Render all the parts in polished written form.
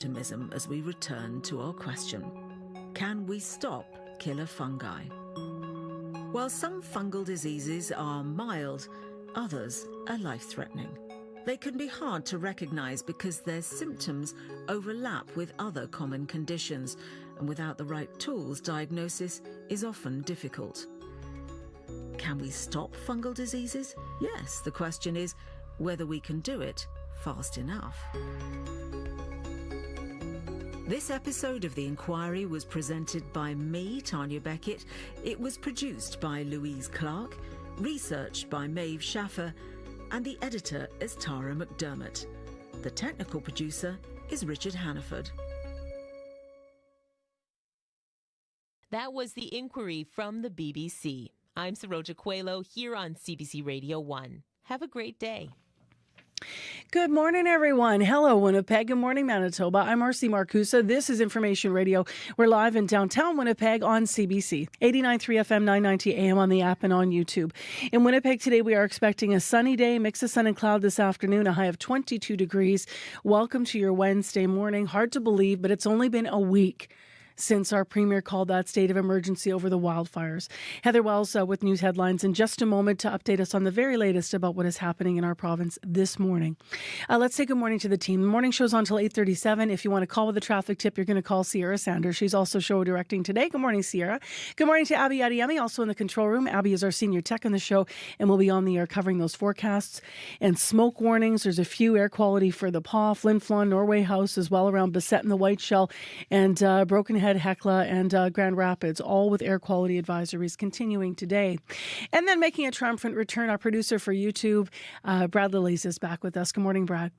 optimism as we return to our question. Can we stop killer fungi? While some fungal diseases are mild, others are life-threatening. They can be hard to recognise because their symptoms overlap with other common conditions, and without the right tools, diagnosis is often difficult. Can we stop fungal diseases? Yes, the question is whether we can do it fast enough. This episode of The Inquiry was presented by me, Tanya Beckett. It was produced by Louise Clark, researched by Maeve Schaffer, and the editor is Tara McDermott. The technical producer is Richard Hannaford. That was The Inquiry from the BBC. I'm Saroja Coelho here on CBC Radio 1. Have a great day. Good morning, everyone. Hello, Winnipeg. Good morning, Manitoba. I'm RC Marcusa. This is Information Radio. We're live in downtown Winnipeg on CBC. 89.3 FM, 990 AM on the app and on YouTube. In Winnipeg today, we are expecting a sunny day, mix of sun and cloud this afternoon, a high of 22 degrees. Welcome to your Wednesday morning. Hard to believe, but it's only been a week since our Premier called that state of emergency over the wildfires. Heather Wells with news headlines in just a moment to update us on the very latest about what is happening in our province this morning. Let's say good morning to the team. The morning show's on until 8:37. If you want to call with a traffic tip, you're going to call Sierra Sanders. She's also show directing today. Good morning, Sierra. Good morning to Abby Adiyemi, also in the control room. Abby is our senior tech on the show and will be on the air covering those forecasts and smoke warnings. There's a few air quality for the PAW, Flin Flon, Norway House, as well around Beset and the White Shell, and Broken Head, Hecla, and Grand Rapids, all with air quality advisories continuing today. And then making a triumphant return, our producer for YouTube, Brad Lillies, is back with us. Good morning, Brad.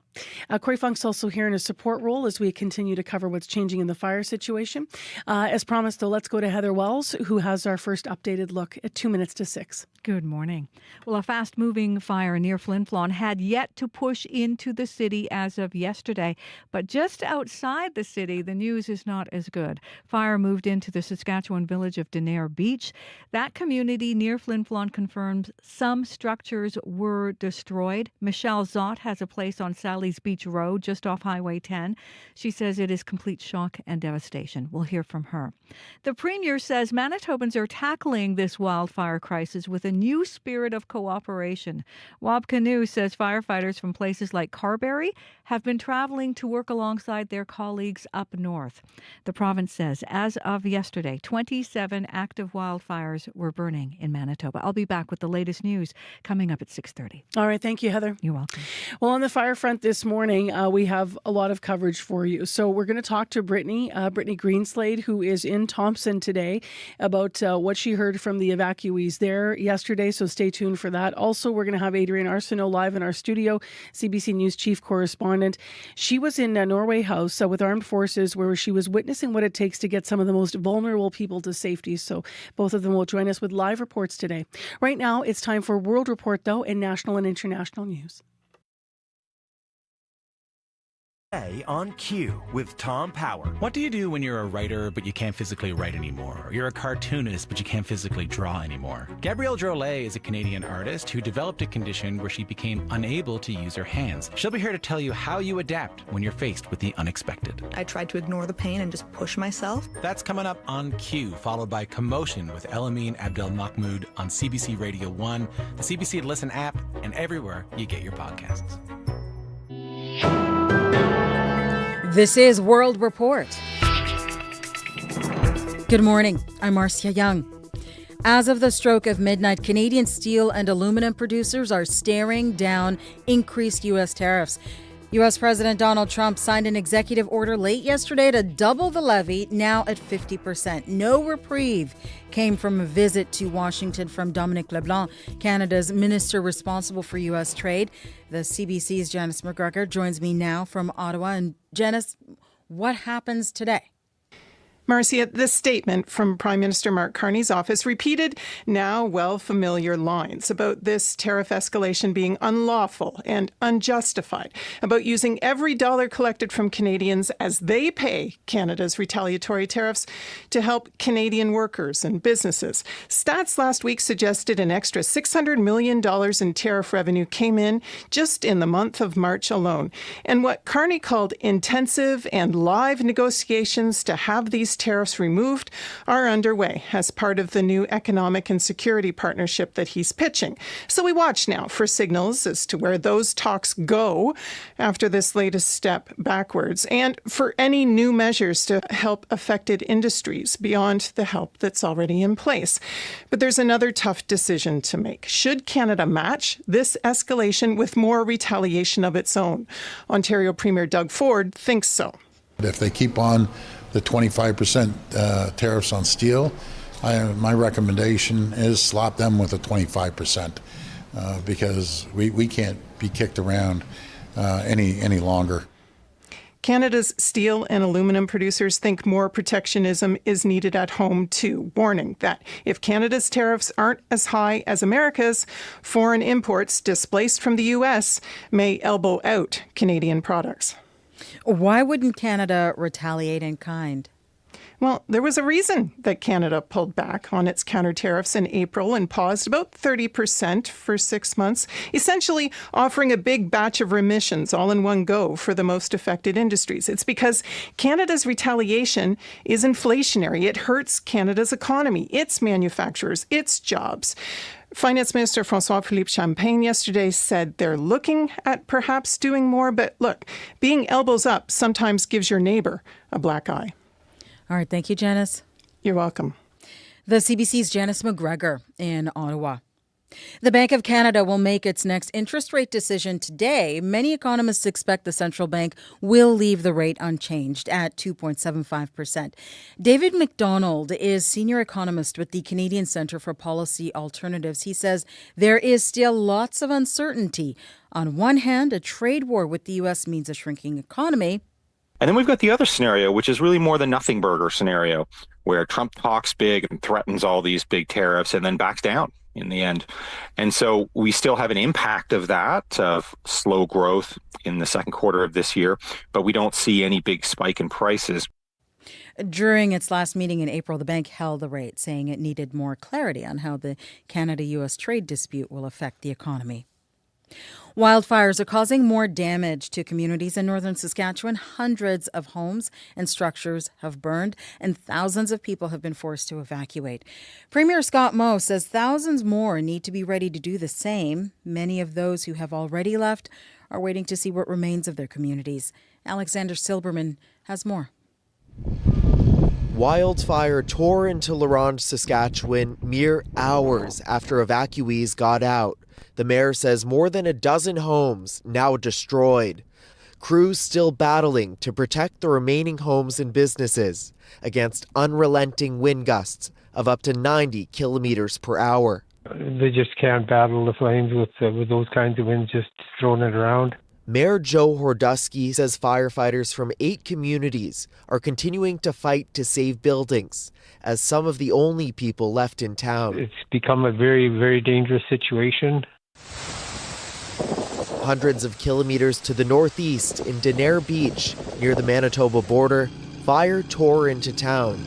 Corey Funk's also here in a support role as we continue to cover what's changing in the fire situation. As promised, though, let's go to Heather Wells, who has our first updated look at 2 minutes to 6. Good morning. Well, a fast-moving fire near Flin Flon had yet to push into the city as of yesterday. But just outside the city, the news is not as good. Fire moved into the Saskatchewan village of Denair Beach. That community near Flin Flon confirms some structures were destroyed. Michelle Zott has a place on Sally's Beach Road, just off Highway 10. She says it is complete shock and devastation. We'll hear from her. The Premier says Manitobans are tackling this wildfire crisis with a new spirit of cooperation. Wab Canoe says firefighters from places like Carberry have been traveling to work alongside their colleagues up north. The province says as of yesterday, 27 active wildfires were burning in Manitoba. I'll be back with the latest news coming up at 6:30. All right. Thank you, Heather. You're welcome. Well, on the fire front this morning, we have a lot of coverage for you. So we're going to talk to Brittany Greenslade, who is in Thompson today, about what she heard from the evacuees there yesterday. So stay tuned for that. Also, we're going to have Adrienne Arsenault live in our studio, CBC News chief correspondent. She was in Norway House with armed forces, where she was witnessing what it takes to get some of the most vulnerable people to safety. So both of them will join us with live reports today. Right now, it's time for World Report, though, in national and international news. On Cue with Tom Power. What do you do when you're a writer but you can't physically write anymore? Or you're a cartoonist but you can't physically draw anymore? Gabrielle Drolet is a Canadian artist who developed a condition where she became unable to use her hands. She'll be here to tell you how you adapt when you're faced with the unexpected. I tried to ignore the pain and just push myself. That's coming up on Cue, followed by Commotion with Elamine Abdel Mahmoud on CBC Radio 1, the CBC Listen app, and everywhere you get your podcasts. This is World Report. Good morning. I'm Marcia Young. As of the stroke of midnight, Canadian steel and aluminum producers are staring down increased U.S. tariffs. U.S. President Donald Trump signed an executive order late yesterday to double the levy, now at 50%. No reprieve came from a visit to Washington from Dominic LeBlanc, Canada's minister responsible for U.S. trade. The CBC's Janice McGregor joins me now from Ottawa. And Janice, what happens today? Marcia, this statement from Prime Minister Mark Carney's office repeated now well-familiar lines about this tariff escalation being unlawful and unjustified, about using every dollar collected from Canadians as they pay Canada's retaliatory tariffs to help Canadian workers and businesses. Stats last week suggested an extra $600 million in tariff revenue came in just in the month of March alone. And what Carney called intensive and live negotiations to have these tariffs removed are underway as part of the new economic and security partnership that he's pitching. So we watch now for signals as to where those talks go after this latest step backwards, and for any new measures to help affected industries beyond the help that's already in place. But there's another tough decision to make. Should Canada match this escalation with more retaliation of its own? Ontario Premier Doug Ford thinks so. If they keep on the 25% tariffs on steel, my recommendation is slap them with a 25% because we can't be kicked around any longer. Canada's steel and aluminum producers think more protectionism is needed at home too, warning that if Canada's tariffs aren't as high as America's, foreign imports displaced from the U.S. may elbow out Canadian products. Why wouldn't Canada retaliate in kind? Well, there was a reason that Canada pulled back on its counter tariffs in April and paused about 30% for 6 months, essentially offering a big batch of remissions all in one go for the most affected industries. It's because Canada's retaliation is inflationary. It hurts Canada's economy, its manufacturers, its jobs. Finance Minister François-Philippe Champagne yesterday said they're looking at perhaps doing more, but look, being elbows up sometimes gives your neighbor a black eye. All right, thank you, Janice. You're welcome. The CBC's Janice McGregor in Ottawa. The Bank of Canada will make its next interest rate decision today. Many economists expect the central bank will leave the rate unchanged at 2.75%. David McDonald is senior economist with the Canadian Centre for Policy Alternatives. He says there is still lots of uncertainty. On one hand, a trade war with the U.S. means a shrinking economy. And then we've got the other scenario, which is really more the nothing burger scenario, where Trump talks big and threatens all these big tariffs and then backs down in the end. And so we still have an impact of that, of slow growth in the second quarter of this year, but we don't see any big spike in prices. During its last meeting in April, the bank held the rate, saying it needed more clarity on how the Canada-U.S. trade dispute will affect the economy. Wildfires are causing more damage to communities in northern Saskatchewan. Hundreds of homes and structures have burned, and thousands of people have been forced to evacuate. Premier Scott Moe says thousands more need to be ready to do the same. Many of those who have already left are waiting to see what remains of their communities. Alexander Silberman has more. Wildfire tore into La Ronge, Saskatchewan mere hours after evacuees got out. The mayor says more than a dozen homes now destroyed. Crews still battling to protect the remaining homes and businesses against unrelenting wind gusts of up to 90 kilometers per hour. They just can't battle the flames with those kinds of winds just throwing it around. Mayor Joe Hordusky says firefighters from 8 communities are continuing to fight to save buildings as some of the only people left in town. It's become a very, very dangerous situation. Hundreds of kilometers to the northeast in Denair Beach, near the Manitoba border, fire tore into town.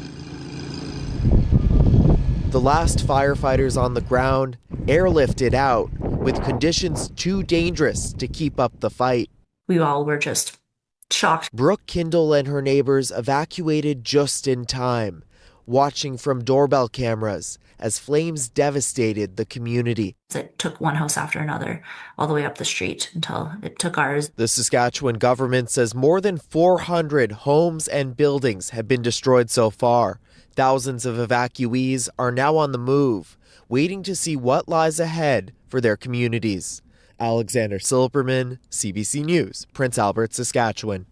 The last firefighters on the ground airlifted out with conditions too dangerous to keep up the fight. We all were just shocked. Brooke Kindle and her neighbors evacuated just in time, watching from doorbell cameras as flames devastated the community. It took one house after another all the way up the street until it took ours. The Saskatchewan government says more than 400 homes and buildings have been destroyed so far. Thousands of evacuees are now on the move, waiting to see what lies ahead for their communities. Alexander Silberman, CBC News, Prince Albert, Saskatchewan.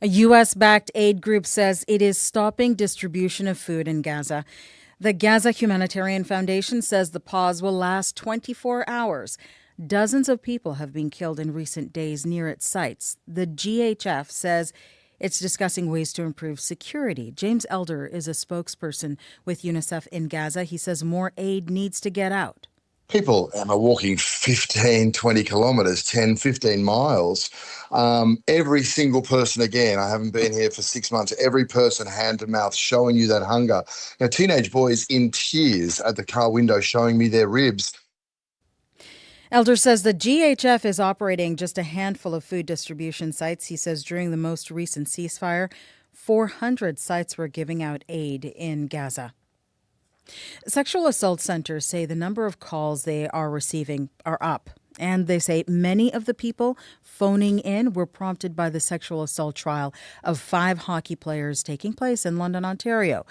A U.S.-backed aid group says it is stopping distribution of food in Gaza. The Gaza Humanitarian Foundation says the pause will last 24 hours. Dozens of people have been killed in recent days near its sites. The GHF says It's discussing ways to improve security. James Elder is a spokesperson with UNICEF in Gaza. He says more aid needs to get out. People are walking 15, 20 kilometres, 10, 15 miles. Every single person, again, I haven't been here for 6 months, every person hand to mouth showing you that hunger. Teenage boys in tears at the car window showing me their ribs. Elder says the GHF is operating just a handful of food distribution sites. He says during the most recent ceasefire, 400 sites were giving out aid in Gaza. Sexual assault centers say the number of calls they are receiving are up. And they say many of the people phoning in were prompted by the sexual assault trial of 5 hockey players taking place in London, Ontario.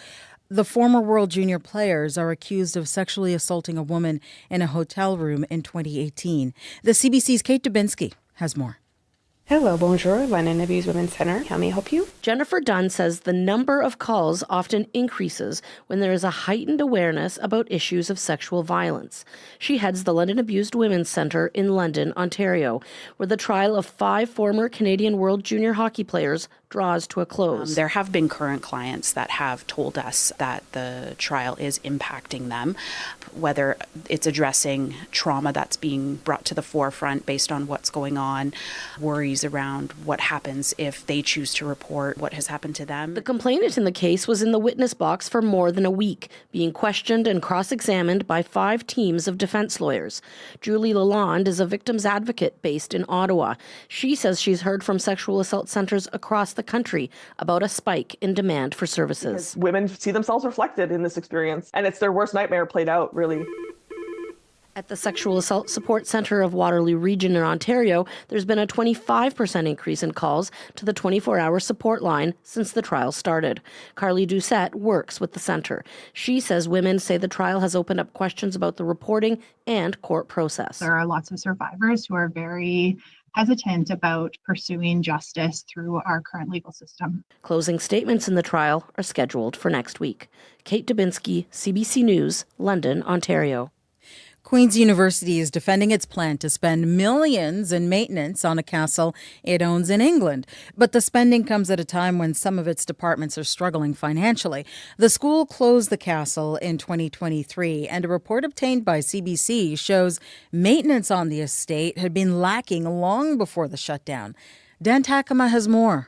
The former World Junior players are accused of sexually assaulting a woman in a hotel room in 2018. The CBC's Kate Dubinsky has more. Hello, bonjour, London Abuse Women's Centre. How may I help you? Jennifer Dunn says the number of calls often increases when there is a heightened awareness about issues of sexual violence. She heads the London Abused Women's Centre in London, Ontario, where the trial of 5 former Canadian World Junior hockey players draws to a close. There have been current clients that have told us that the trial is impacting them, whether it's addressing trauma that's being brought to the forefront based on what's going on, worries around what happens if they choose to report what has happened to them. The complainant in the case was in the witness box for more than a week, being questioned and cross-examined by 5 teams of defense lawyers. Julie Lalonde is a victim's advocate based in Ottawa. She says she's heard from sexual assault centres across the country about a spike in demand for services. Because women see themselves reflected in this experience, and it's their worst nightmare played out, really. At the Sexual Assault Support Centre of Waterloo Region in Ontario, there's been a 25% increase in calls to the 24-hour support line since the trial started. Carly Doucette works with the centre. She says women say the trial has opened up questions about the reporting and court process. There are lots of survivors who are very hesitant about pursuing justice through our current legal system. Closing statements in the trial are scheduled for next week. Kate Dubinsky, CBC News, London, Ontario. Queen's University is defending its plan to spend millions in maintenance on a castle it owns in England. But the spending comes at a time when some of its departments are struggling financially. The school closed the castle in 2023, and a report obtained by CBC shows maintenance on the estate had been lacking long before the shutdown. Dan Takama has more.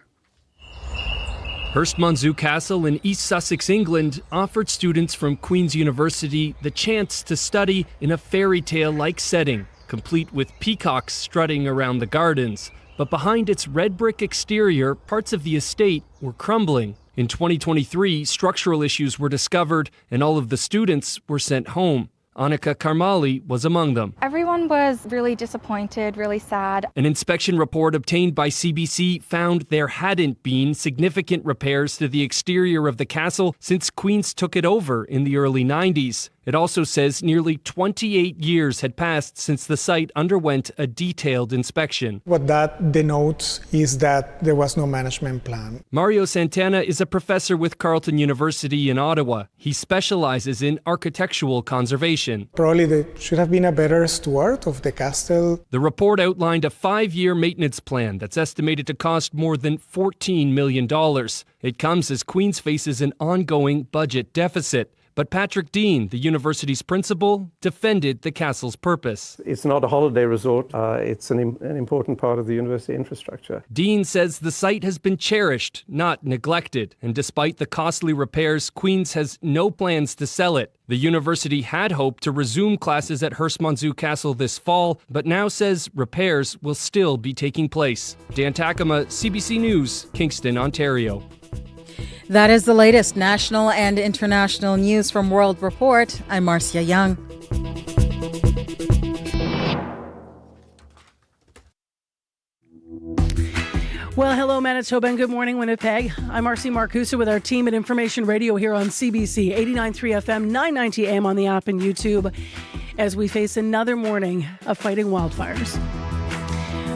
Hurstmonzoo Castle in East Sussex, England, offered students from Queen's University the chance to study in a fairy tale-like setting, complete with peacocks strutting around the gardens. But behind its red brick exterior, parts of the estate were crumbling. In 2023, structural issues were discovered and all of the students were sent home. Annika Karmali was among them. Everyone was really disappointed, really sad. An inspection report obtained by CBC found there hadn't been significant repairs to the exterior of the castle since Queen's took it over in the early 90s. It also says nearly 28 years had passed since the site underwent a detailed inspection. What that denotes is that there was no management plan. Mario Santana is a professor with Carleton University in Ottawa. He specializes in architectural conservation. Probably there should have been a better steward of the castle. The report outlined a 5-year maintenance plan that's estimated to cost more than $14 million. It comes as Queen's faces an ongoing budget deficit. But Patrick Dean, the university's principal, defended the castle's purpose. It's not a holiday resort. It's an important part of the university infrastructure. Dean says the site has been cherished, not neglected. And despite the costly repairs, Queen's has no plans to sell it. The university had hoped to resume classes at Hurstmonzoo Castle this fall, but now says repairs will still be taking place. Dan Takama, CBC News, Kingston, Ontario. That is the latest national and international news from World Report. I'm Marcia Young. Well, hello, Manitoba, and good morning, Winnipeg. I'm RC Marcusa with our team at Information Radio here on CBC 89.3 FM, 990 AM on the app and YouTube as we face another morning of fighting wildfires.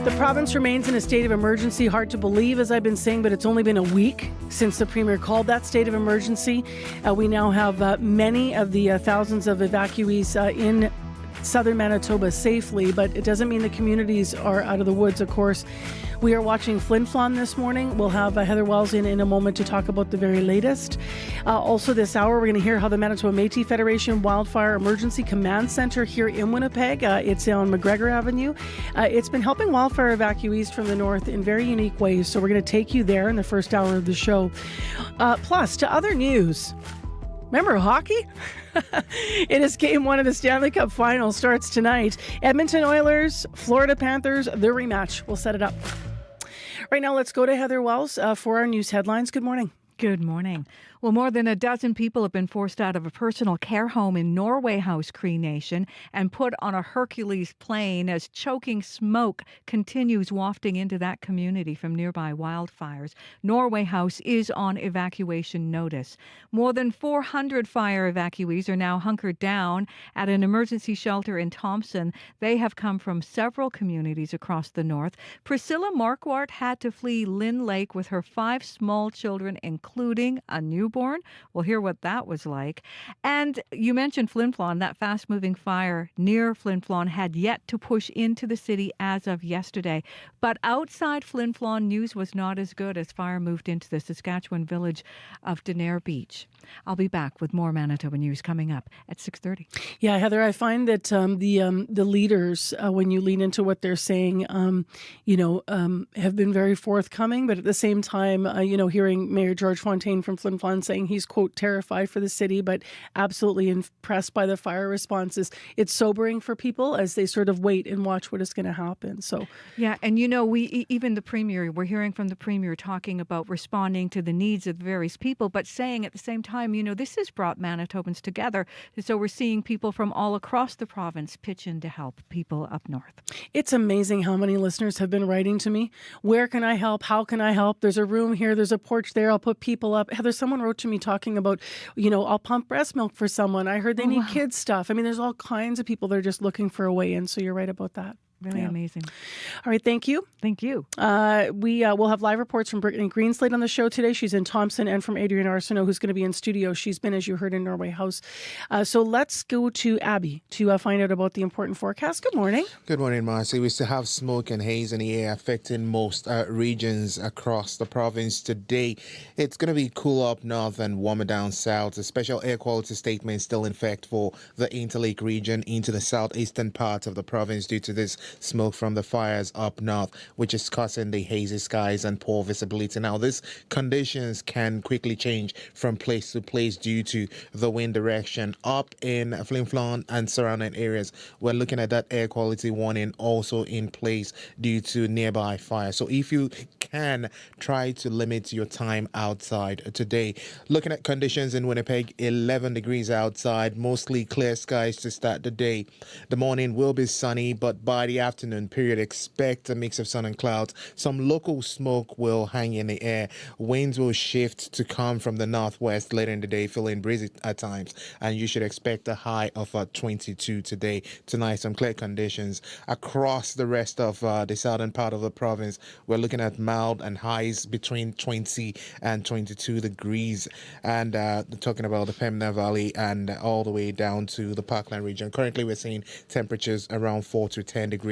The province remains in a state of emergency. Hard to believe, as I've been saying, but it's only been a week since the Premier called that state of emergency. We now have many of the thousands of evacuees in southern Manitoba safely, but it doesn't mean the communities are out of the woods, of course. We are watching Flin Flon this morning. We'll have Heather Wells in a moment to talk about the very latest. Also this hour, we're going to hear how the Manitoba Métis Federation Wildfire Emergency Command Center here in Winnipeg, it's on McGregor Avenue. It's been helping wildfire evacuees from the north in very unique ways, so we're going to take you there in the first hour of the show. Plus, to other news. Remember hockey? It is game one of the Stanley Cup final. Starts tonight. Edmonton Oilers, Florida Panthers, the rematch. We'll set it up. Right now, let's go to Heather Wells for our news headlines. Good morning. Good morning. Well, more than a dozen people have been forced out of a personal care home in Norway House, Cree Nation, and put on a Hercules plane as choking smoke continues wafting into that community from nearby wildfires. Norway House is on evacuation notice. More than 400 fire evacuees are now hunkered down at an emergency shelter in Thompson. They have come from several communities across the north. Priscilla Marquardt had to flee Lynn Lake with her 5 small children, including a newborn. We'll hear what that was like. And you mentioned Flin Flon. That fast-moving fire near Flin Flon had yet to push into the city as of yesterday. But outside Flin Flon, news was not as good as fire moved into the Saskatchewan village of Denair Beach. I'll be back with more Manitoba news coming up at 6:30. Yeah, Heather, I find that the leaders, when you lean into what they're saying, have been very forthcoming. But at the same time, hearing Mayor George Fontaine from Flin Flon saying he's, quote, terrified for the city, but absolutely impressed by the fire responses. It's sobering for people as they sort of wait and watch what is going to happen. So, yeah, and even the Premier, we're hearing from the Premier talking about responding to the needs of various people, but saying at the same time, this has brought Manitobans together. So we're seeing people from all across the province pitch in to help people up north. It's amazing how many listeners have been writing to me. Where can I help? How can I help? There's a room here. There's a porch there. I'll put people up. Heather, someone wrote to me talking about, I'll pump breast milk for someone. I heard they need kids stuff. I mean, there's all kinds of people that are just looking for a way in. So you're right about that. Really amazing. All right, thank you. Thank you. We will have live reports from Brittany Greenslade on the show today. She's in Thompson, and from Adrienne Arsenault, who's going to be in studio. She's been, as you heard, in Norway House. So let's go to Abby to find out about the important forecast. Good morning. Good morning, Marcy. We still have smoke and haze in the air affecting most regions across the province today. It's going to be cool up north and warmer down south. A special air quality statement still in effect for the Interlake region into the southeastern part of the province due to this smoke from the fires up north, which is causing the hazy skies and poor visibility. Now, these conditions can quickly change from place to place due to the wind direction. Up in Flin Flon and surrounding areas, we're looking at that air quality warning also in place due to nearby fire. So if you can, try to limit your time outside today. Looking at conditions in Winnipeg, 11 degrees outside, mostly clear skies to start the day. The morning will be sunny, but by the afternoon period, expect a mix of sun and clouds. Some local smoke will hang in the air. Winds will shift to come from the northwest later in the day, feeling breezy at times, and you should expect a high of 22 today. Tonight, some clear conditions across the rest of the southern part of the province. We're looking at mild and highs between 20 and 22 degrees, and talking about the Pembina Valley and all the way down to the Parkland region. Currently, we're seeing temperatures around 4 to 10 degrees.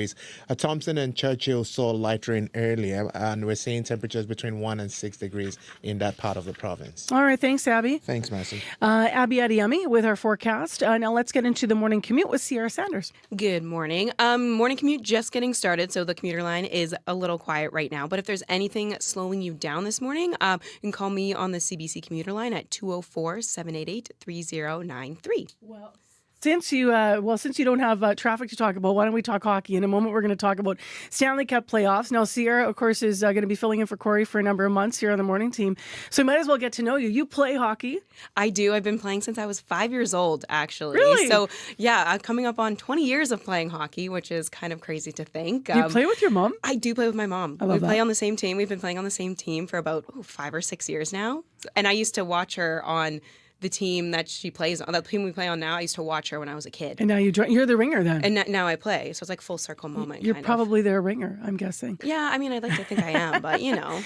Thompson and Churchill saw light rain earlier, and we're seeing temperatures between 1 and 6 degrees in that part of the province. All right, thanks, Abby. Thanks, Massey. Abby Adiyemi with our forecast. Now let's get into the morning commute with Sierra Sanders. Good morning. Morning commute just getting started, so the commuter line is a little quiet right now. But if there's anything slowing you down this morning, you can call me on the CBC commuter line at 204-788-3093. Well, Since you don't have traffic to talk about, why don't we talk hockey? In a moment, we're going to talk about Stanley Cup playoffs. Now, Sierra, of course, is going to be filling in for Corey for a number of months here on the morning team. So we might as well get to know you. You play hockey. I do. I've been playing since I was 5 years old, actually. Really? So, yeah, coming up on 20 years of playing hockey, which is kind of crazy to think. Do you play with your mom? I do play with my mom. I love play that. on the same team. We've been playing on the same team for about 5 or 6 years now. And I used to watch her on the team that she plays on, the team we play on now. I used to watch her when I was a kid. And now you're the ringer then. And now I play. So it's like full circle moment. You're kind probably their ringer, I'm guessing. Yeah, I mean, I'd like to think I am, but you know.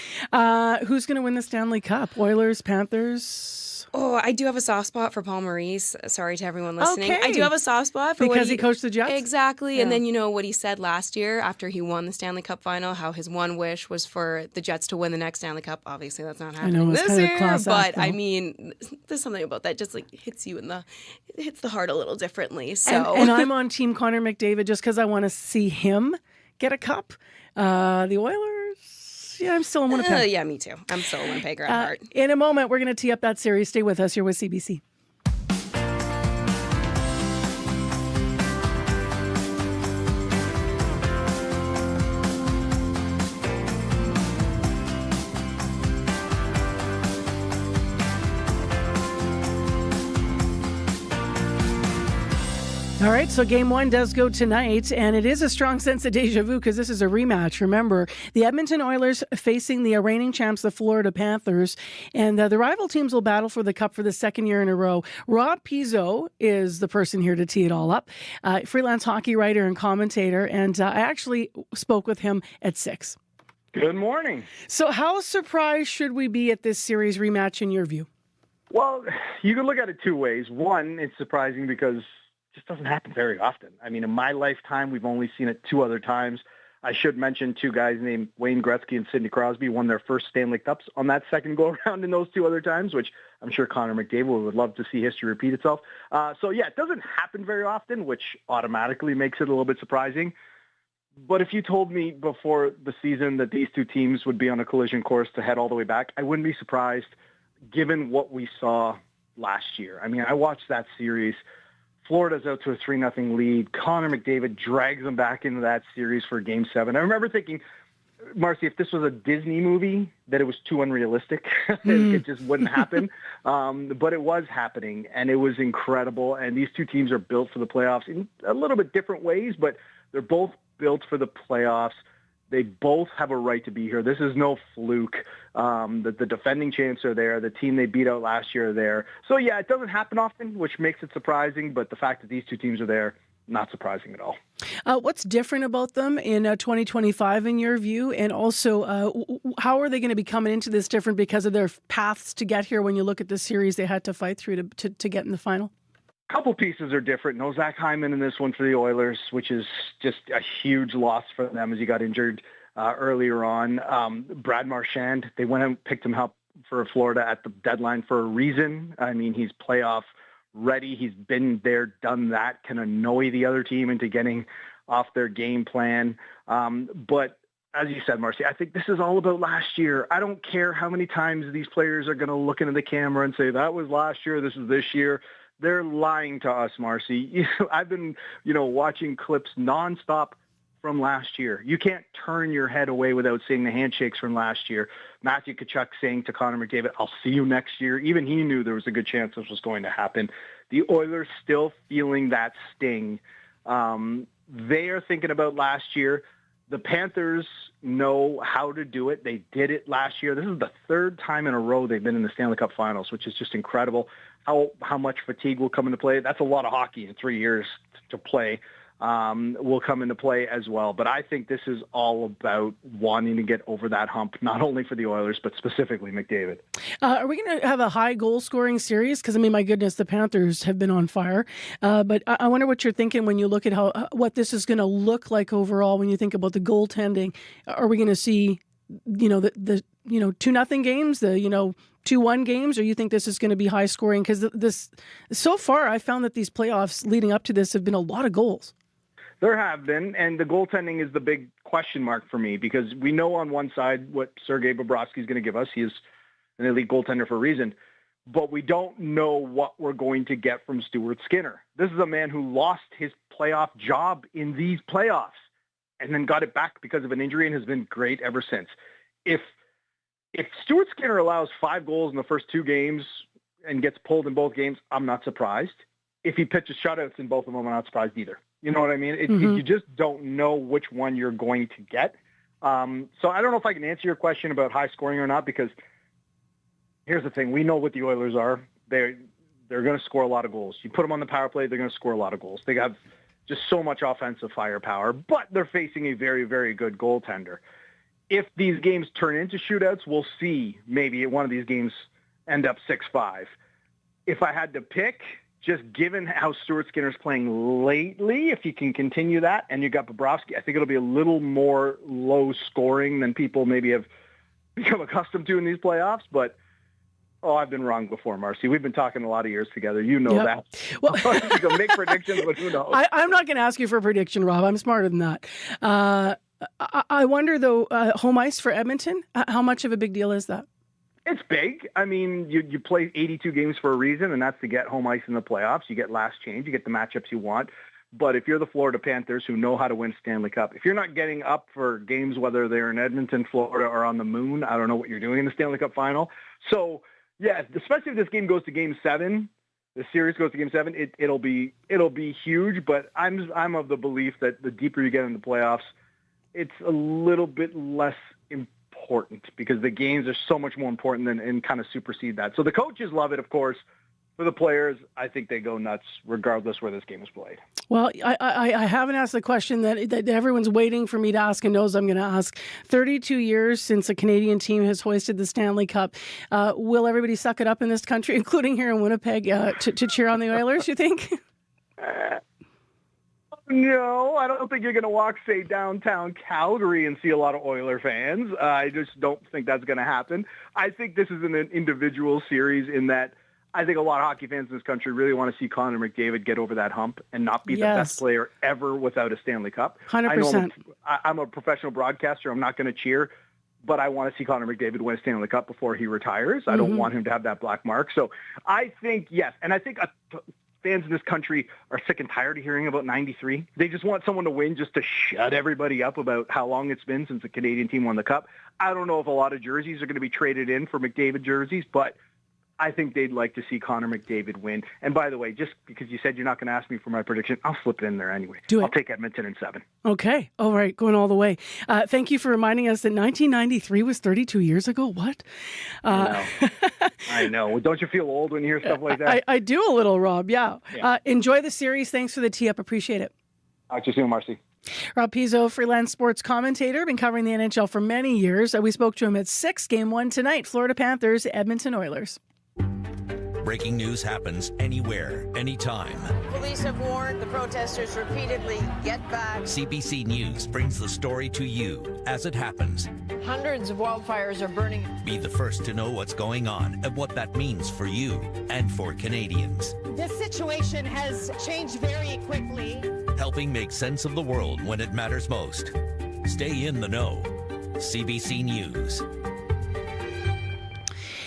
Who's going to win the Stanley Cup? Oilers, Panthers? Oh, I do have a soft spot for Paul Maurice. Sorry to everyone listening. Okay. I do have a soft spot for Because he coached the Jets? Exactly. Yeah. And then you know what he said last year after he won the Stanley Cup final, how his one wish was for the Jets to win the next Stanley Cup. Obviously, that's not happening it's this kind of year. class act, But I though. mean, there's something about that just like hits you it hits the heart a little differently. So And I'm on Team Connor McDavid just because I want to see him get a cup. The Oilers, yeah, I'm still in Winnipeg. yeah, me too. I'm still a Winnipegger at heart. In a moment, we're going to tee up that series. Stay with us. You're with CBC. All right, so game one does go tonight, and it is a strong sense of deja vu because this is a rematch. Remember, the Edmonton Oilers facing the reigning champs, the Florida Panthers, and the rival teams will battle for the Cup for the second year in a row. Rob Pizzo is the person here to tee it all up, freelance hockey writer and commentator, and I actually spoke with him at 6. Good morning. So how surprised should we be at this series rematch in your view? Well, you can look at it two ways. One, it's surprising because just doesn't happen very often. I mean, in my lifetime, we've only seen it 2 other times. I should mention 2 guys named Wayne Gretzky and Sidney Crosby won their first Stanley Cups on that second go-around in those 2 other times, which I'm sure Connor McDavid would love to see history repeat itself. So, yeah, it doesn't happen very often, which automatically makes it a little bit surprising. But if you told me before the season that these 2 teams would be on a collision course to head all the way back, I wouldn't be surprised given what we saw last year. I mean, I watched that series. Florida's out to a 3-0 lead. Connor McDavid drags them back into that series for Game 7. I remember thinking, Marcy, if this was a Disney movie, that it was too unrealistic. It just wouldn't happen. But it was happening, and it was incredible. And these 2 teams are built for the playoffs in a little bit different ways, but they're both built for the playoffs. They both have a right to be here. This is no fluke. The defending champs are there. The team they beat out last year are there. So, yeah, it doesn't happen often, which makes it surprising. But the fact that these 2 teams are there, not surprising at all. What's different about them in 2025 in your view? And also, how are they going to be coming into this different because of their paths to get here when you look at the series they had to fight through to get in the final? Couple pieces are different. No Zach Hyman in this one for the Oilers, which is just a huge loss for them as he got injured earlier on. Brad Marchand, they went and picked him up for Florida at the deadline for a reason. I mean, he's playoff ready. He's been there, done that, can annoy the other team into getting off their game plan. But as you said, Marcy, I think this is all about last year. I don't care how many times these players are going to look into the camera and say, that was last year, this is this year. They're lying to us, Marcy. I've been, watching clips nonstop from last year. You can't turn your head away without seeing the handshakes from last year. Matthew Tkachuk saying to Connor McDavid, I'll see you next year. Even he knew there was a good chance this was going to happen. The Oilers still feeling that sting. They are thinking about last year. The Panthers know how to do it. They did it last year. This is the 3rd time in a row they've been in the Stanley Cup Finals, which is just incredible. How much fatigue will come into play? That's a lot of hockey in 3 years to play. Will come into play as well. But I think this is all about wanting to get over that hump, not only for the Oilers, but specifically McDavid. Are we going to have a high goal-scoring series? Because, I mean, my goodness, the Panthers have been on fire. But I wonder what you're thinking when you look at what this is going to look like overall when you think about the goaltending. Are we going to see, the 2-0 games, the, 2-1 games, or you think this is going to be high-scoring? Because this so far, I found that these playoffs leading up to this have been a lot of goals. There have been, and the goaltending is the big question mark for me because we know on one side what Sergei Bobrovsky is going to give us. He is an elite goaltender for a reason, but we don't know what we're going to get from Stuart Skinner. This is a man who lost his playoff job in these playoffs and then got it back because of an injury and has been great ever since. If Stuart Skinner allows 5 goals in the first 2 games and gets pulled in both games, I'm not surprised. If he pitches shutouts in both of them, I'm not surprised either. You know what I mean? You just don't know which one you're going to get. So I don't know if I can answer your question about high scoring or not, because here's the thing. We know what the Oilers are. They're going to score a lot of goals. You put them on the power play, they're going to score a lot of goals. They have just so much offensive firepower, but they're facing a very, very good goaltender. If these games turn into shootouts, we'll see maybe one of these games end up 6-5. if I had to pick, just given how Stuart Skinner's playing lately, if you can continue that, and you got Bobrovsky, I think it'll be a little more low scoring than people maybe have become accustomed to in these playoffs. But, I've been wrong before, Marcy. We've been talking a lot of years together. You know that. Well, you can make predictions, but who knows? I'm not going to ask you for a prediction, Rob. I'm smarter than that. I wonder, though, home ice for Edmonton, how much of a big deal is that? It's big. I mean, you play 82 games for a reason, and that's to get home ice in the playoffs. You get last change. You get the matchups you want. But if you're the Florida Panthers who know how to win Stanley Cup, if you're not getting up for games, whether they're in Edmonton, Florida, or on the moon, I don't know what you're doing in the Stanley Cup final. So, yeah, especially if this game goes to Game 7, the series goes to Game 7, it'll be huge. But I'm of the belief that the deeper you get in the playoffs, it's a little bit less important because the games are so much more important and kind of supersede that. So the coaches love it, of course. For the players, I think they go nuts regardless where this game is played. Well, I haven't asked the question that everyone's waiting for me to ask and knows I'm going to ask. 32 years since a Canadian team has hoisted the Stanley Cup. Will everybody suck it up in this country, including here in Winnipeg, to cheer on the Oilers, you think? No, I don't think you're going to walk, say, downtown Calgary and see a lot of Oiler fans. I just don't think that's going to happen. I think this is an individual series in that I think a lot of hockey fans in this country really want to see Connor McDavid get over that hump and not be the best player ever without a Stanley Cup. 100%. I'm a professional broadcaster. I'm not going to cheer, but I want to see Connor McDavid win a Stanley Cup before he retires. I don't want him to have that black mark. So I think, yes, and I think fans in this country are sick and tired of hearing about 93. They just want someone to win just to shut everybody up about how long it's been since the Canadian team won the Cup. I don't know if a lot of jerseys are going to be traded in for McDavid jerseys, but I think they'd like to see Connor McDavid win. And by the way, just because you said you're not going to ask me for my prediction, I'll slip it in there anyway. I'll take Edmonton in 7. Okay. All right. Going all the way. Thank you for reminding us that 1993 was 32 years ago. What? I know. Don't you feel old when you hear stuff like that? I do a little, Rob. Yeah. Enjoy the series. Thanks for the tee up. Appreciate it. Talk to you soon, Marcy. Rob Pizzo, freelance sports commentator, been covering the NHL for many years. We spoke to him at 6, Game 1 tonight. Florida Panthers, Edmonton Oilers. Breaking news happens anywhere, anytime. Police have warned the protesters repeatedly, get back. CBC News brings the story to you as it happens. Hundreds of wildfires are burning. Be the first to know what's going on and what that means for you and for Canadians. This situation has changed very quickly. Helping make sense of the world when it matters most. Stay in the know. CBC News.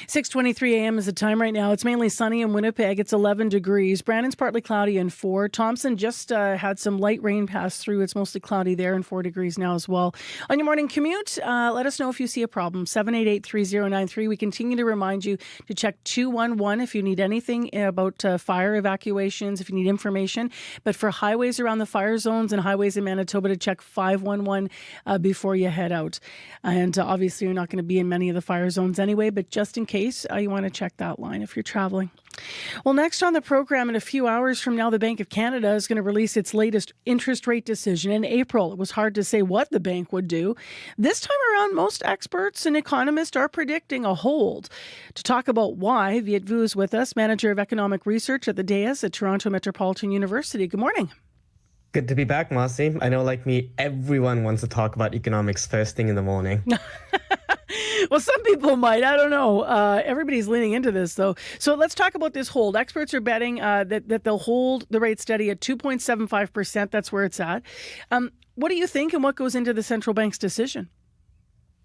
6:23 a.m. is the time right now. It's mainly sunny in Winnipeg. It's 11 degrees. Brandon's partly cloudy and 4. Thompson just had some light rain pass through. It's mostly cloudy there and 4 degrees now as well. On your morning commute, let us know if you see a problem. 788-3093. We continue to remind you to check 211 if you need anything about fire evacuations, if you need information. But for highways around the fire zones and highways in Manitoba, to check 511 before you head out. And obviously, you're not going to be in many of the fire zones anyway, but just in case, you want to check that line if you're traveling. Well, next on the program, in a few hours from now, the Bank of Canada is going to release its latest interest rate decision. In April, it was hard to say what the bank would do. This time around, most experts and economists are predicting a hold. To talk about why, Evacuee is with us, Manager of Economic Research at the DAIS at Toronto Metropolitan University. Good morning. Good to be back, Marcy. I know, like me, everyone wants to talk about economics first thing in the morning. Well, some people might. I don't know. Everybody's leaning into this, though. So let's talk about this hold. Experts are betting that they'll hold the rate steady at 2.75%. That's where it's at. What do you think, and what goes into the central bank's decision?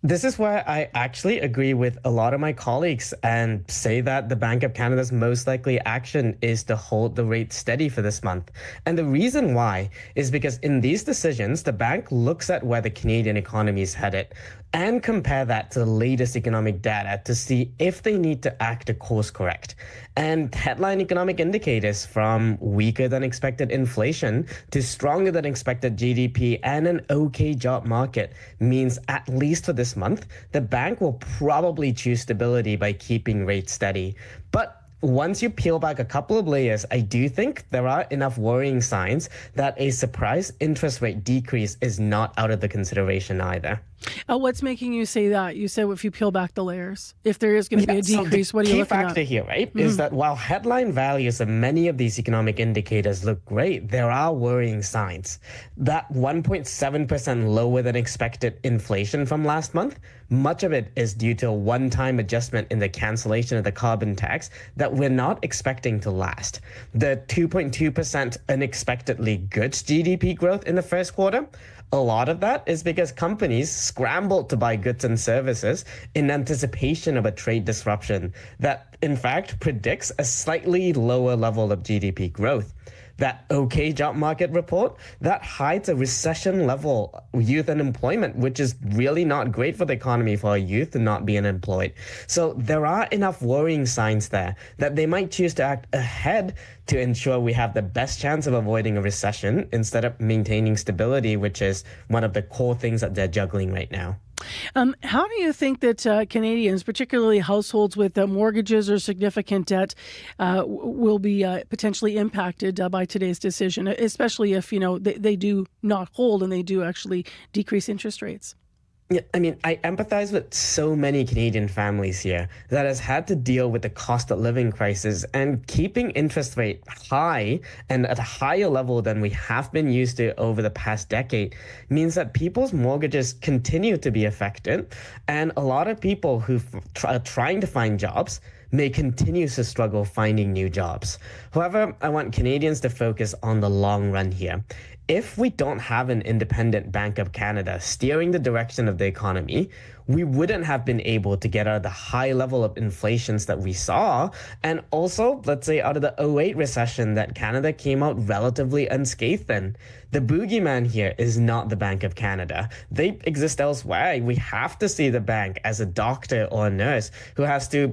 This is where I actually agree with a lot of my colleagues and say that the Bank of Canada's most likely action is to hold the rate steady for this month. And the reason why is because in these decisions, the bank looks at where the Canadian economy is headed and compare that to the latest economic data to see if they need to act to course correct. And headline economic indicators from weaker than expected inflation to stronger than expected GDP and an okay job market means, at least for this month, the bank will probably choose stability by keeping rates steady. But once you peel back a couple of layers, I do think there are enough worrying signs that a surprise interest rate decrease is not out of the consideration either. What's making you say that? You said if you peel back the layers, if there is going to be a decrease, what are you looking at? The key factor here, right, is that while headline values of many of these economic indicators look great, there are worrying signs. That 1.7% lower than expected inflation from last month, much of it is due to a one-time adjustment in the cancellation of the carbon tax that we're not expecting to last. The 2.2% unexpectedly good GDP growth in the first quarter, a lot of that is because companies scrambled to buy goods and services in anticipation of a trade disruption that, in fact, predicts a slightly lower level of GDP growth. That OK job market report, that hides a recession-level youth unemployment, which is really not great for the economy for our youth to not be unemployed. So there are enough worrying signs there that they might choose to act ahead to ensure we have the best chance of avoiding a recession instead of maintaining stability, which is one of the core things that they're juggling right now. How do you think that Canadians, particularly households with mortgages or significant debt, will be potentially impacted by today's decision, especially if, they do not hold and they do actually decrease interest rates? Yeah, I mean, I empathize with so many Canadian families here that has had to deal with the cost of living crisis, and keeping interest rate high and at a higher level than we have been used to over the past decade means that people's mortgages continue to be affected, and a lot of people who are trying to find jobs may continue to struggle finding new jobs. However, I want Canadians to focus on the long run here. If we don't have an independent Bank of Canada steering the direction of the economy, we wouldn't have been able to get out of the high level of inflations that we saw, and also, let's say, out of the 2008 recession that Canada came out relatively unscathed in. The boogeyman here is not the Bank of Canada. They exist elsewhere. We have to see the bank as a doctor or a nurse who has to,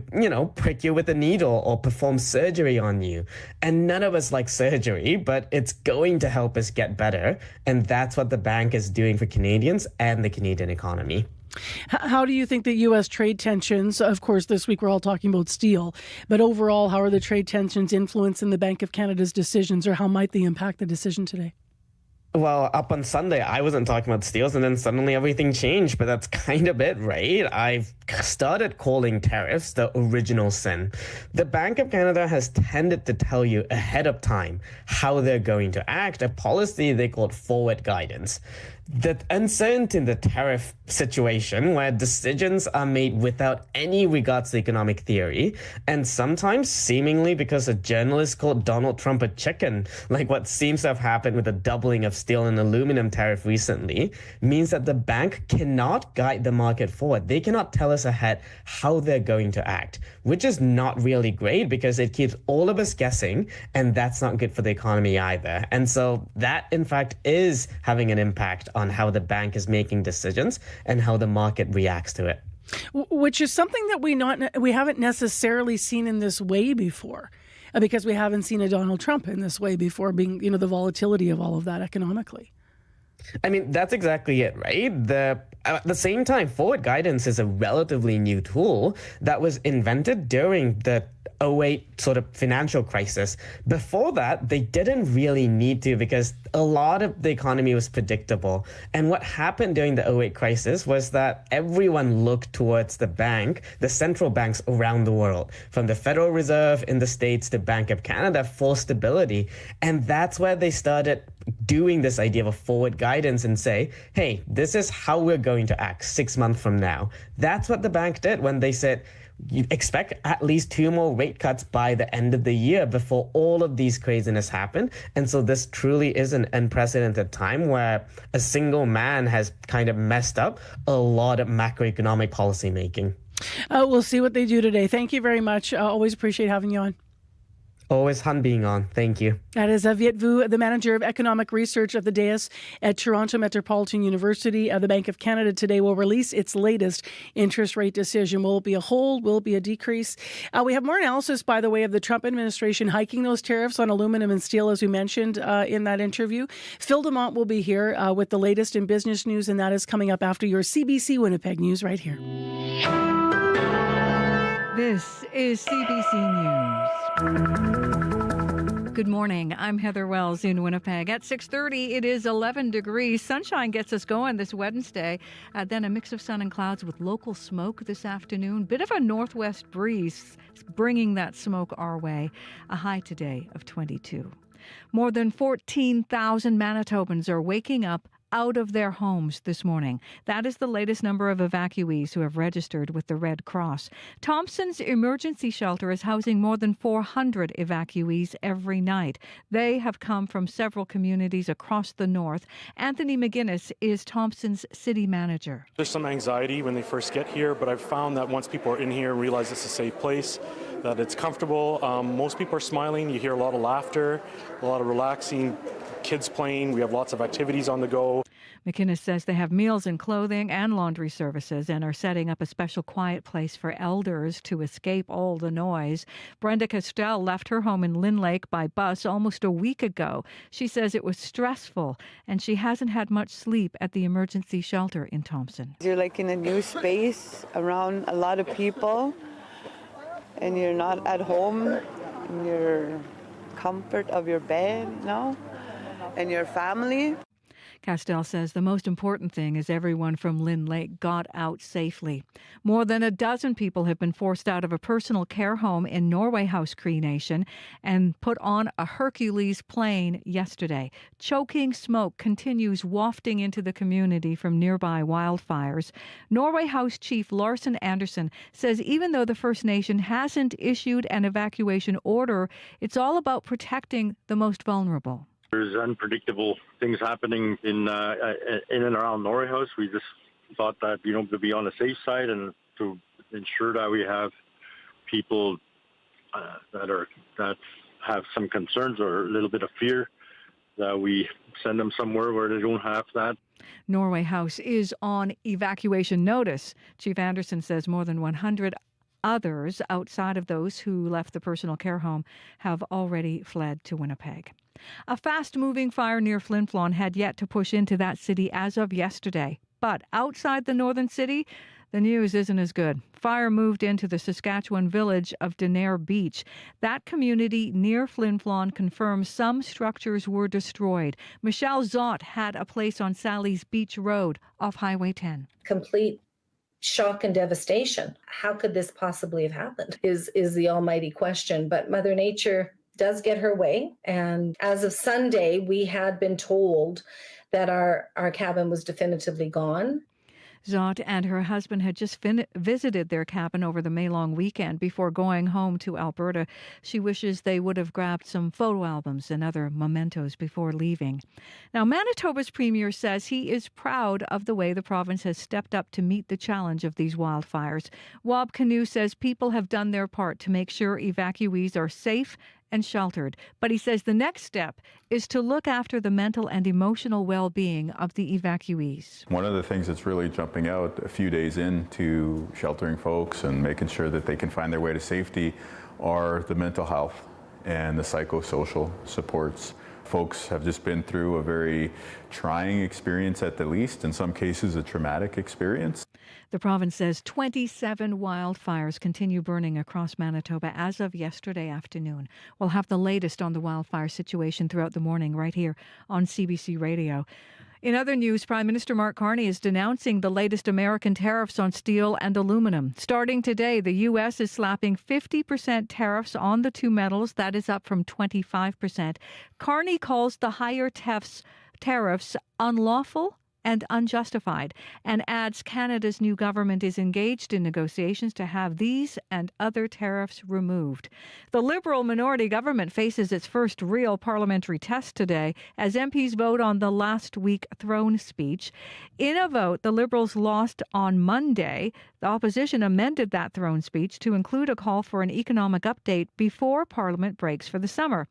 prick you with a needle or perform surgery on you. And none of us like surgery, but it's going to help us get better. And that's what the bank is doing for Canadians and the Canadian economy. How do you think that U.S. trade tensions, of course, this week we're all talking about steel, but overall, how are the trade tensions influencing the Bank of Canada's decisions, or how might they impact the decision today? Well, up on Sunday, I wasn't talking about steels, and then suddenly everything changed, but that's kind of it, right? I've started calling tariffs the original sin. The Bank of Canada has tended to tell you ahead of time how they're going to act, a policy they called forward guidance. The uncertainty in the tariff situation, where decisions are made without any regards to economic theory, and sometimes seemingly because a journalist called Donald Trump a chicken, like what seems to have happened with the doubling of steel and aluminum tariff recently, means that the bank cannot guide the market forward. They cannot tell us ahead how they're going to act, which is not really great because it keeps all of us guessing, and that's not good for the economy either. And so that, in fact, is having an impact on how the bank is making decisions and how the market reacts to it. Which is something that we haven't necessarily seen in this way before, because we haven't seen a Donald Trump in this way before, being, the volatility of all of that economically. I mean, that's exactly it, right? At the same time, forward guidance is a relatively new tool that was invented during the 2008 sort of financial crisis. Before that, they didn't really need to because a lot of the economy was predictable. And what happened during the 2008 crisis was that everyone looked towards the bank, the central banks around the world, from the Federal Reserve in the States to Bank of Canada for stability. And that's where they started doing this idea of a forward guidance and say, hey, this is how we're going to act 6 months from now. That's what the bank did when they said, you expect at least 2 more rate cuts by the end of the year before all of these craziness happen. And so this truly is an unprecedented time where a single man has kind of messed up a lot of macroeconomic policy making. We'll see what they do today. Thank you very much. Always appreciate having you on. Always fun being on. Thank you. That is Evacuee, the manager of economic research at the DAIS at Toronto Metropolitan University. The Bank of Canada today will release its latest interest rate decision. Will it be a hold? Will it be a decrease? We have more analysis, by the way, of the Trump administration hiking those tariffs on aluminum and steel, as we mentioned in that interview. Phil Demont will be here with the latest in business news, and that is coming up after your CBC Winnipeg news right here. This is CBC News. Good morning. I'm Heather Wells in Winnipeg. At 6:30, it is 11 degrees. Sunshine gets us going this Wednesday. Then a mix of sun and clouds with local smoke this afternoon. Bit of a northwest breeze bringing that smoke our way. A high today of 22. More than 14,000 Manitobans are waking up out of their homes this morning. That is the latest number of evacuees who have registered with the Red Cross. Thompson's emergency shelter is housing more than 400 evacuees every night. They have come from several communities across the north. Anthony McGuinness is Thompson's city manager. There's some anxiety when they first get here, but I've found that once people are in here and realize it's a safe place, that it's comfortable. Most people are smiling. You hear a lot of laughter, a lot of relaxing, kids playing. We have lots of activities on the go. McInnes says they have meals and clothing and laundry services and are setting up a special quiet place for elders to escape all the noise. Brenda Castell left her home in Lynn Lake by bus almost a week ago. She says it was stressful and she hasn't had much sleep at the emergency shelter in Thompson. You're like in a new space around a lot of people and you're not at home in your comfort of your bed now and your family. Castell says the most important thing is everyone from Lynn Lake got out safely. More than a dozen people have been forced out of a personal care home in Norway House, Cree Nation, and put on a Hercules plane yesterday. Choking smoke continues wafting into the community from nearby wildfires. Norway House Chief Larson Anderson says even though the First Nation hasn't issued an evacuation order, it's all about protecting the most vulnerable. There's unpredictable things happening in and around Norway House. We just thought that, to be on the safe side and to ensure that we have people that have some concerns or a little bit of fear, that we send them somewhere where they don't have that. Norway House is on evacuation notice. Chief Anderson says more than 100 others outside of those who left the personal care home have already fled to Winnipeg. A fast-moving fire near Flin Flon had yet to push into that city as of yesterday. But outside the northern city, the news isn't as good. Fire moved into the Saskatchewan village of Denair Beach. That community near Flin Flon confirms some structures were destroyed. Michelle Zott had a place on Sally's Beach Road off Highway 10. Complete shock and devastation. How could this possibly have happened is the almighty question. But Mother Nature does get her way. And as of Sunday, we had been told that our cabin was definitively gone. Zott and her husband had just visited their cabin over the May-long weekend before going home to Alberta. She wishes they would have grabbed some photo albums and other mementos before leaving. Now, Manitoba's premier says he is proud of the way the province has stepped up to meet the challenge of these wildfires. Wab Canoe says people have done their part to make sure evacuees are safe and sheltered. But he says the next step is to look after the mental and emotional well-being of the evacuees. One of the things that's really jumping out a few days into sheltering folks and making sure that they can find their way to safety are the mental health and the psychosocial supports. Folks have just been through a very trying experience, at the least, in some cases a traumatic experience. The province says 27 wildfires continue burning across Manitoba as of yesterday afternoon. We'll have the latest on the wildfire situation throughout the morning right here on CBC Radio. In other news, Prime Minister Mark Carney is denouncing the latest American tariffs on steel and aluminum. Starting today, the U.S. is slapping 50% tariffs on the two metals. That is up from 25%. Carney calls the higher tariffs unlawful and unjustified, and adds Canada's new government is engaged in negotiations to have these and other tariffs removed. The Liberal minority government faces its first real parliamentary test today as MPs vote on the last week throne speech. In a vote, the Liberals lost on Monday. The opposition amended that throne speech to include a call for an economic update before Parliament breaks for the summer.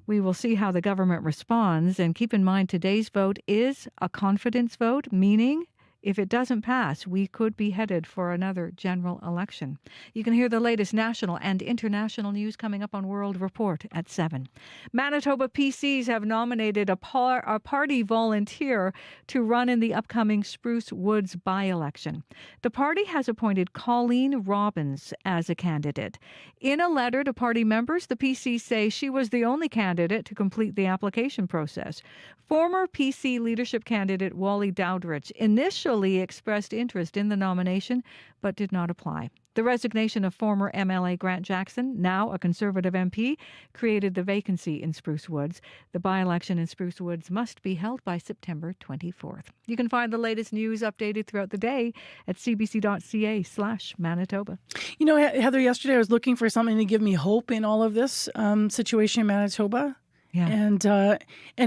We will see how the government responds, and keep in mind today's vote is a confidence vote, meaning If it doesn't pass, we could be headed for another general election. You can hear the latest national and international news coming up on World Report at 7. Manitoba PCs have nominated a party volunteer to run in the upcoming Spruce Woods by-election. The party has appointed Colleen Robbins as a candidate. In a letter to party members, the PCs say she was the only candidate to complete the application process. Former PC leadership candidate Wally Dowdrich initially expressed interest in the nomination, but did not apply. The resignation of former MLA Grant Jackson, now a Conservative MP, created the vacancy in Spruce Woods. The by-election in Spruce Woods must be held by September 24th. You can find the latest news updated throughout the day at cbc.ca/Manitoba. You know, Heather, yesterday I was looking for something to give me hope in all of this situation in Manitoba. Yeah. And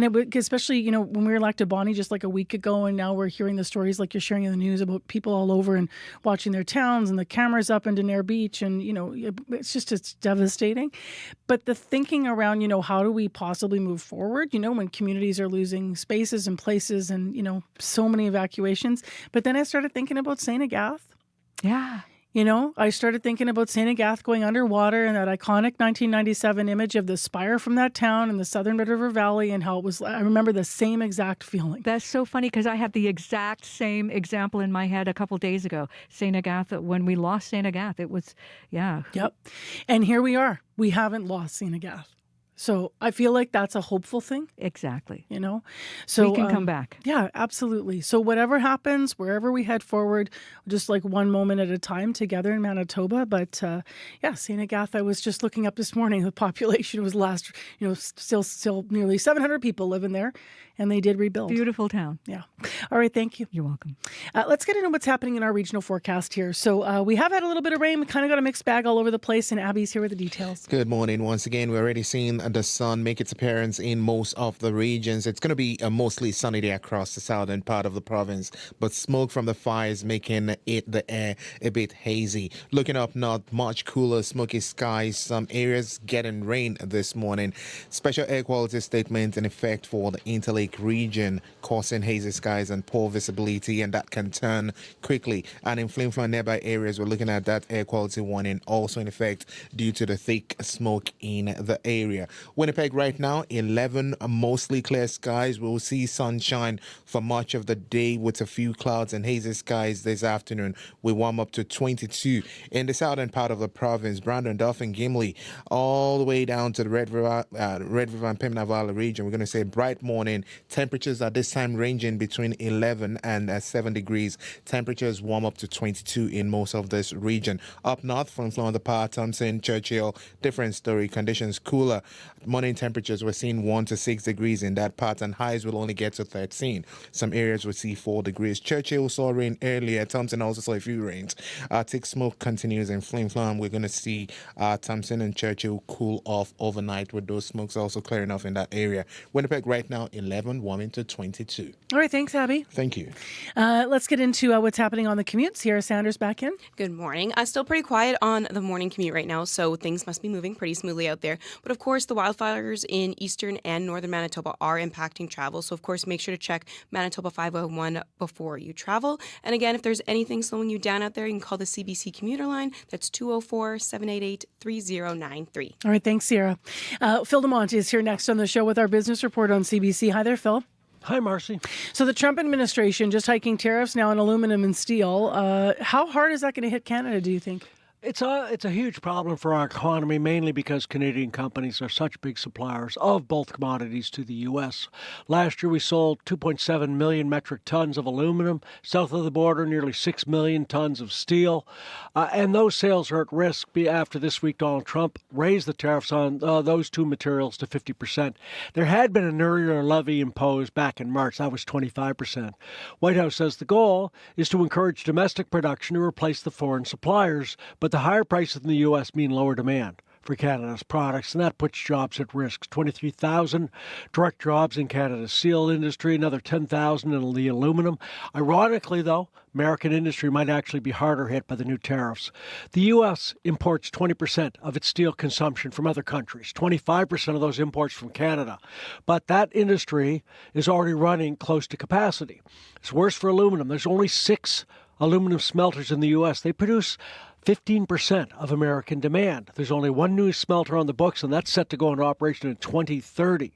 it would, especially, you know, when we were elected Bonnie just like a week ago, and now we're hearing the stories like you're sharing in the news about people all over and watching their towns and the cameras up in Denair Beach. And, you know, it's devastating. But the thinking around, you know, how do we possibly move forward, you know, when communities are losing spaces and places and, you know, so many evacuations. But then I started thinking about St. Agath. Yeah. You know, I started thinking about St. Agath going underwater and that iconic 1997 image of the spire from that town in the southern Red River Valley and how it was, I remember the same exact feeling. That's so funny because I had the exact same example in my head a couple days ago. St. Agath, when we lost St. Agath, it was, yeah. Yep. And here we are. We haven't lost St. Agath. So I feel like that's a hopeful thing. Exactly. You know, so we can come back. Yeah, absolutely. So whatever happens, wherever we head forward, just like one moment at a time together in Manitoba. But yeah, St. Agath, I was just looking up this morning. The population was still nearly 700 people living there, and they did rebuild. Beautiful town. Yeah. All right. Thank you. You're welcome. Let's get into what's happening in our regional forecast here. So we have had a little bit of rain. We kind of got a mixed bag all over the place, and Abby's here with the details. Good morning. Once again, we're already seeing the sun make its appearance in most of the regions. It's going to be a mostly sunny day across the southern part of the province, but smoke from the fires making the air a bit hazy. Looking up north, much cooler, smoky skies. Some areas getting rain this morning. Special air quality statement in effect for the Interlake region, causing hazy skies and poor visibility, and that can turn quickly. And in Flin Flon nearby areas, we're looking at that air quality warning also in effect due to the thick smoke in the area. Winnipeg right now, 11 mostly clear skies. We'll see sunshine for much of the day with a few clouds and hazy skies this afternoon. We warm up to 22 in the southern part of the province. Brandon, Dauphin, Gimli, all the way down to the Red River and Pembina Valley region. We're going to say bright morning. Temperatures at this time ranging between 11 and 7 degrees. Temperatures warm up to 22 in most of this region. Up north, from Flin Flon, Thompson, Churchill, different story. Conditions cooler. Morning temperatures we're seeing 1 to 6 degrees in that part, and highs will only get to 13. Some areas will see 4 degrees. Churchill saw rain earlier. Thompson also saw a few rains. Thick smoke continues in Flin Flon. We're going to see Thompson and Churchill cool off overnight with those smokes also clearing off in that area. Winnipeg right now, 11, warming to 22. All right. Thanks, Abby. Thank you. Let's get into what's happening on the commute. Sierra Sanders back in. Good morning. Still pretty quiet on the morning commute right now, so things must be moving pretty smoothly out there. But of course, the wildfires in eastern and northern Manitoba are impacting travel. So of course, make sure to check Manitoba 501 before you travel. And again, if there's anything slowing you down out there, you can call the CBC commuter line. That's 204-788-3093. All right. Thanks, Sierra. Phil DeMont is here next on the show with our business report on CBC. Hi there, Phil. Hi, Marcy. So the Trump administration just hiking tariffs now on aluminum and steel. How hard is that going to hit Canada, do you think? It's a huge problem for our economy, mainly because Canadian companies are such big suppliers of both commodities to the U.S. Last year, we sold 2.7 million metric tons of aluminum. South of the border, nearly 6 million tons of steel. And those sales are at risk after this week Donald Trump raised the tariffs on those two materials to 50%. There had been an earlier levy imposed back in March. That was 25%. White House says the goal is to encourage domestic production to replace the foreign suppliers, but the higher prices in the U.S. mean lower demand. for Canada's products, and that puts jobs at risk. 23,000 direct jobs in Canada's steel industry, another 10,000 in the aluminum. Ironically, though, American industry might actually be harder hit by the new tariffs. The U.S. imports 20% of its steel consumption from other countries, 25% of those imports from Canada. But that industry is already running close to capacity. It's worse for aluminum. There's only 6 aluminum smelters in the U.S. They produce 15% of American demand. There's only one new smelter on the books, and that's set to go into operation in 2030.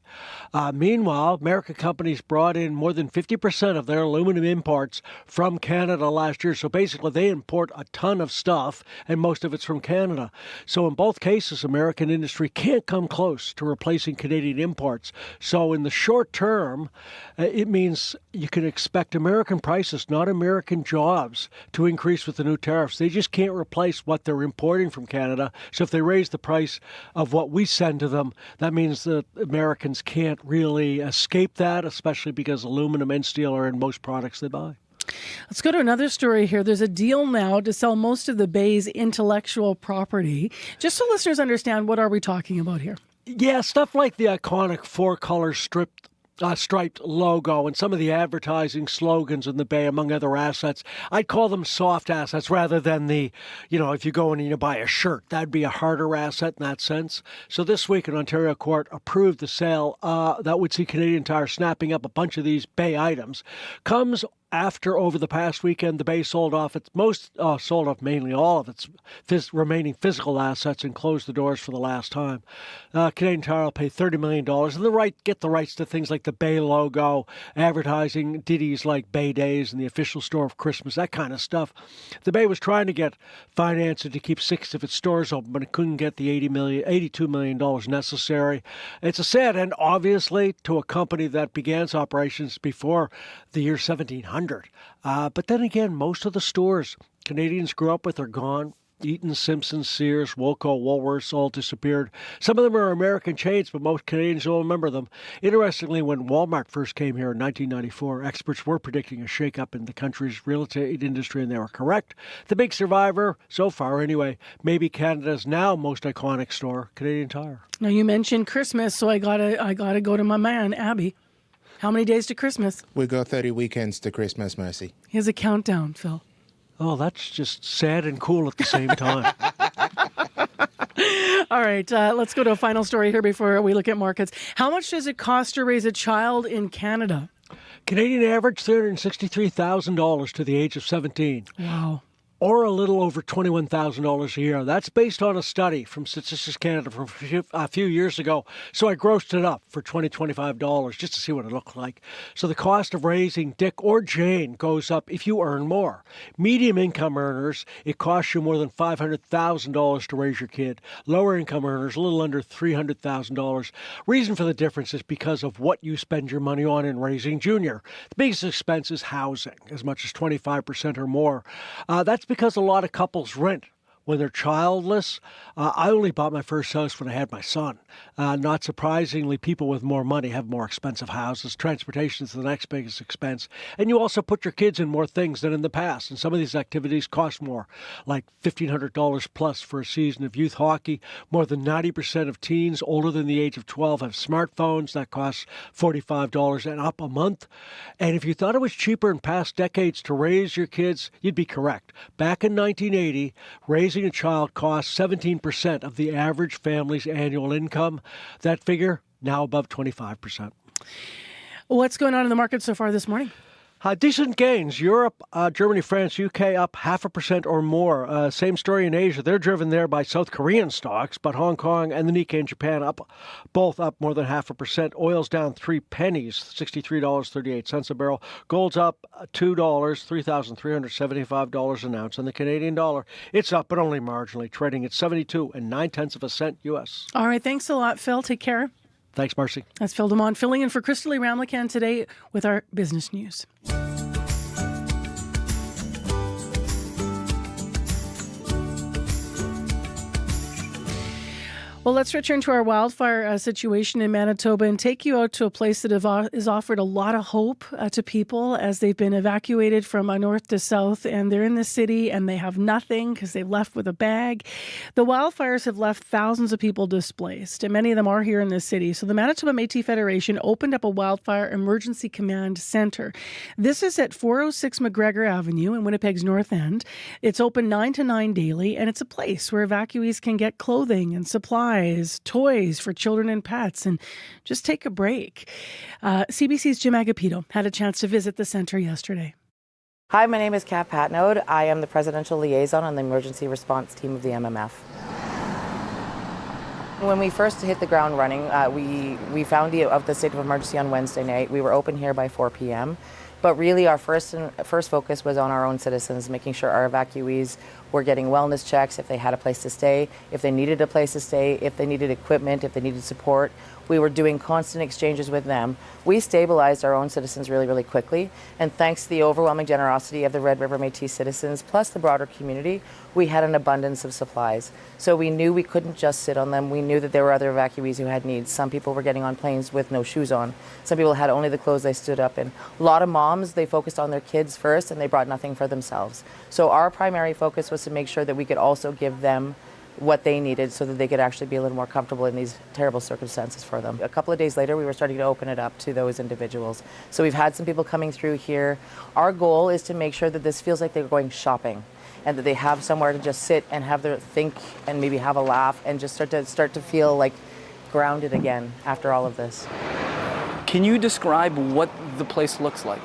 Meanwhile, American companies brought in more than 50% of their aluminum imports from Canada last year. So basically, they import a ton of stuff, and most of it's from Canada. So in both cases, American industry can't come close to replacing Canadian imports. So in the short term, it means you can expect American prices, not American jobs, to increase with the new tariffs. They just can't replace what they're importing from Canada. So if they raise the price of what we send to them, that means that Americans can't really escape that, especially because aluminum and steel are in most products they buy. Let's go to another story here. There's a deal now to sell most of the Bay's intellectual property. Just so listeners understand, what are we talking about here? Yeah, stuff like the iconic 4-color striped logo and some of the advertising slogans in the Bay, among other assets. I'd call them soft assets rather than if you go and you buy a shirt, that'd be a harder asset in that sense. So this week, an Ontario court approved the sale that would see Canadian Tire snapping up a bunch of these Bay items. Comes after, over the past weekend, the Bay sold off mainly all of its remaining physical assets and closed the doors for the last time. Canadian Tire will pay $30 million and get the rights to things like the Bay logo, advertising ditties like Bay Days and the official store of Christmas, that kind of stuff. The Bay was trying to get financing to keep 6 of its stores open, but it couldn't get the $82 million necessary. It's a sad end, obviously, to a company that began its operations before the year 1700. But then again, most of the stores Canadians grew up with are gone. Eaton, Simpson, Sears, Woolco, Woolworths all disappeared. Some of them are American chains, but most Canadians don't remember them. Interestingly, when Walmart first came here in 1994, experts were predicting a shakeup in the country's real estate industry, and they were correct. The big survivor, so far anyway, maybe Canada's now most iconic store, Canadian Tire. Now, you mentioned Christmas, so I gotta go to my man, Abby. How many days to Christmas? We got 30 weekends to Christmas, Mercy. Here's a countdown, Phil. Oh, that's just sad and cool at the same time. All right, let's go to a final story here before we look at markets. How much does it cost to raise a child in Canada? Canadian average $363,000 to the age of 17. Wow. Or a little over $21,000 a year. That's based on a study from Statistics Canada from a few years ago. So I grossed it up for $25 just to see what it looked like. So the cost of raising Dick or Jane goes up if you earn more. Medium income earners, it costs you more than $500,000 to raise your kid. Lower income earners, a little under $300,000. Reason for the difference is because of what you spend your money on in raising Junior. The biggest expense is housing, as much as 25% or more. That's because a lot of couples rent when they're childless. I only bought my first house when I had my son. Not surprisingly, people with more money have more expensive houses. Transportation is the next biggest expense. And you also put your kids in more things than in the past. And some of these activities cost more, like $1,500 plus for a season of youth hockey. More than 90% of teens older than the age of 12 have smartphones. That costs $45 and up a month. And if you thought it was cheaper in past decades to raise your kids, you'd be correct. Back in 1980, raising a child costs 17% of the average family's annual income. That figure now above 25%. What's going on in the market so far this morning? Decent gains. Europe, Germany, France, UK up 0.5% or more. Same story in Asia. They're driven there by South Korean stocks, but Hong Kong and the Nikkei in Japan both up more than 0.5%. Oil's down 3 pennies, $63.38 a barrel. Gold's up $2, $3,375 an ounce. And the Canadian dollar, it's up, but only marginally, trading at 72 9/10 cents US. All right, thanks a lot, Phil. Take care. Thanks, Marcy. That's Phil Demond filling in for Crystalie Ramlakan today with our business news. Well, let's return to our wildfire situation in Manitoba and take you out to a place that has offered a lot of hope to people as they've been evacuated from north to south, and they're in the city and they have nothing because they've left with a bag. The wildfires have left thousands of people displaced, and many of them are here in the city. So the Manitoba Métis Federation opened up a wildfire emergency command center. This is at 406 McGregor Avenue in Winnipeg's North End. It's open 9 to 9 daily, and it's a place where evacuees can get clothing and supplies, toys for children and pets, and just take a break. CBC's Jim Agapito had a chance to visit the center yesterday. Hi, my name is Kat Patnode. I am the presidential liaison on the emergency response team of the MMF. When we first hit the ground running, we found the state of emergency on Wednesday night. We were open here by 4 p.m. But really our first focus was on our own citizens, making sure our evacuees were getting wellness checks, if they had a place to stay, if they needed a place to stay, if they needed equipment, if they needed support. We were doing constant exchanges with them. We stabilized our own citizens really, really quickly. And thanks to the overwhelming generosity of the Red River Métis citizens, plus the broader community, we had an abundance of supplies. So we knew we couldn't just sit on them. We knew that there were other evacuees who had needs. Some people were getting on planes with no shoes on. Some people had only the clothes they stood up in. A lot of moms, they focused on their kids first and they brought nothing for themselves. So our primary focus was to make sure that we could also give them what they needed so that they could actually be a little more comfortable in these terrible circumstances for them. A couple of days later, we were starting to open it up to those individuals. So we've had some people coming through here. Our goal is to make sure that this feels like they're going shopping and that they have somewhere to just sit and have their think and maybe have a laugh and just start to feel like grounded again after all of this. Can you describe what the place looks like?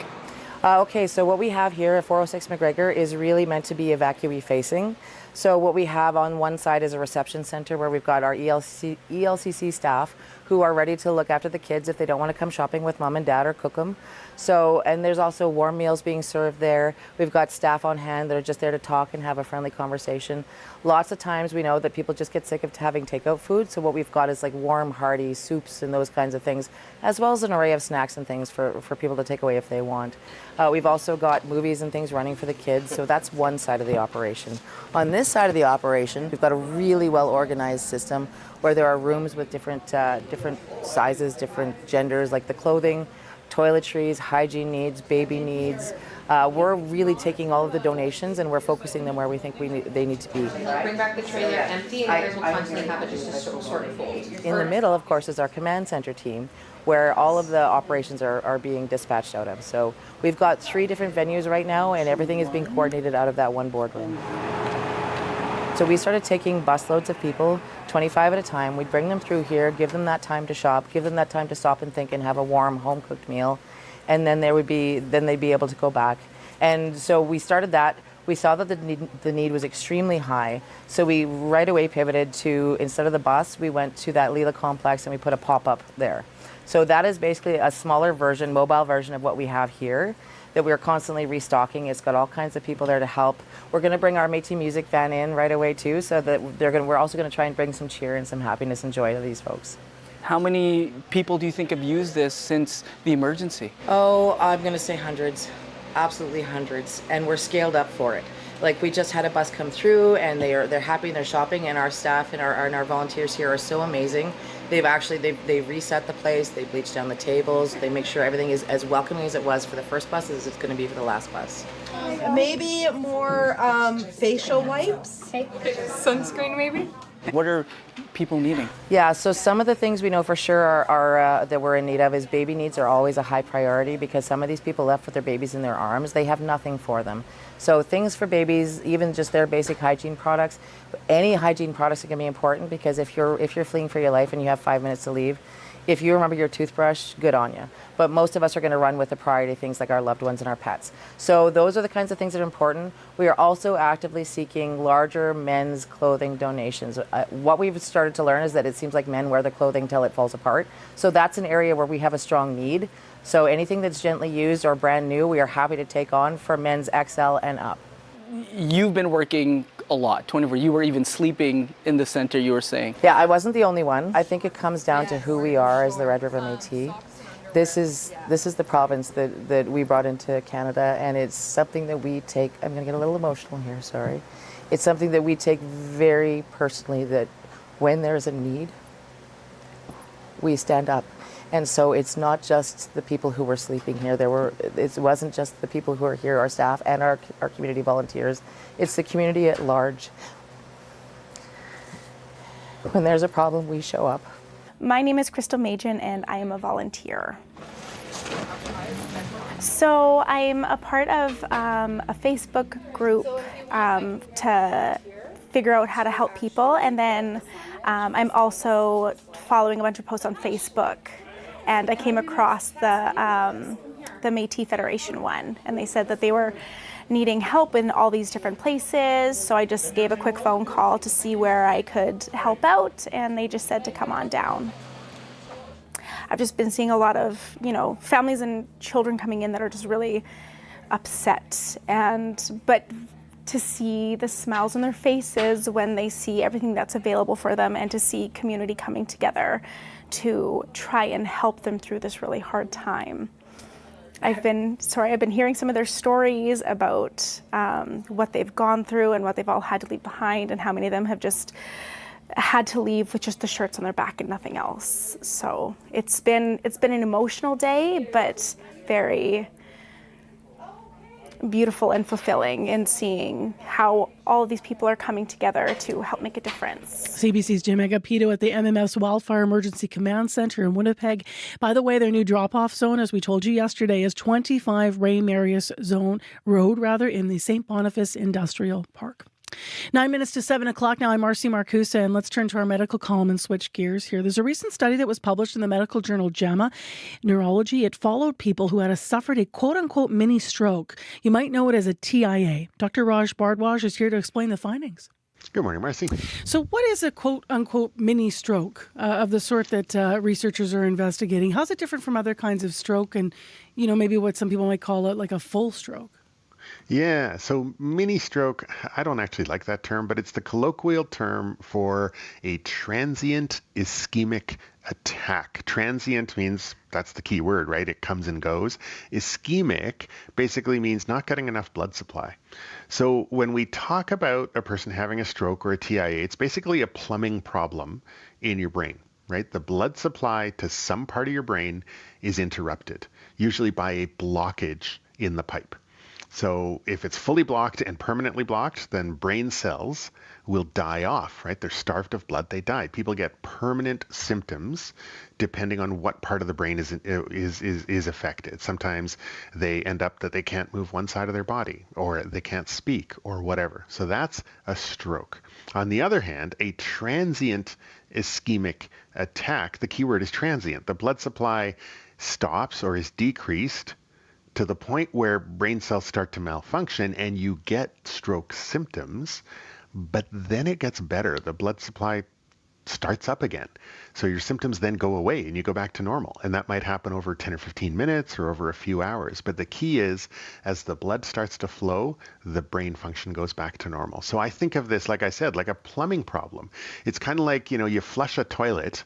Okay, so what we have here at 406 McGregor is really meant to be evacuee facing. So what we have on one side is a reception center where we've got our ELCC staff who are ready to look after the kids if they don't want to come shopping with mom and dad or cook them. So, and there's also warm meals being served there. We've got staff on hand that are just there to talk and have a friendly conversation. Lots of times we know that people just get sick of having takeout food, so what we've got is like warm, hearty soups and those kinds of things, as well as an array of snacks and things for people to take away if they want. We've also got movies and things running for the kids, so that's one side of the operation. On this side of the operation, we've got a really well organized system where there are rooms with different sizes, different genders, like the clothing, toiletries, hygiene needs, baby needs. We're really taking all of the donations and we're focusing them where we think they need to be. Bring back the trailer empty and you guys will constantly have it just a sort of fold. In the middle, of course, is our command center team where all of the operations are being dispatched out of. So we've got 3 different venues right now and everything is being coordinated out of that one boardroom. So we started taking busloads of people, 25 at a time. We'd bring them through here, give them that time to shop, give them that time to stop and think and have a warm home-cooked meal, and then they'd be able to go back. And so we started that. We saw that the need was extremely high, so we right away pivoted to, instead of the bus, we went to that Leela complex and we put a pop-up there. So that is basically a smaller version, mobile version of what we have here that we're constantly restocking. It's got all kinds of people there to help. We're going to bring our Métis music van in right away too, so that we're also going to try and bring some cheer and some happiness and joy to these folks. How many people do you think have used this since the emergency? Oh, I'm going to say hundreds, absolutely hundreds, and we're scaled up for it. Like we just had a bus come through and they're happy and they're shopping, and our staff and our volunteers here are so amazing. They've reset the place, they bleached down the tables, they make sure everything is as welcoming as it was for the first bus as it's going to be for the last bus. Maybe more facial wipes? Sunscreen maybe? What are people needing? Yeah, so some of the things we know for sure are that we're in need of is baby needs are always a high priority because some of these people left with their babies in their arms, they have nothing for them. So things for babies, even just their basic hygiene products, any hygiene products are going to be important because if you're fleeing for your life and you have 5 minutes to leave, if you remember your toothbrush, good on you. But most of us are going to run with the priority things like our loved ones and our pets. So those are the kinds of things that are important. We are also actively seeking larger men's clothing donations. What we've started to learn is that it seems like men wear the clothing till it falls apart. So that's an area where we have a strong need. So anything that's gently used or brand new, we are happy to take on for men's XL and up. You've been working a lot, 24. You were even sleeping in the center, you were saying. Yeah, I wasn't the only one. I think it comes down to who we are as the Red River Métis. This is the province that we brought into Canada, and it's something that we take, I'm going to get a little emotional here, sorry. It's something that we take very personally, that when there's a need, we stand up. And so it's not just the people who were sleeping here. It wasn't just the people who are here, our staff and our community volunteers. It's the community at large. When there's a problem, we show up. My name is Crystal Majin, and I am a volunteer. So I'm a part of a Facebook group to figure out how to help people, and then I'm also following a bunch of posts on Facebook, and I came across the Métis Federation one, and they said that they were needing help in all these different places, so I just gave a quick phone call to see where I could help out, and they just said to come on down. I've just been seeing a lot of, families and children coming in that are just really upset, but to see the smiles on their faces when they see everything that's available for them, and to see community coming together to try and help them through this really hard time. I've been hearing some of their stories about what they've gone through and what they've all had to leave behind, and how many of them have just had to leave with just the shirts on their back and nothing else. So it's been an emotional day, but very beautiful and fulfilling in seeing how all of these people are coming together to help make a difference. CBC's Jim Agapito at the MMF's Wildfire Emergency Command Center in Winnipeg. By the way, their new drop-off zone, as we told you yesterday, is 25 Ray Marius Road in the St. Boniface Industrial Park. 9 minutes to 7 o'clock now. I'm Marcy Marcusa, and let's turn to our medical column and switch gears here. There's a recent study that was published in the medical journal JAMA Neurology. It followed people who had suffered a quote-unquote mini stroke. You might know it as a TIA. Dr. Raj Bhardwaj is here to explain the findings. Good morning, Marcy. So what is a quote-unquote mini stroke of the sort that researchers are investigating? How's it different from other kinds of stroke and, maybe what some people might call it like a full stroke? Yeah, so mini stroke, I don't actually like that term, but it's the colloquial term for a transient ischemic attack. Transient means, that's the key word, right? It comes and goes. Ischemic basically means not getting enough blood supply. So when we talk about a person having a stroke or a TIA, it's basically a plumbing problem in your brain, right? The blood supply to some part of your brain is interrupted, usually by a blockage in the pipe. So if it's fully blocked and permanently blocked, then brain cells will die off, right? They're starved of blood, they die. People get permanent symptoms depending on what part of the brain is affected. Sometimes they end up that they can't move one side of their body, or they can't speak, or whatever. So that's a stroke. On the other hand, a transient ischemic attack, the key word is transient. The blood supply stops or is decreased to the point where brain cells start to malfunction and you get stroke symptoms, but then it gets better. The blood supply starts up again. So your symptoms then go away and you go back to normal. And that might happen over 10 or 15 minutes or over a few hours. But the key is, as the blood starts to flow, the brain function goes back to normal. So I think of this, like I said, like a plumbing problem. It's kind of like, you flush a toilet,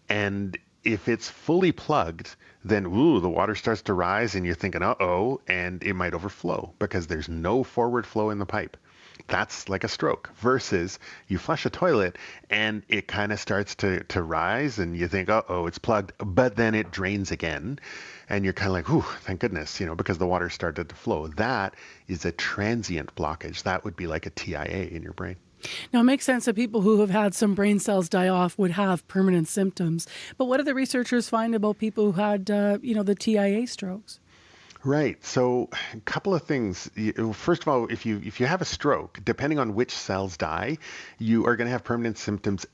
and if it's fully plugged, then the water starts to rise and you're thinking, and it might overflow because there's no forward flow in the pipe. That's like a stroke. Versus you flush a toilet and it kind of starts to rise and you think, it's plugged, but then it drains again. And you're kind of like, thank goodness, because the water started to flow. That is a transient blockage. That would be like a TIA in your brain. Now, it makes sense that people who have had some brain cells die off would have permanent symptoms. But what do the researchers find about people who had, the TIA strokes? Right. So a couple of things. First of all, if you have a stroke, depending on which cells die, you are going to have permanent symptoms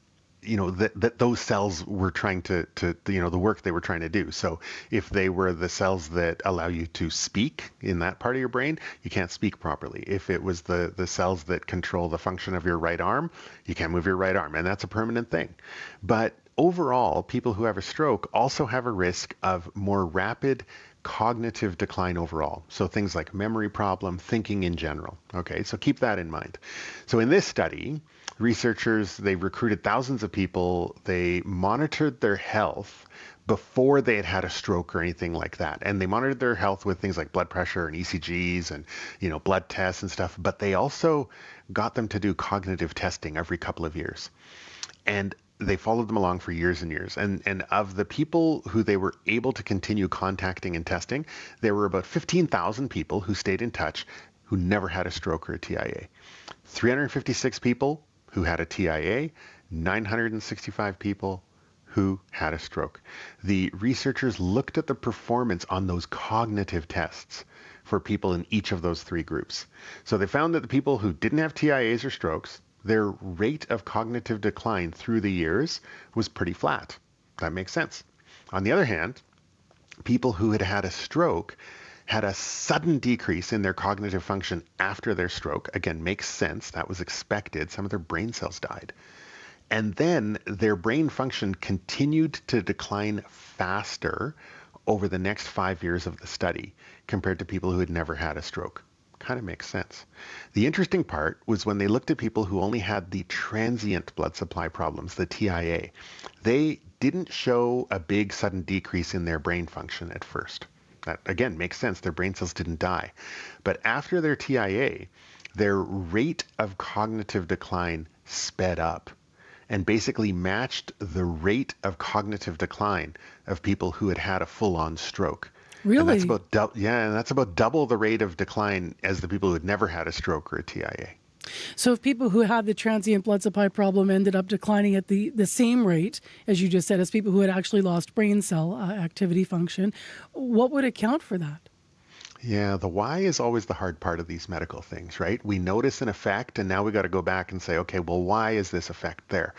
that those cells were trying to the work they were trying to do. So if they were the cells that allow you to speak in that part of your brain, you can't speak properly. If it was the cells that control the function of your right arm, you can't move your right arm, and that's a permanent thing. But overall, people who have a stroke also have a risk of more rapid cognitive decline overall. So things like memory problem, thinking in general. Okay, so keep that in mind. So in this study, researchers, they recruited thousands of people. They monitored their health before they had a stroke or anything like that. And they monitored their health with things like blood pressure and ECGs and, blood tests and stuff. But they also got them to do cognitive testing every couple of years. And they followed them along for years and years. And of the people who they were able to continue contacting and testing, there were about 15,000 people who stayed in touch who never had a stroke or a TIA. 356 people who had a TIA, 965 people who had a stroke. The researchers looked at the performance on those cognitive tests for people in each of those three groups. So they found that the people who didn't have TIAs or strokes, their rate of cognitive decline through the years was pretty flat. That makes sense. On the other hand, people who had had a stroke had a sudden decrease in their cognitive function after their stroke. Again, makes sense. That was expected. Some of their brain cells died. And then their brain function continued to decline faster over the next 5 years of the study compared to people who had never had a stroke. Kind of makes sense. The interesting part was when they looked at people who only had the transient blood supply problems, the TIA, they didn't show a big sudden decrease in their brain function at first. That, again, makes sense. Their brain cells didn't die. But after their TIA, their rate of cognitive decline sped up and basically matched the rate of cognitive decline of people who had had a full-on stroke. Really? And that's about that's about double the rate of decline as the people who had never had a stroke or a TIA. So if people who had the transient blood supply problem ended up declining at the same rate, as you just said, as people who had actually lost brain cell activity function, what would account for that? Yeah, the why is always the hard part of these medical things, right? We notice an effect and now we got to go back and say, okay, well, why is this effect there?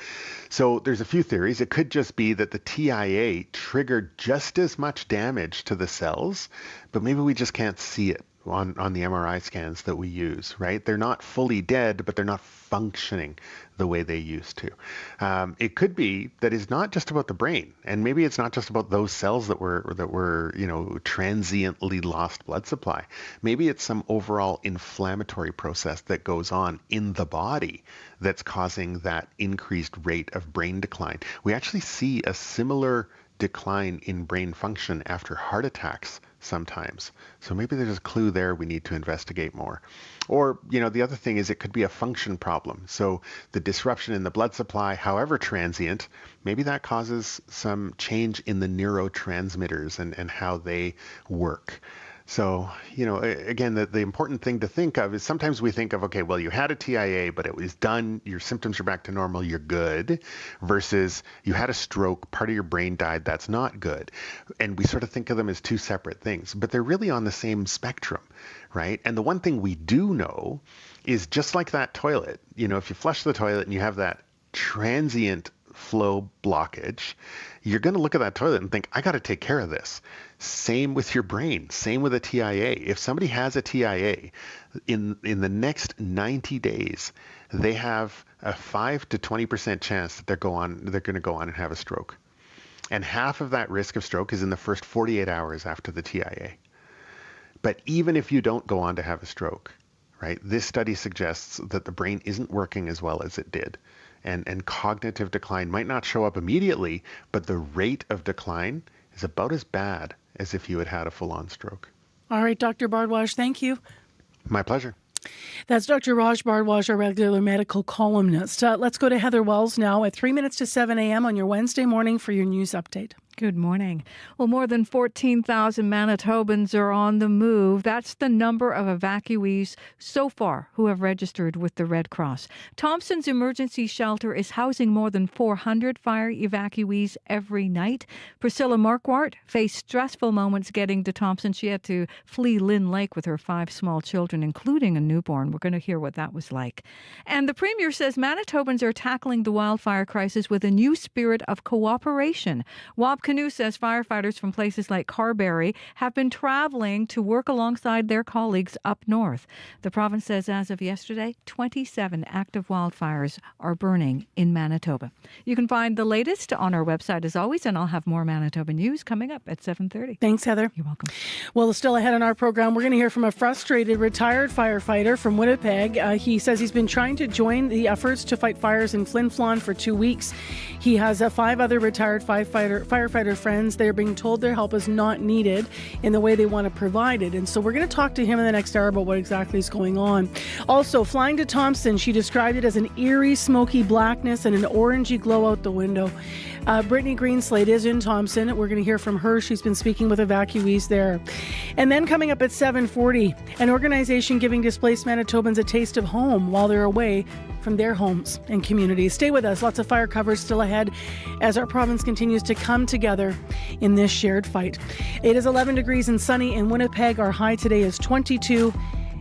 So there's a few theories. It could just be that the TIA triggered just as much damage to the cells, but maybe we just can't see it on the MRI scans that we use, right? They're not fully dead, but they're not functioning the way they used to. It could be that it's not just about the brain, and maybe it's not just about those cells that were transiently lost blood supply. Maybe it's some overall inflammatory process that goes on in the body that's causing that increased rate of brain decline. We actually see a similar decline in brain function after heart attacks sometimes. So maybe there's a clue there we need to investigate more. Or, the other thing is it could be a function problem. So the disruption in the blood supply, however transient, maybe that causes some change in the neurotransmitters and how they work. So, again, the important thing to think of is sometimes we think of, okay, well, you had a TIA, but it was done, your symptoms are back to normal, you're good, versus you had a stroke, part of your brain died, that's not good. And we sort of think of them as two separate things, but they're really on the same spectrum, right? And the one thing we do know is just like that toilet, if you flush the toilet and you have that transient flow blockage, you're going to look at that toilet and think, I got to take care of this. Same with your brain, same with a TIA. If somebody has a TIA, in the next 90 days, they have a 5 to 20% chance that they're going to go on and have a stroke. And half of that risk of stroke is in the first 48 hours after the TIA. But even if you don't go on to have a stroke, right, this study suggests that the brain isn't working as well as it did. And cognitive decline might not show up immediately, but the rate of decline is about as bad as if you had had a full-on stroke. All right, Dr. Bardwaj, thank you. My pleasure. That's Dr. Raj Bardwaj, our regular medical columnist. Let's go to Heather Wells now at 3 minutes to 7 a.m. on your Wednesday morning for your news update. Good morning. Well, more than 14,000 Manitobans are on the move. That's the number of evacuees so far who have registered with the Red Cross. Thompson's emergency shelter is housing more than 400 fire evacuees every night. Priscilla Marquardt faced stressful moments getting to Thompson. She had to flee Lynn Lake with her 5 small children, including a newborn. We're going to hear what that was like. And the Premier says Manitobans are tackling the wildfire crisis with a new spirit of cooperation. Canoe says firefighters from places like Carberry have been traveling to work alongside their colleagues up north. The province says as of yesterday, 27 active wildfires are burning in Manitoba. You can find the latest on our website as always, and I'll have more Manitoba news coming up at 7:30. Thanks, Heather. You're welcome. Well, still ahead on our program, we're going to hear from a frustrated retired firefighter from Winnipeg. He says he's been trying to join the efforts to fight fires in Flin Flon for 2 weeks. He has 5 other retired firefighters firefighter friends, they're being told their help is not needed in the way they want to provide it. And so we're going to talk to him in the next hour about what exactly is going on. Also, flying to Thompson, she described it as an eerie, smoky blackness and an orangey glow out the window. Brittany Greenslade is in Thompson. We're going to hear from her. She's been speaking with evacuees there. And then coming up at 7:40, an organization giving displaced Manitobans a taste of home while they're away from their homes and communities. Stay with us. Lots of fire coverage still ahead as our province continues to come together in this shared fight. It is 11 degrees and sunny in Winnipeg. Our high today is 22,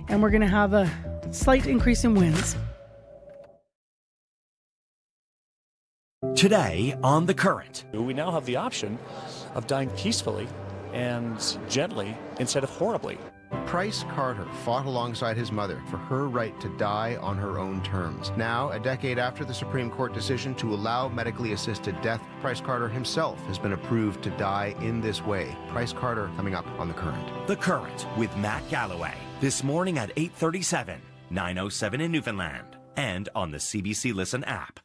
and we're going to have a slight increase in winds. Today on The Current. We now have the option of dying peacefully and gently instead of horribly. Price Carter fought alongside his mother for her right to die on her own terms. Now, a decade after the Supreme Court decision to allow medically assisted death, Price Carter himself has been approved to die in this way. Price Carter coming up on The Current. The Current with Matt Galloway. This morning at 8:37, 9:07 in Newfoundland, and on the CBC Listen app.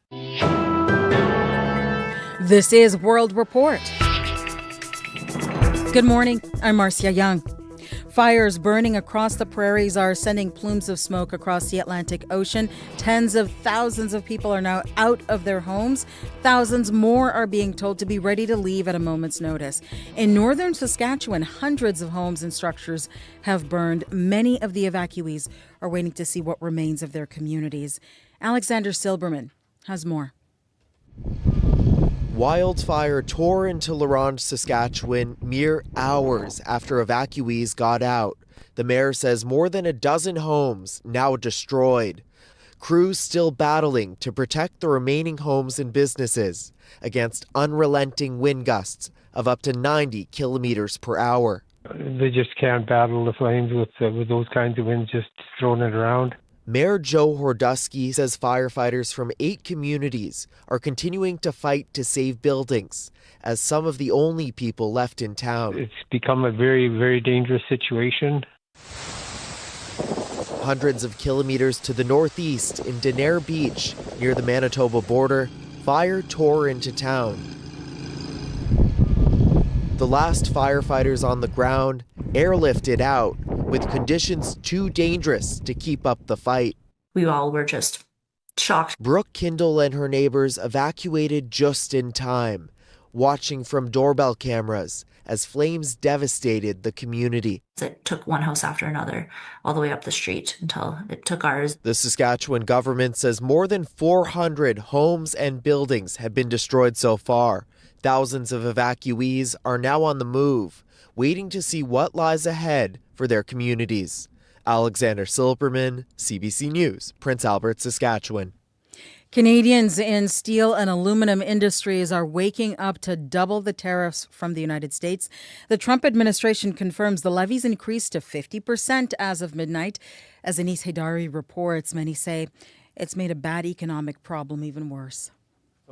This is World Report. Good morning, I'm Marcia Young. Fires burning across the prairies are sending plumes of smoke across the Atlantic Ocean. Tens of thousands of people are now out of their homes. Thousands more are being told to be ready to leave at a moment's notice. In northern Saskatchewan, hundreds of homes and structures have burned. Many of the evacuees are waiting to see what remains of their communities. Alexander Silberman has more. Wildfire tore into La Ronge, Saskatchewan mere hours after evacuees got out. The mayor says more than a dozen homes now destroyed. Crews still battling to protect the remaining homes and businesses against unrelenting wind gusts of up to 90 kilometers per hour. They just can't battle the flames with those kinds of winds just throwing it around. Mayor Joe Hordusky says firefighters from 8 communities are continuing to fight to save buildings as some of the only people left in town. It's become a very, very dangerous situation. Hundreds of kilometers to the northeast in Denair Beach, near the Manitoba border, fire tore into town. The last firefighters on the ground airlifted out with conditions too dangerous to keep up the fight. We all were just shocked. Brooke Kindle and her neighbors evacuated just in time, watching from doorbell cameras as flames devastated the community. It took one house after another all the way up the street until it took ours. The Saskatchewan government says more than 400 homes and buildings have been destroyed so far. Thousands of evacuees are now on the move, waiting to see what lies ahead for their communities. Alexander Silberman, CBC News, Prince Albert, Saskatchewan. Canadians in steel and aluminum industries are waking up to double the tariffs from the United States. The Trump administration confirms the levies increased to 50% as of midnight. As Anis Haidari reports, many say it's made a bad economic problem even worse.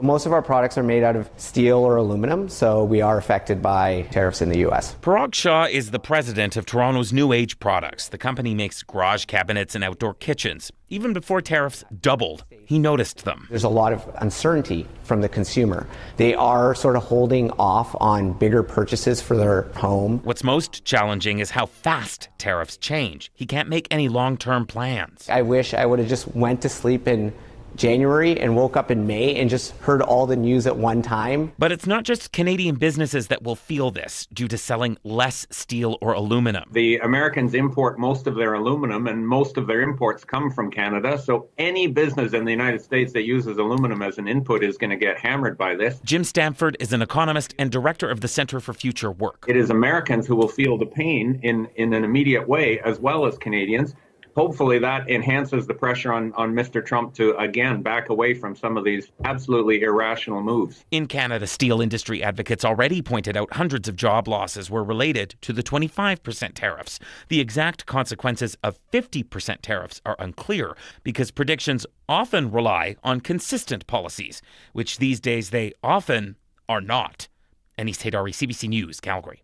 Most of our products are made out of steel or aluminum, so we are affected by tariffs in the U.S. Parag Shah is the president of Toronto's New Age Products. The company makes garage cabinets and outdoor kitchens. Even before tariffs doubled, he noticed them. There's a lot of uncertainty from the consumer. They are sort of holding off on bigger purchases for their home. What's most challenging is how fast tariffs change. He can't make any long-term plans. I wish I would have just went to sleep in January and woke up in May and just heard all the news at one time. But it's not just Canadian businesses that will feel this due to selling less steel or aluminum. The Americans import most of their aluminum, and most of their imports come from Canada. So any business in the United States that uses aluminum as an input is going to get hammered by this. Jim Stamford is an economist and director of the Center for Future Work. It is Americans who will feel the pain in an immediate way, as well as Canadians. Hopefully that enhances the pressure on Mr. Trump to, again, back away from some of these absolutely irrational moves. In Canada, steel industry advocates already pointed out hundreds of job losses were related to the 25% tariffs. The exact consequences of 50% tariffs are unclear because predictions often rely on consistent policies, which these days they often are not. Anis Haidari, CBC News, Calgary.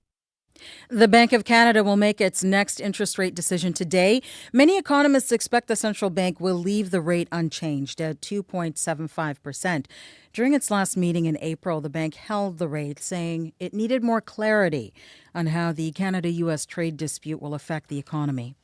The Bank of Canada will make its next interest rate decision today. Many economists expect the central bank will leave the rate unchanged at 2.75%. During its last meeting in April, the bank held the rate, saying it needed more clarity on how the Canada-U.S. trade dispute will affect the economy.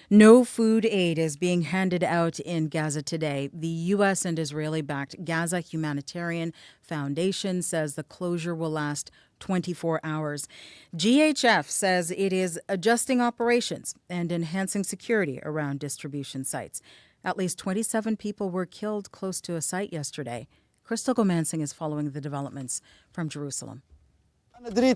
No food aid is being handed out in Gaza today. The U.S. and Israeli-backed Gaza Humanitarian Foundation says the closure will last 24 hours. GHF says it is adjusting operations and enhancing security around distribution sites. At least 27 people were killed close to a site yesterday. Crystal Gomansing is following the developments from Jerusalem. Yasser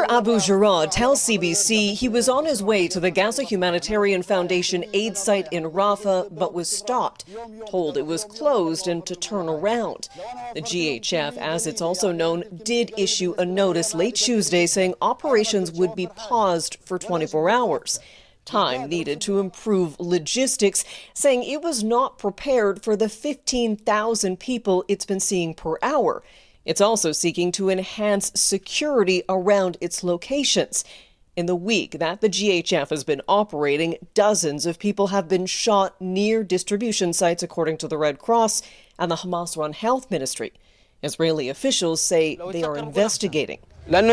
Abu Jarrah tells CBC he was on his way to the Gaza Humanitarian Foundation aid site in Rafah, but was stopped, told it was closed and to turn around. The GHF, as it's also known, did issue a notice late Tuesday saying operations would be paused for 24 hours. Time needed to improve logistics, saying it was not prepared for the 15,000 people it's been seeing per hour. It's also seeking to enhance security around its locations. In the week that the GHF has been operating, dozens of people have been shot near distribution sites, according to the Red Cross and the Hamas-run health ministry. Israeli officials say they are investigating. Islam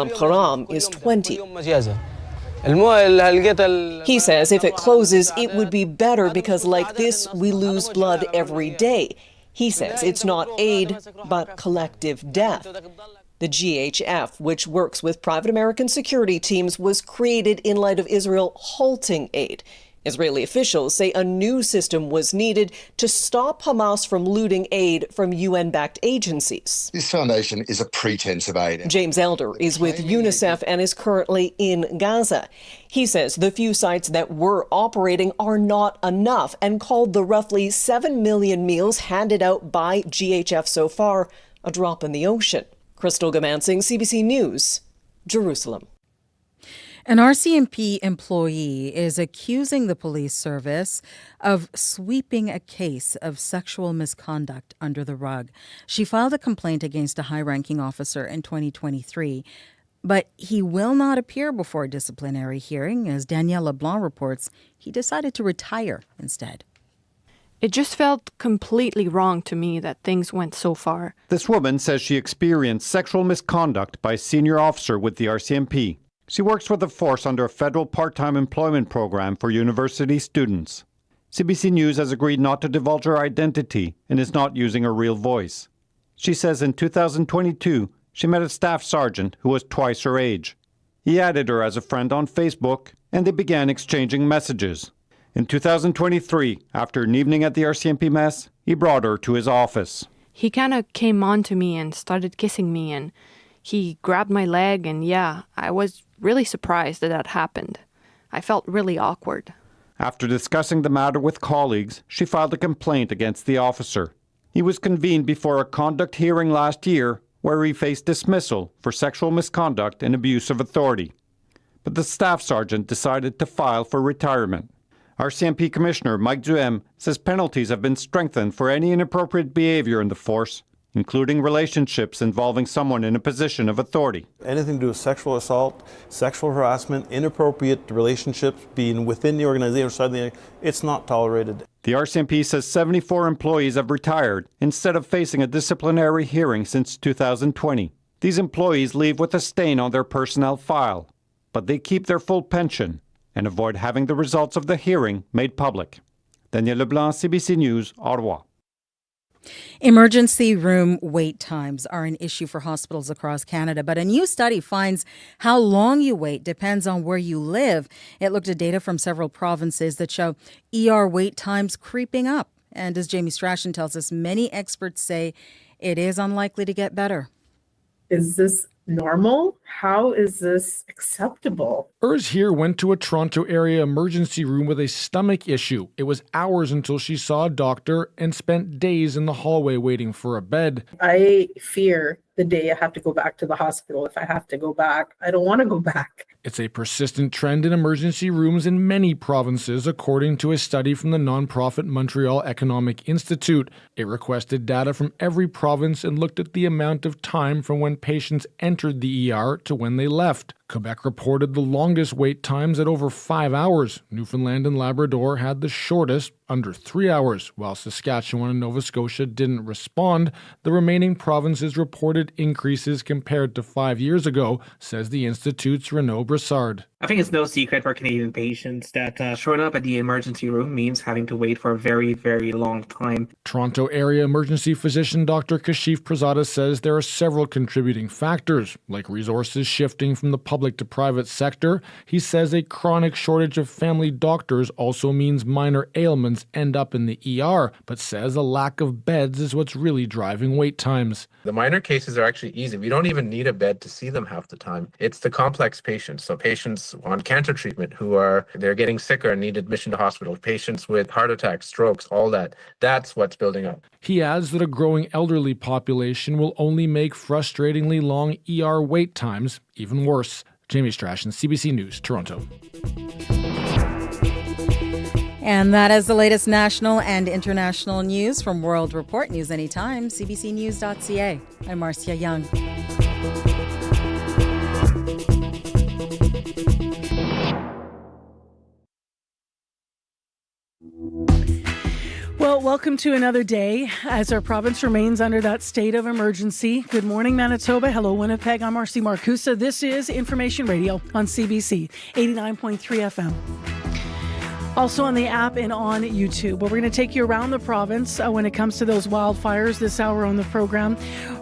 Haram is 20. He says if it closes, it would be better because like this, we lose blood every day. He says it's not aid, but collective death. The GHF, which works with private American security teams, was created in light of Israel halting aid. Israeli officials say a new system was needed to stop Hamas from looting aid from UN-backed agencies. This foundation is a pretense of aid. James Elder is with UNICEF and is currently in Gaza. He says the few sites that were operating are not enough and called the roughly 7 million meals handed out by GHF so far a drop in the ocean. Crystal Gomansing, CBC News, Jerusalem. An RCMP employee is accusing the police service of sweeping a case of sexual misconduct under the rug. She filed a complaint against a high-ranking officer in 2023, but he will not appear before a disciplinary hearing. As Danielle LeBlanc reports, he decided to retire instead. It just felt completely wrong to me that things went so far. This woman says she experienced sexual misconduct by a senior officer with the RCMP. She works for the force under a federal part-time employment program for university students. CBC News has agreed not to divulge her identity and is not using her real voice. She says in 2022, she met a staff sergeant who was twice her age. He added her as a friend on Facebook, and they began exchanging messages. In 2023, after an evening at the RCMP mess, he brought her to his office. He kind of came on to me and started kissing me, and he grabbed my leg, and I was really surprised that happened. I felt really awkward. After discussing the matter with colleagues, she filed a complaint against the officer. He was convened before a conduct hearing last year where he faced dismissal for sexual misconduct and abuse of authority. But the staff sergeant decided to file for retirement. RCMP Commissioner Mike Duhem says penalties have been strengthened for any inappropriate behavior in the force, including relationships involving someone in a position of authority. Anything to do with sexual assault, sexual harassment, inappropriate relationships being within the organization or outside the it's not tolerated. The RCMP says 74 employees have retired instead of facing a disciplinary hearing since 2020. These employees leave with a stain on their personnel file, but they keep their full pension and avoid having the results of the hearing made public. Daniel Leblanc, CBC News, Ottawa. Emergency room wait times are an issue for hospitals across Canada, but a new study finds how long you wait depends on where you live. It looked at data from several provinces that show ER wait times creeping up. And as Jamie Strachan tells us, many experts say it is unlikely to get better. Is this normal? How is this acceptable? Urs here went to a Toronto area emergency room with a stomach issue. It was hours until she saw a doctor and spent days in the hallway waiting for a bed. I fear the day I have to go back to the hospital if I have to go back. I don't want to go back. It's a persistent trend in emergency rooms in many provinces, according to a study from the nonprofit Montreal Economic Institute. It requested data from every province and looked at the amount of time from when patients entered the ER to when they left. Quebec reported the longest wait times at over 5 hours. Newfoundland and Labrador had the shortest, under 3 hours, while Saskatchewan and Nova Scotia didn't respond. The remaining provinces reported increases compared to 5 years ago, says the Institute's Renaud Brassard. I think it's no secret for Canadian patients that showing up at the emergency room means having to wait for a very, very long time. Toronto area emergency physician Dr. Kashif Prasada says there are several contributing factors, like resources shifting from the public to private sector. He says a chronic shortage of family doctors also means minor ailments end up in the ER, but says a lack of beds is what's really driving wait times. The minor cases are actually easy. We don't even need a bed to see them half the time. It's the complex patients. So patients on cancer treatment they're getting sicker and need admission to hospital. Patients with heart attacks, strokes, all that. That's what's building up. He adds that a growing elderly population will only make frustratingly long ER wait times even worse. Jamie Strachan, CBC News, Toronto. And that is the latest national and international news from World Report. News anytime, cbcnews.ca. I'm Marcia Young. Well, welcome to another day as our province remains under that state of emergency. Good morning, Manitoba. Hello, Winnipeg. I'm RC Marcusa. This is Information Radio on CBC 89.3 FM. Also on the app and on YouTube, where we're going to take you around the province when it comes to those wildfires this hour on the program.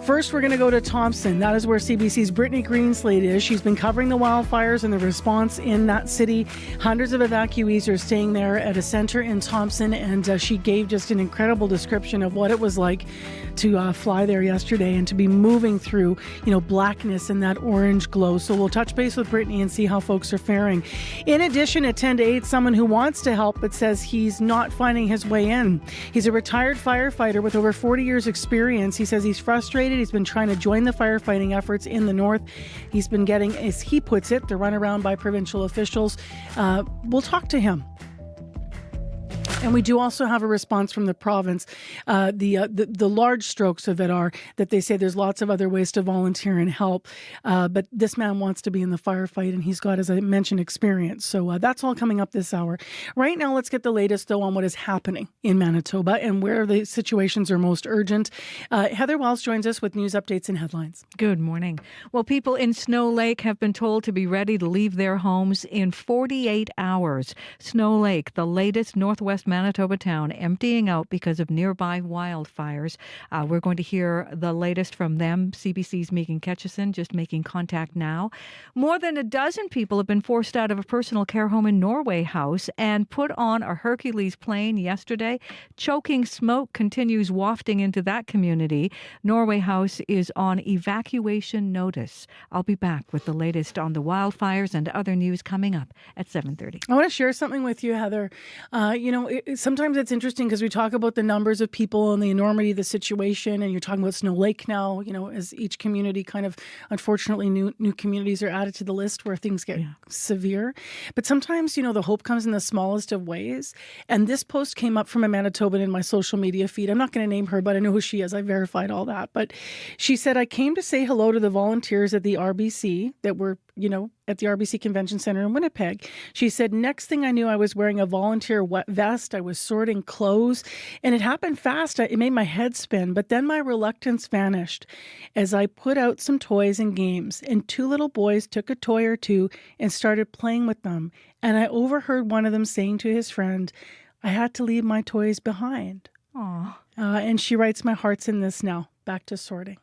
First, we're going to go to Thompson. That is where CBC's Brittany Greenslade is. She's been covering the wildfires and the response in that city. Hundreds of evacuees are staying there at a center in Thompson, and she gave just an incredible description of what it was like to fly there yesterday and to be moving through, blackness and that orange glow. So we'll touch base with Brittany and see how folks are faring. In addition, at 10 to 8, someone who wants to help but says he's not finding his way in. He's a retired firefighter with over 40 years experience. He says he's frustrated. He's been trying to join the firefighting efforts in the north. He's been getting, as he puts it, the runaround by provincial officials. We'll talk to him. And we do also have a response from the province. The large strokes of it are that they say there's lots of other ways to volunteer and help. But this man wants to be in the firefight, and he's got, as I mentioned, experience. So that's all coming up this hour. Right now, let's get the latest, though, on what is happening in Manitoba and where the situations are most urgent. Heather Wells joins us with news updates and headlines. Good morning. Well, people in Snow Lake have been told to be ready to leave their homes in 48 hours. Snow Lake, the latest Northwest Manitoba town, emptying out because of nearby wildfires. We're going to hear the latest from them. CBC's Megan Ketchison just making contact now. More than a dozen people have been forced out of a personal care home in Norway House and put on a Hercules plane yesterday. Choking smoke continues wafting into that community. Norway House is on evacuation notice. I'll be back with the latest on the wildfires and other news coming up at 7:30. I want to share something with you, Heather. Sometimes it's interesting because we talk about the numbers of people and the enormity of the situation, and you're talking about Snow Lake now, as each community kind of, unfortunately, new communities are added to the list where things get severe. But sometimes, the hope comes in the smallest of ways. And this post came up from a Manitoban in my social media feed. I'm not going to name her, but I know who she is. I verified all that. But she said, I came to say hello to the volunteers at the RBC that were, at the RBC Convention Center in Winnipeg. She said, next thing I knew, I was wearing a volunteer vest. I was sorting clothes, and it happened fast. It made my head spin, but then my reluctance vanished as I put out some toys and games, and two little boys took a toy or two and started playing with them. And I overheard one of them saying to his friend, I had to leave my toys behind. Aww. And she writes, my heart's in this now, back to sorting.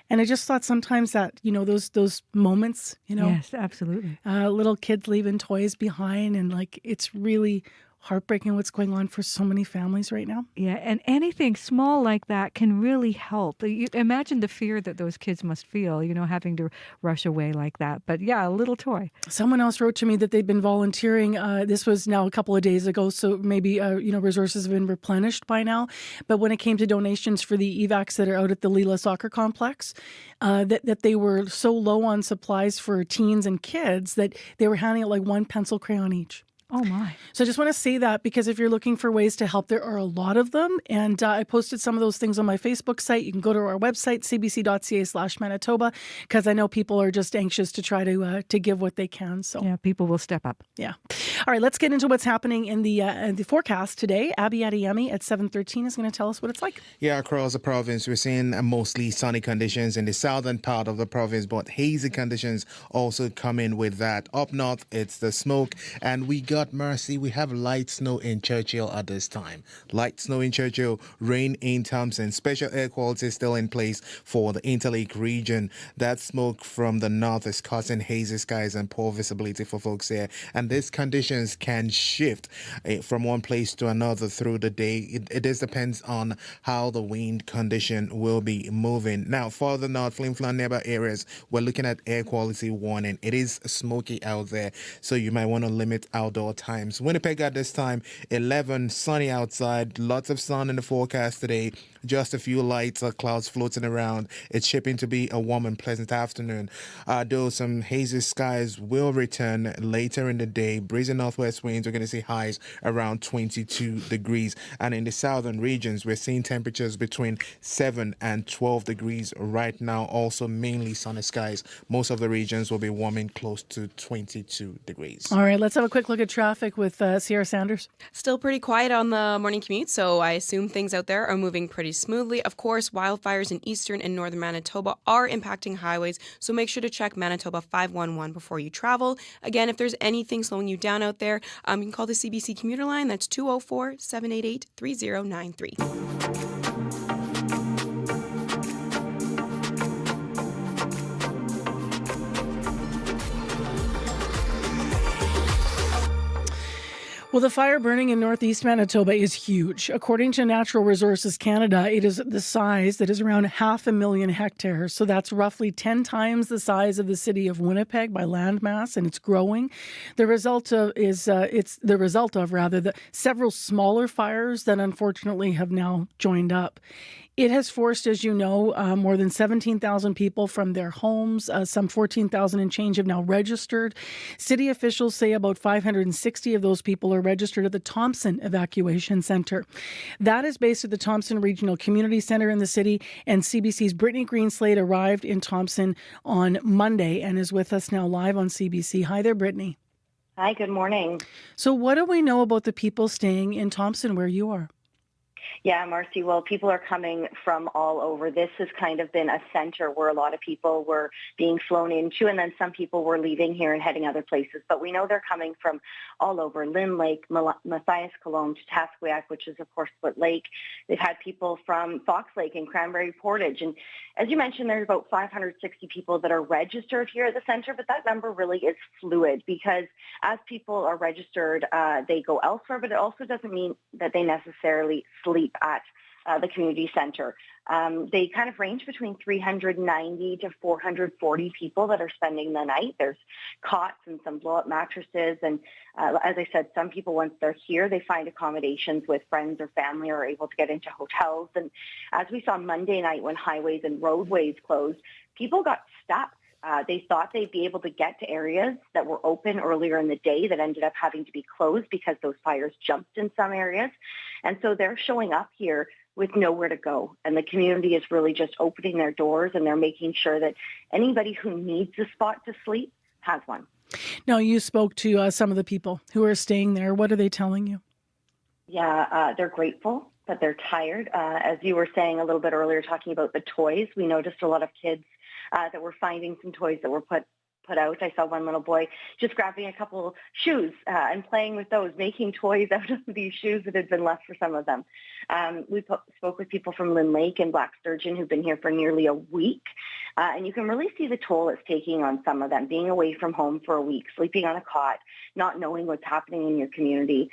And I just thought sometimes that, those moments, Yes, absolutely. Little kids leaving toys behind, and it's really heartbreaking what's going on for so many families right now. Yeah, and anything small like that can really help. You imagine the fear that those kids must feel, having to rush away like that. But yeah, a little toy. Someone else wrote to me that they'd been volunteering. This was now a couple of days ago, so maybe resources have been replenished by now. But when it came to donations for the evacs that are out at the Leela Soccer Complex, that they were so low on supplies for teens and kids that they were handing out like one pencil crayon each. Oh, my. So I just want to say that because if you're looking for ways to help, there are a lot of them. And I posted some of those things on my Facebook site. You can go to our website, cbc.ca/Manitoba, because I know people are just anxious to try to give what they can. So yeah, people will step up. Yeah. All right, let's get into what's happening in the forecast today. Abby Adiyemi at 7:13 is going to tell us what it's like. Yeah, across the province, we're seeing mostly sunny conditions in the southern part of the province, but hazy conditions also come in with that. Up north, it's the smoke, and we got mercy. We have light snow in Churchill at this time. Light snow in Churchill, rain in Thompson. Special air quality is still in place for the Interlake region. That smoke from the north is causing hazy skies and poor visibility for folks here. And these conditions can shift from one place to another through the day. It just depends on how the wind condition will be moving. Now, further north, Flin Flon nearby areas, we're looking at air quality warning. It is smoky out there, so you might want to limit outdoor times. Winnipeg at this time, 11, sunny outside, lots of sun in the forecast today, just a few lights or clouds floating around. It's shaping to be a warm and pleasant afternoon, though some hazy skies will return later in the day. Breezy northwest winds, we're going to see highs around 22 degrees, and in the southern regions we're seeing temperatures between 7 and 12 degrees right now. Also mainly sunny skies. Most of the regions will be warming close to 22 degrees. All right, let's have a quick look at traffic with Sierra Sanders. Still pretty quiet on the morning commute, so I assume things out there are moving pretty smoothly. Of course, wildfires in eastern and northern Manitoba are impacting highways, so make sure to check Manitoba 511 before you travel. Again, if there's anything slowing you down out there, you can call the CBC commuter line. That's 204-788-3093. Well, the fire burning in northeast Manitoba is huge. According to Natural Resources Canada, it is the size that is around 500,000 hectares. So that's roughly 10 times the size of the city of Winnipeg by landmass, and it's growing. The result of several smaller fires that unfortunately have now joined up. It has forced, as you know, more than 17,000 people from their homes. Some 14,000 and change have now registered. City officials say about 560 of those people are registered at the Thompson Evacuation Centre. That is based at the Thompson Regional Community Centre in the city, and CBC's Brittany Greenslade arrived in Thompson on Monday and is with us now live on CBC. Hi there, Brittany. Hi, good morning. So what do we know about the people staying in Thompson where you are? Yeah, Marcy, well, people are coming from all over. This has kind of been a center where a lot of people were being flown into, and then some people were leaving here and heading other places. But we know they're coming from all over, Lynn Lake, Matthias Cologne to Tasqueyac, which is, of course, Split Lake. They've had people from Fox Lake and Cranberry Portage. And as you mentioned, there's about 560 people that are registered here at the center, but that number really is fluid because as people are registered, they go elsewhere, but it also doesn't mean that they necessarily sleep at the community center. They kind of range between 390 to 440 people that are spending the night. There's cots and some blow-up mattresses. And as I said, some people, once they're here, they find accommodations with friends or family or are able to get into hotels. And as we saw Monday night when highways and roadways closed, people got stuck. They thought they'd be able to get to areas that were open earlier in the day that ended up having to be closed because those fires jumped in some areas. And so they're showing up here with nowhere to go. And the community is really just opening their doors and they're making sure that anybody who needs a spot to sleep has one. Now, you spoke to some of the people who are staying there. What are they telling you? Yeah, they're grateful, but they're tired. As you were saying a little bit earlier, talking about the toys, we noticed a lot of kids that were finding some toys that were put put out. I saw one little boy just grabbing a couple shoes and playing with those, making toys out of these shoes that had been left for some of them. We spoke with people from Lynn Lake and Black Sturgeon who've been here for nearly a week. And you can really see the toll it's taking on some of them, being away from home for a week, sleeping on a cot, not knowing what's happening in your community.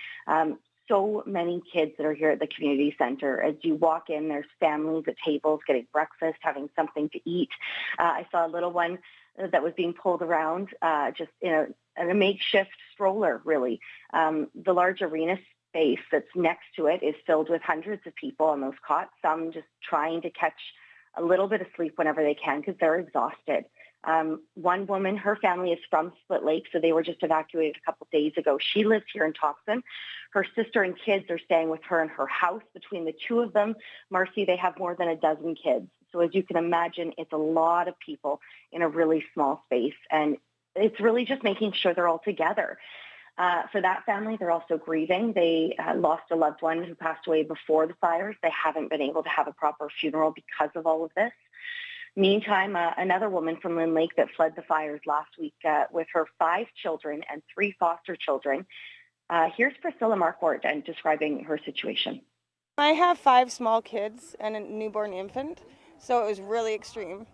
So many kids that are here at the community center. As you walk in, there's families at tables getting breakfast, having something to eat. I saw a little one that was being pulled around just in a makeshift stroller, really. The large arena space that's next to it is filled with hundreds of people on those cots, some just trying to catch a little bit of sleep whenever they can because they're exhausted. One woman, her family is from Split Lake, so they were just evacuated a couple of days ago. She lives here in Thompson. Her sister and kids are staying with her in her house. Between the two of them, Marcy, they have more than a dozen kids. So as you can imagine, it's a lot of people in a really small space, and it's really just making sure they're all together. For that family, they're also grieving. They lost a loved one who passed away before the fires. They haven't been able to have a proper funeral because of all of this. Meantime, another woman from Lynn Lake that fled the fires last week with her 5 children and 3 foster children. Here's Priscilla Marquardt and describing her situation. I have 5 small kids and a newborn infant, so it was really extreme.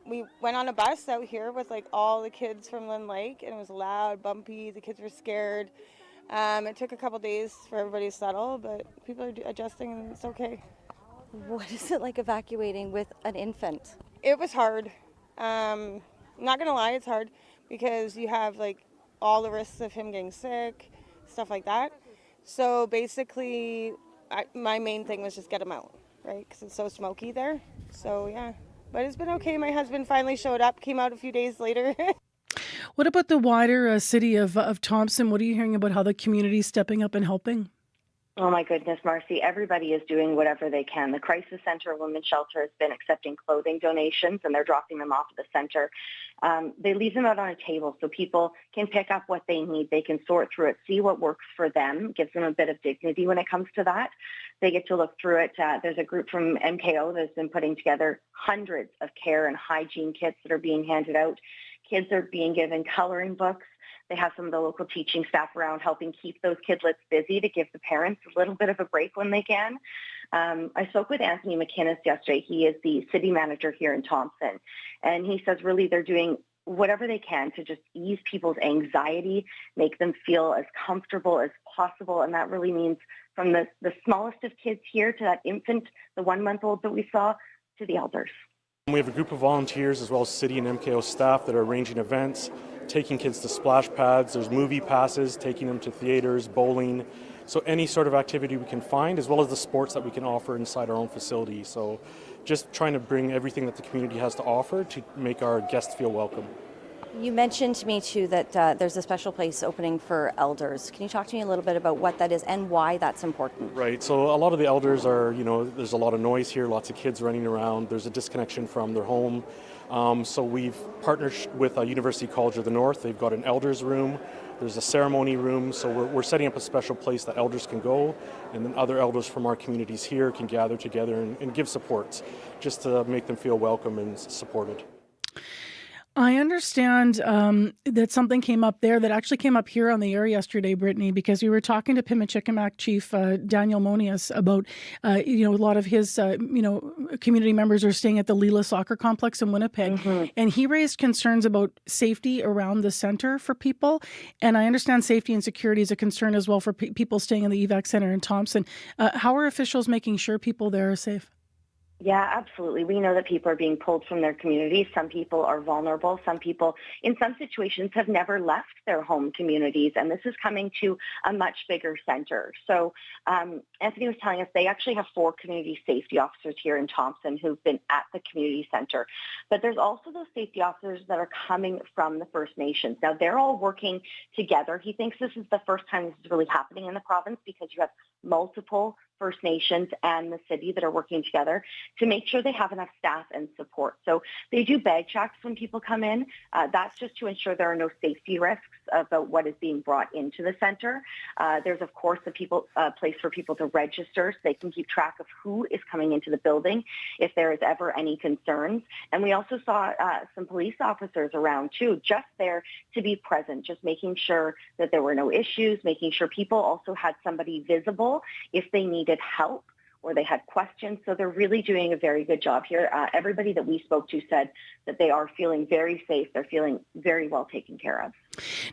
We went on a bus out here with like all the kids from Lynn Lake, and it was loud, bumpy, the kids were scared. It took a couple days for everybody to settle, but people are adjusting and it's okay. What is it like evacuating with an infant? It was hard. Not gonna lie, it's hard because you have like all the risks of him getting sick, stuff like that. So basically, my main thing was just get him out, right? Because it's so smoky there. So yeah, but it's been okay. My husband finally showed up, came out a few days later. What about the wider city of Thompson? What are you hearing about how the community is stepping up and helping? Oh my goodness, Marcy, everybody is doing whatever they can. The Crisis Center Women's Shelter has been accepting clothing donations, and they're dropping them off at the center. They leave them out on a table so people can pick up what they need. They can sort through it, see what works for them, gives them a bit of dignity when it comes to that. They get to look through it. There's a group from MKO that's been putting together hundreds of care and hygiene kits that are being handed out. Kids are being given coloring books. They have some of the local teaching staff around helping keep those kidlets busy to give the parents a little bit of a break when they can. I spoke with Anthony McInnes yesterday. He is the city manager here in Thompson. And he says really they're doing whatever they can to just ease people's anxiety, make them feel as comfortable as possible. And that really means from the smallest of kids here to that infant, the 1-month-old that we saw, to the elders. We have a group of volunteers as well as city and MKO staff that are arranging events, taking kids to splash pads. There's movie passes, taking them to theaters, bowling. So any sort of activity we can find, as well as the sports that we can offer inside our own facility. So just trying to bring everything that the community has to offer to make our guests feel welcome. You mentioned to me too that there's a special place opening for elders. Can you talk to me a little bit about what that is and why that's important? Right, so a lot of the elders are, there's a lot of noise here, lots of kids running around, there's a disconnection from their home. So we've partnered with University College of the North. They've got an elders room, there's a ceremony room, so we're setting up a special place that elders can go, and then other elders from our communities here can gather together and give supports, just to make them feel welcome and supported. I understand that something came up there that actually came up here on the air yesterday, Brittany, because we were talking to Pimicikamak Chief Daniel Monius about, a lot of his, community members are staying at the Lila Soccer Complex in Winnipeg. Mm-hmm. And he raised concerns about safety around the center for people. And I understand safety and security is a concern as well for people staying in the evac center in Thompson. How are officials making sure people there are safe? Yeah, absolutely. We know that people are being pulled from their communities. Some people are vulnerable. Some people, in some situations, have never left their home communities. And this is coming to a much bigger center. So Anthony was telling us they actually have 4 community safety officers here in Thompson who've been at the community center. But there's also those safety officers that are coming from the First Nations. Now, they're all working together. He thinks this is the first time this is really happening in the province because you have multiple First Nations and the city that are working together to make sure they have enough staff and support. So they do bag checks when people come in. That's just to ensure there are no safety risks about what is being brought into the center. There's, of course, a place for people to register so they can keep track of who is coming into the building if there is ever any concerns. And we also saw some police officers around, too, just there to be present, just making sure that there were no issues, making sure people also had somebody visible if they needed help or they had questions. So they're really doing a very good job here. Everybody that we spoke to said that they are feeling very safe. They're feeling very well taken care of.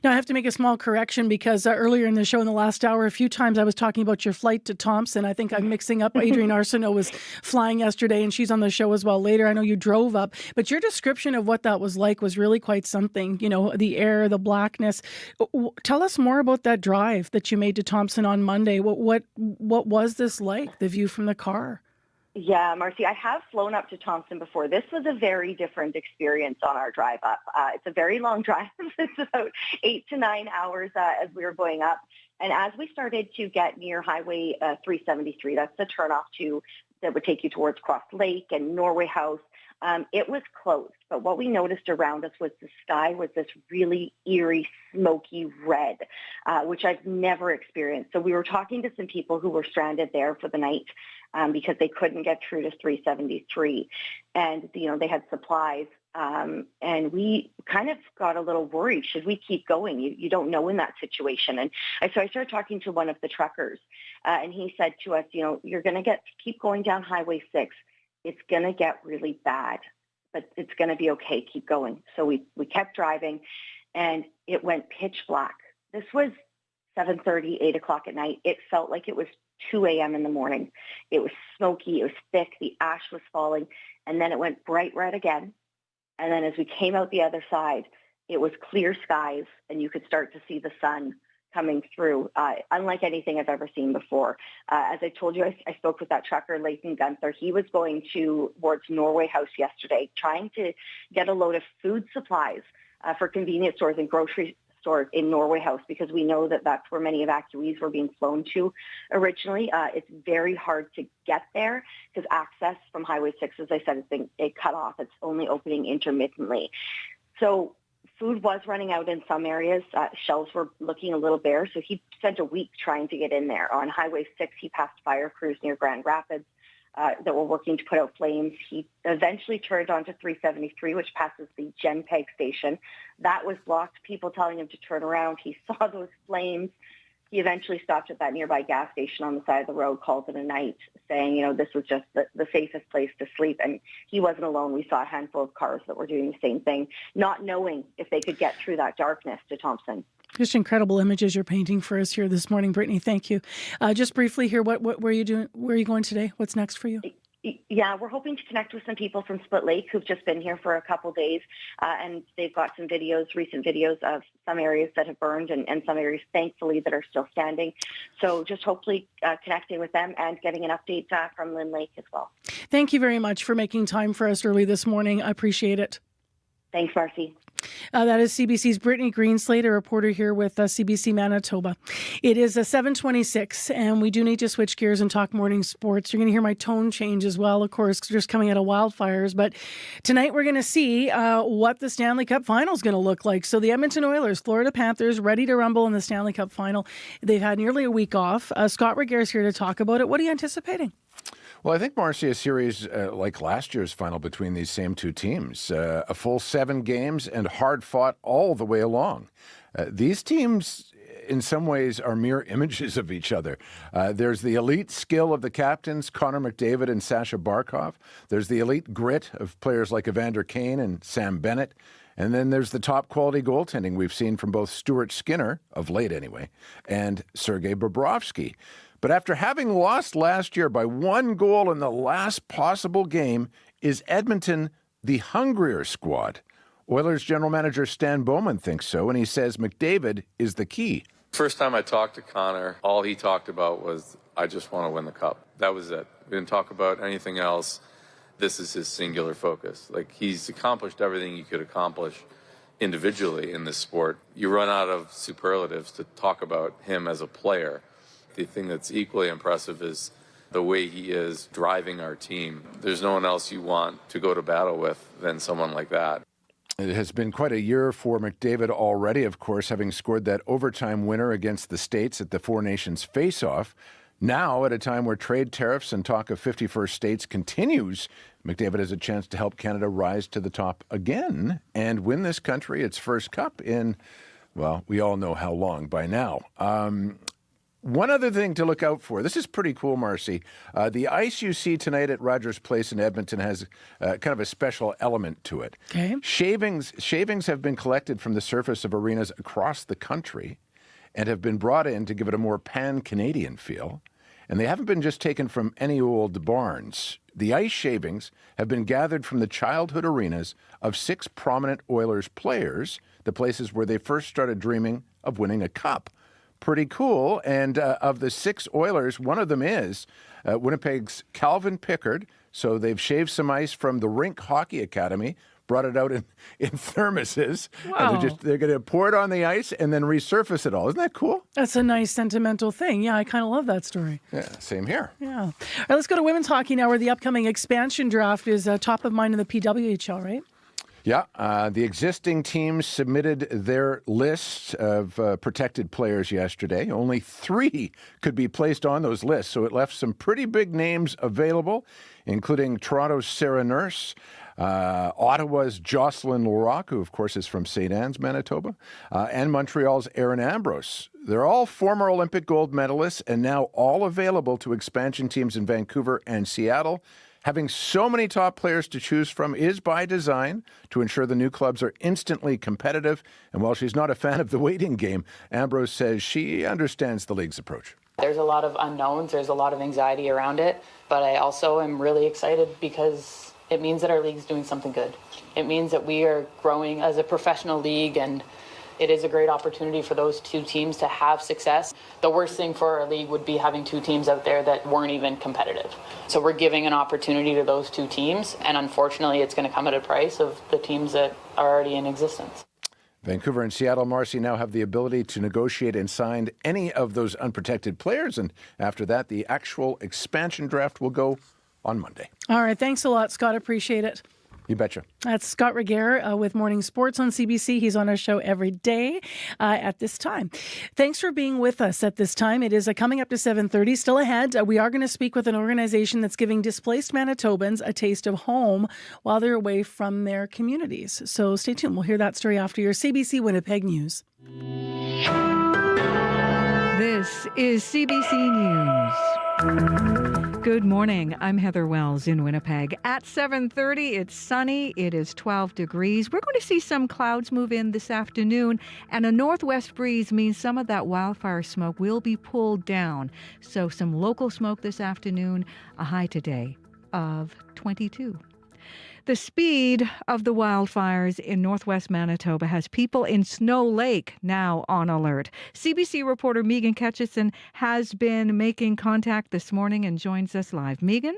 Now, I have to make a small correction because earlier in the show in the last hour, a few times I was talking about your flight to Thompson. I think I'm mixing up. Adrienne Arsenault was flying yesterday and she's on the show as well later. I know you drove up, but your description of what that was like was really quite something. You know, the air, the blackness. Tell us more about that drive that you made to Thompson on Monday. What was this like, the view from the car? Yeah, Marcy, I have flown up to Thompson before. This was a very different experience on our drive up. It's a very long drive. It's about 8 to 9 hours as we were going up. And as we started to get near Highway 373, that's the turnoff that would take you towards Cross Lake and Norway House, it was closed. But what we noticed around us was the sky was this really eerie, smoky red, which I've never experienced. So we were talking to some people who were stranded there for the night because they couldn't get through to 373. And, they had supplies. And we kind of got a little worried. Should we keep going? You don't know in that situation. And so I started talking to one of the truckers, and he said to us, you're going to keep going down Highway 6. It's going to get really bad, but it's going to be okay. Keep going. So we kept driving, and it went pitch black. This was 7:30, 8 o'clock at night. It felt like it was 2 a.m. in the morning. It was smoky. It was thick. The ash was falling, and then it went bright red again. And then as we came out the other side, it was clear skies, and you could start to see the sun coming through, unlike anything I've ever seen before. As I told you, I spoke with that trucker, Leighton Gunther. He was going towards Norway House yesterday, trying to get a load of food supplies for convenience stores and grocery stores in Norway House, because we know that that's where many evacuees were being flown to originally. It's very hard to get there because access from Highway 6, as I said, has been cut off. It's only opening intermittently. So food was running out in some areas. Shelves were looking a little bare. So he spent a week trying to get in there. On Highway 6, he passed fire crews near Grand Rapids that were working to put out flames. He eventually turned onto 373, which passes the Genpeg station. That was blocked, people telling him to turn around. He saw those flames. He eventually stopped at that nearby gas station on the side of the road, called it a night, saying, this was just the safest place to sleep. And he wasn't alone. We saw a handful of cars that were doing the same thing, not knowing if they could get through that darkness to Thompson. Just incredible images you're painting for us here this morning, Brittany. Thank you. Just briefly here, what are you doing? Where are you going today? What's next for you? Yeah, we're hoping to connect with some people from Split Lake who've just been here for a couple days, and they've got some recent videos of some areas that have burned and some areas, thankfully, that are still standing. So just hopefully connecting with them and getting an update from Lynn Lake as well. Thank you very much for making time for us early this morning. I appreciate it. Thanks, Marcy. That is CBC's Brittany Greenslade, a reporter here with CBC Manitoba. It is 7:26, and we do need to switch gears and talk morning sports. You're going to hear my tone change as well, of course, just coming out of wildfires. But tonight we're going to see what the Stanley Cup final is going to look like. So the Edmonton Oilers, Florida Panthers, ready to rumble in the Stanley Cup final. They've had nearly a week off. Scott Regere's here to talk about it. What are you anticipating? Well, I think, Marcy, a series like last year's final between these same two teams, a full 7 games and hard fought all the way along. These teams, in some ways, are mirror images of each other. There's the elite skill of the captains, Connor McDavid and Sasha Barkov. There's the elite grit of players like Evander Kane and Sam Bennett. And then there's the top quality goaltending we've seen from both Stuart Skinner, of late anyway, and Sergei Bobrovsky. But after having lost last year by 1 goal in the last possible game, is Edmonton the hungrier squad? Oilers general manager Stan Bowman thinks so, and he says McDavid is the key. First time I talked to Connor, all he talked about was, I just want to win the cup. That was it. We didn't talk about anything else. This is his singular focus. Like, he's accomplished everything he could accomplish individually in this sport. You run out of superlatives to talk about him as a player. The thing that's equally impressive is the way he is driving our team. There's no one else you want to go to battle with than someone like that. It has been quite a year for McDavid already, of course, having scored that overtime winner against the States at the Four Nations face-off. Now, at a time where trade tariffs and talk of 51st states continues, McDavid has a chance to help Canada rise to the top again and win this country its first cup in, well, we all know how long by now. One other thing to look out for. This is pretty cool, Marcy. The ice you see tonight at Rogers Place in Edmonton has kind of a special element to it. Okay. Shavings have been collected from the surface of arenas across the country and have been brought in to give it a more pan-Canadian feel. And they haven't been just taken from any old barns. The ice shavings have been gathered from the childhood arenas of 6 prominent Oilers players, the places where they first started dreaming of winning a cup. Pretty cool. And of the 6 Oilers, one of them is Winnipeg's Calvin Pickard. So they've shaved some ice from the Rink Hockey Academy, brought it out in thermoses. Wow. And they're going to pour it on the ice and then resurface it all. Isn't that cool? That's a nice sentimental thing. Yeah, I kind of love that story. Yeah, same here. Yeah. All right, let's go to women's hockey now, where the upcoming expansion draft is top of mind in the PWHL, right? Yeah, the existing teams submitted their list of protected players yesterday. Only 3 could be placed on those lists, so it left some pretty big names available, including Toronto's Sarah Nurse, Ottawa's Jocelyn Larocque, who of course is from St. Anne's, Manitoba, and Montreal's Erin Ambrose. They're all former Olympic gold medalists and now all available to expansion teams in Vancouver and Seattle. Having so many top players to choose from is by design to ensure the new clubs are instantly competitive. And while she's not a fan of the waiting game, Ambrose says she understands the league's approach. There's a lot of unknowns. There's a lot of anxiety around it. But I also am really excited because it means that our league's doing something good. It means that we are growing as a professional league, and it is a great opportunity for those 2 teams to have success. The worst thing for our league would be having 2 teams out there that weren't even competitive. So we're giving an opportunity to those 2 teams, and unfortunately it's going to come at a price of the teams that are already in existence. Vancouver and Seattle, Marcy, now have the ability to negotiate and sign any of those unprotected players, and after that, the actual expansion draft will go on Monday. All right, thanks a lot, Scott. Appreciate it. You betcha. That's Scott Regehr with Morning Sports on CBC. He's on our show every day at this time. Thanks for being with us at this time. It is coming up to 7:30. Still ahead, we are going to speak with an organization that's giving displaced Manitobans a taste of home while they're away from their communities. So stay tuned. We'll hear that story after your CBC Winnipeg News. This is CBC News. Good morning. I'm Heather Wells in Winnipeg. At 7:30, it's sunny. It is 12 degrees. We're going to see some clouds move in this afternoon, and a northwest breeze means some of that wildfire smoke will be pulled down. So some local smoke this afternoon, a high today of 22. The speed of the wildfires in northwest Manitoba has people in Snow Lake now on alert. CBC reporter Megan Ketchison has been making contact this morning and joins us live. Megan?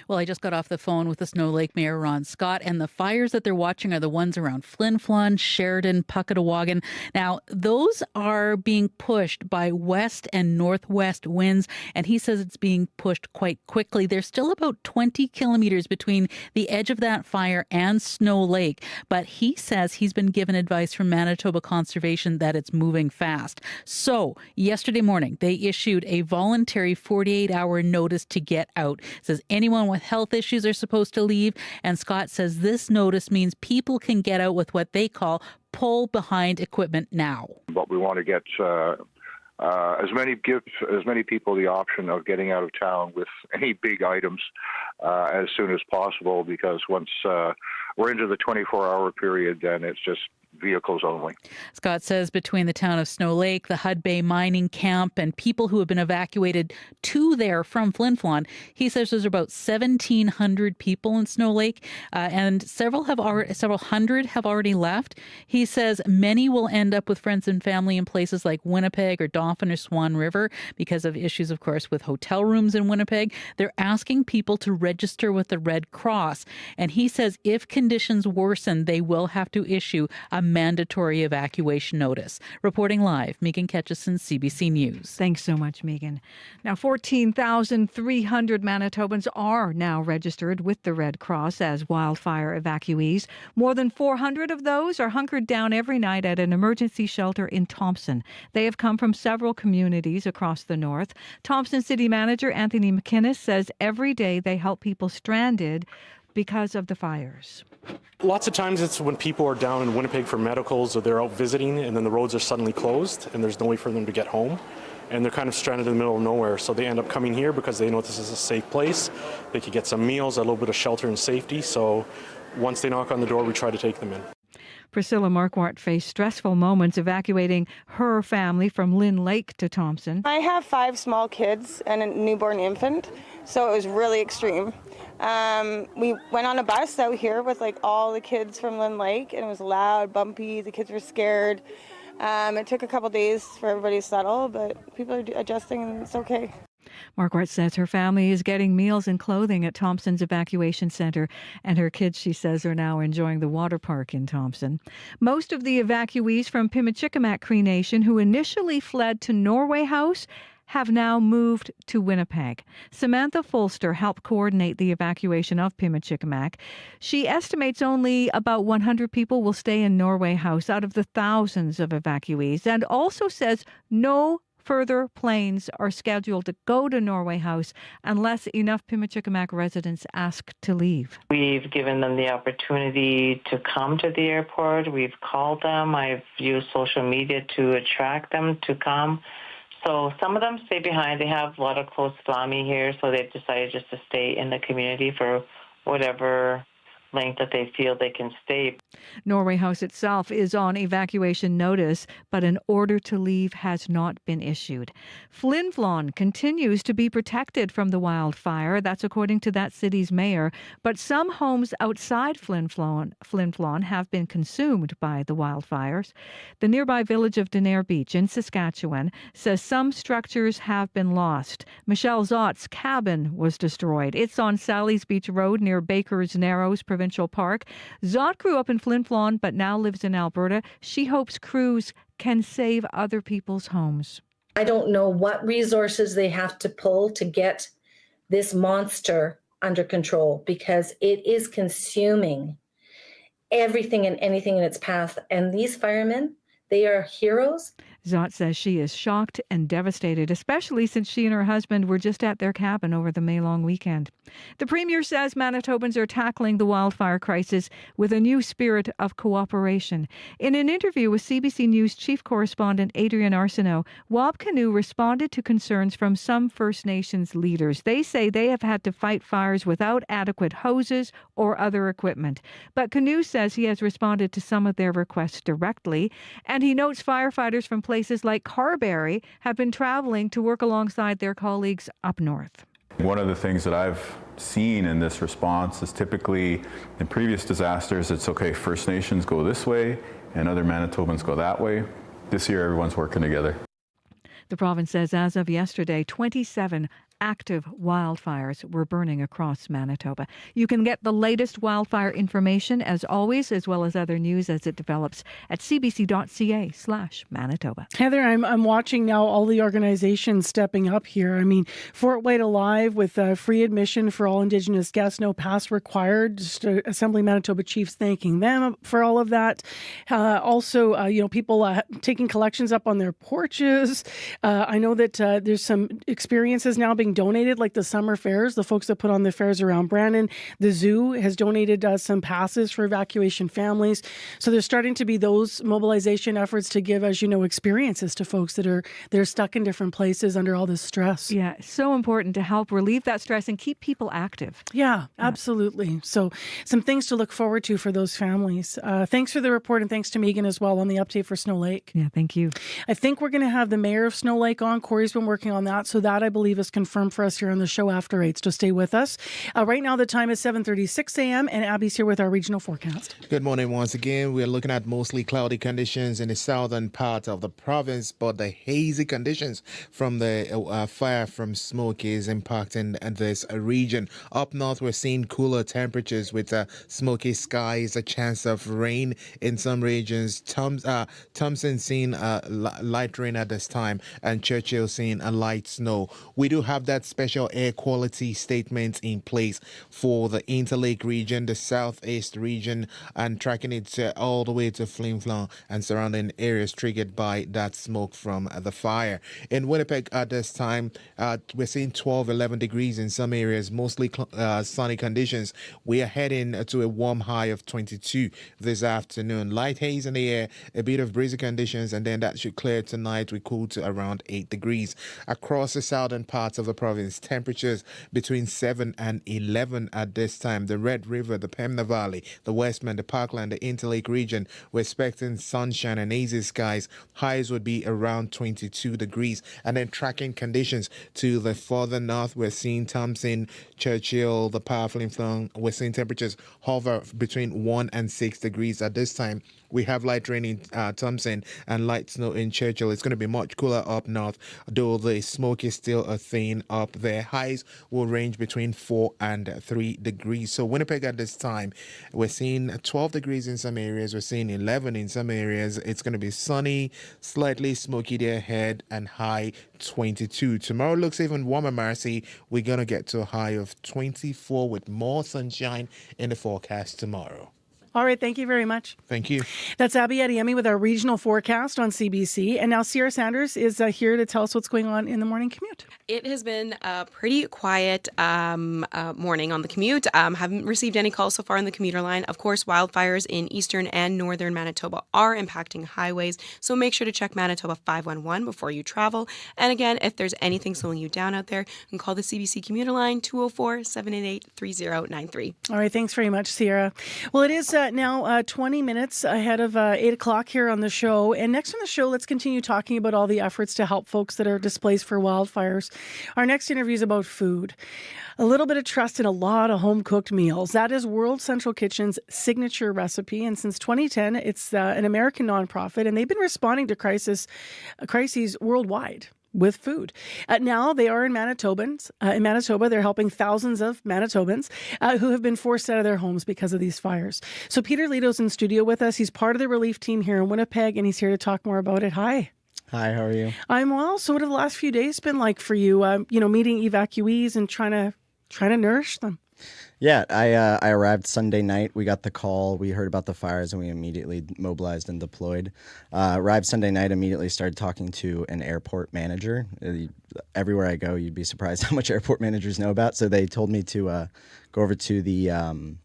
Well, I just got off the phone with the Snow Lake Mayor, Ron Scott, and the fires that they're watching are the ones around Flin Flon, Sheridan, Puckatawagan. Now, those are being pushed by west and northwest winds, and he says it's being pushed quite quickly. There's still about 20 kilometers between the edge of that fire and Snow Lake, but he says he's been given advice from Manitoba Conservation that it's moving fast. So, yesterday morning, they issued a voluntary 48-hour notice to get out. It says anyone with health issues are supposed to leave, and Scott says this notice means people can get out with what they call pull behind equipment now. But we want to get as many people the option of getting out of town with any big items as soon as possible, because once we're into the 24-hour period, then it's just vehicles only. Scott says between the town of Snow Lake, the Hud Bay mining camp, and people who have been evacuated to there from Flin Flon, he says there's about 1,700 people in Snow Lake, and several hundred have already left. He says many will end up with friends and family in places like Winnipeg or Dauphin or Swan River because of issues, of course, with hotel rooms in Winnipeg. They're asking people to register with the Red Cross, and he says if conditions worsen, they will have to issue a a mandatory evacuation notice. Reporting live, Megan Ketchison, CBC News. Thanks so much, Megan. Now, 14,300 Manitobans are now registered with the Red Cross as wildfire evacuees. More than 400 of those are hunkered down every night at an emergency shelter in Thompson. They have come from several communities across the north. Thompson City Manager Anthony McInnes says every day they help people stranded because of the fires. Lots of times it's when people are down in Winnipeg for medicals or they're out visiting and then the roads are suddenly closed and there's no way for them to get home. And they're kind of stranded in the middle of nowhere. So they end up coming here because they know this is a safe place. They could get some meals, a little bit of shelter and safety. So once they knock on the door, we try to take them in. Priscilla Marquardt faced stressful moments evacuating her family from Lynn Lake to Thompson. I have 5 small kids and a newborn infant, so it was really extreme. We went on a bus out here with all the kids from Lynn Lake, and it was loud, bumpy, the kids were scared. It took a couple days for everybody to settle, but people are adjusting and it's okay. Marquardt says her family is getting meals and clothing at Thompson's evacuation center, and her kids, she says, are now enjoying the water park in Thompson. Most of the evacuees from Pimicikamak Cree Nation who initially fled to Norway House have now moved to Winnipeg. Samantha Folster helped coordinate the evacuation of Pimicikamak. She estimates only about 100 people will stay in Norway House out of the thousands of evacuees, and also says no further planes are scheduled to go to Norway House unless enough Pimicikamak residents ask to leave. We've given them the opportunity to come to the airport. We've called them. I've used social media to attract them to come. So some of them stay behind. They have a lot of close family here, so they've decided just to stay in the community for whatever length that they feel they can stay. Norway House itself is on evacuation notice, but an order to leave has not been issued. Flin Flon continues to be protected from the wildfire. That's according to that city's mayor. But some homes outside Flin Flon have been consumed by the wildfires. The nearby village of Denair Beach in Saskatchewan says some structures have been lost. Michelle Zott's cabin was destroyed. It's on Sally's Beach Road near Baker's Narrows Provincial Park. Zott grew up in Flin Flon but now lives in Alberta. She hopes crews can save other people's homes. I don't know what resources they have to pull to get this monster under control because it is consuming everything and anything in its path. And these firemen, they are heroes. Zott says she is shocked and devastated, especially since she and her husband were just at their cabin over the May-long weekend. The Premier says Manitobans are tackling the wildfire crisis with a new spirit of cooperation. In an interview with CBC News Chief Correspondent Adrian Arsenault, Wab Kinew responded to concerns from some First Nations leaders. They say they have had to fight fires without adequate hoses or other equipment. But Kinew says he has responded to some of their requests directly, and he notes firefighters from places like Carberry have been traveling to work alongside their colleagues up north. One of the things that I've seen in this response is typically in previous disasters, it's okay, First Nations go this way and other Manitobans go that way. This year, everyone's working together. The province says as of yesterday, 27 active wildfires were burning across Manitoba. You can get the latest wildfire information, as always, as well as other news as it develops at cbc.ca/Manitoba. Heather, I'm watching now all the organizations stepping up here. I mean, Fort White Alive with free admission for all Indigenous guests, no pass required. Just Assembly Manitoba chiefs thanking them for all of that. Also, people taking collections up on their porches. I know that there's some experiences now being donated, like the summer fairs, the folks that put on the fairs around Brandon. The zoo has donated some passes for evacuation families. So there's starting to be those mobilization efforts to give, as you know, experiences to folks that are stuck in different places under all this stress. Yeah, so important to help relieve that stress and keep people active. Yeah, absolutely. So some things to look forward to for those families. Thanks for the report, and thanks to Megan as well on the update for Snow Lake. Yeah, thank you. I think we're going to have the mayor of Snow Lake on. Corey's been working on that. So that, I believe, is confirmed confirmed for us here on the show after 8, so stay with us. Right now, the time is 7:36 a.m., and Abby's here with our regional forecast. Good morning once again. We're looking at mostly cloudy conditions in the southern part of the province, but the hazy conditions from the fire from smoke is impacting this region. Up north, we're seeing cooler temperatures with smoky skies, a chance of rain in some regions. Thompson seeing light rain at this time, and Churchill seeing a light snow. We do have that special air quality statement in place for the Interlake region, the southeast region, and tracking it all the way to Flin Flon and surrounding areas triggered by that smoke from the fire. In Winnipeg at this time, we're seeing 11 degrees in some areas, mostly sunny conditions. We are heading to a warm high of 22 this afternoon. Light haze in the air, a bit of breezy conditions, and then that should clear tonight. We cool to around 8 degrees. Across the southern parts of the province, temperatures between 7 and 11 at this time. The Red River, the Pembina Valley, the Westman, the Parkland, the Interlake region, we're expecting sunshine and hazy skies. Highs would be around 22 degrees. And then tracking conditions to the further north, we're seeing Thompson, Churchill, the Flin Flon. We're seeing temperatures hover between 1 and 6 degrees at this time. We have light rain in Thompson and light snow in Churchill. It's going to be much cooler up north, though the smoke is still a thing up there. Highs will range between 4 and 3 degrees. So Winnipeg at this time, we're seeing 12 degrees in some areas. We're seeing 11 in some areas. It's going to be sunny, slightly smoky there ahead, and high 22. Tomorrow looks even warmer, Marcy. We're going to get to a high of 24 with more sunshine in the forecast tomorrow. All right, thank you very much. Thank you. That's Abby Adiemi with our regional forecast on CBC. And now Sierra Sanders is here to tell us what's going on in the morning commute. It has been a pretty quiet morning on the commute. Haven't received any calls so far on the commuter line. Of course, wildfires in eastern and northern Manitoba are impacting highways, so make sure to check Manitoba 511 before you travel. And again, if there's anything slowing you down out there, you can call the CBC commuter line 204-788-3093. All right, thanks very much, Sierra. Well, it is now 20 minutes ahead of 8 o'clock here on the show. And next on the show, let's continue talking about all the efforts to help folks that are displaced for wildfires. Our next interview is about food. A little bit of trust in a lot of home-cooked meals. That is World Central Kitchen's signature recipe. And since 2010, it's an American nonprofit, and they've been responding to crises worldwide with food. Now they are in Manitoba. They're helping thousands of Manitobans who have been forced out of their homes because of these fires. So Peter Leto's in studio with us. He's part of the relief team here in Winnipeg, and he's here to talk more about it. Hi. Hi, how are you? I'm well. So what have the last few days been like for you? Meeting evacuees and trying to nourish them. Yeah, I arrived Sunday night. We got the call. We heard about the fires, and we immediately mobilized and deployed. Arrived Sunday night, immediately started talking to an airport manager. Everywhere I go, you'd be surprised how much airport managers know about. So they told me to go over to the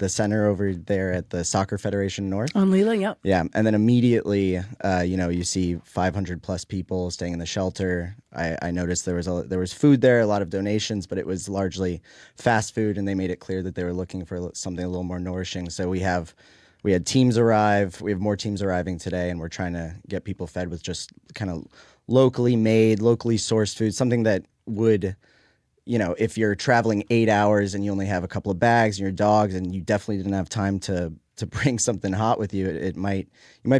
center over there at the Soccer Federation North. On Leela, yep. Yeah, and then immediately, you see 500 plus people staying in the shelter. I noticed there was food there, a lot of donations, but it was largely fast food, and they made it clear that they were looking for something a little more nourishing. So we had teams arrive. We have more teams arriving today, and we're trying to get people fed with just kind of locally made, locally sourced food, something that would, if you're traveling 8 hours and you only have a couple of bags and your dogs, and you definitely didn't have time to bring something hot with you, you might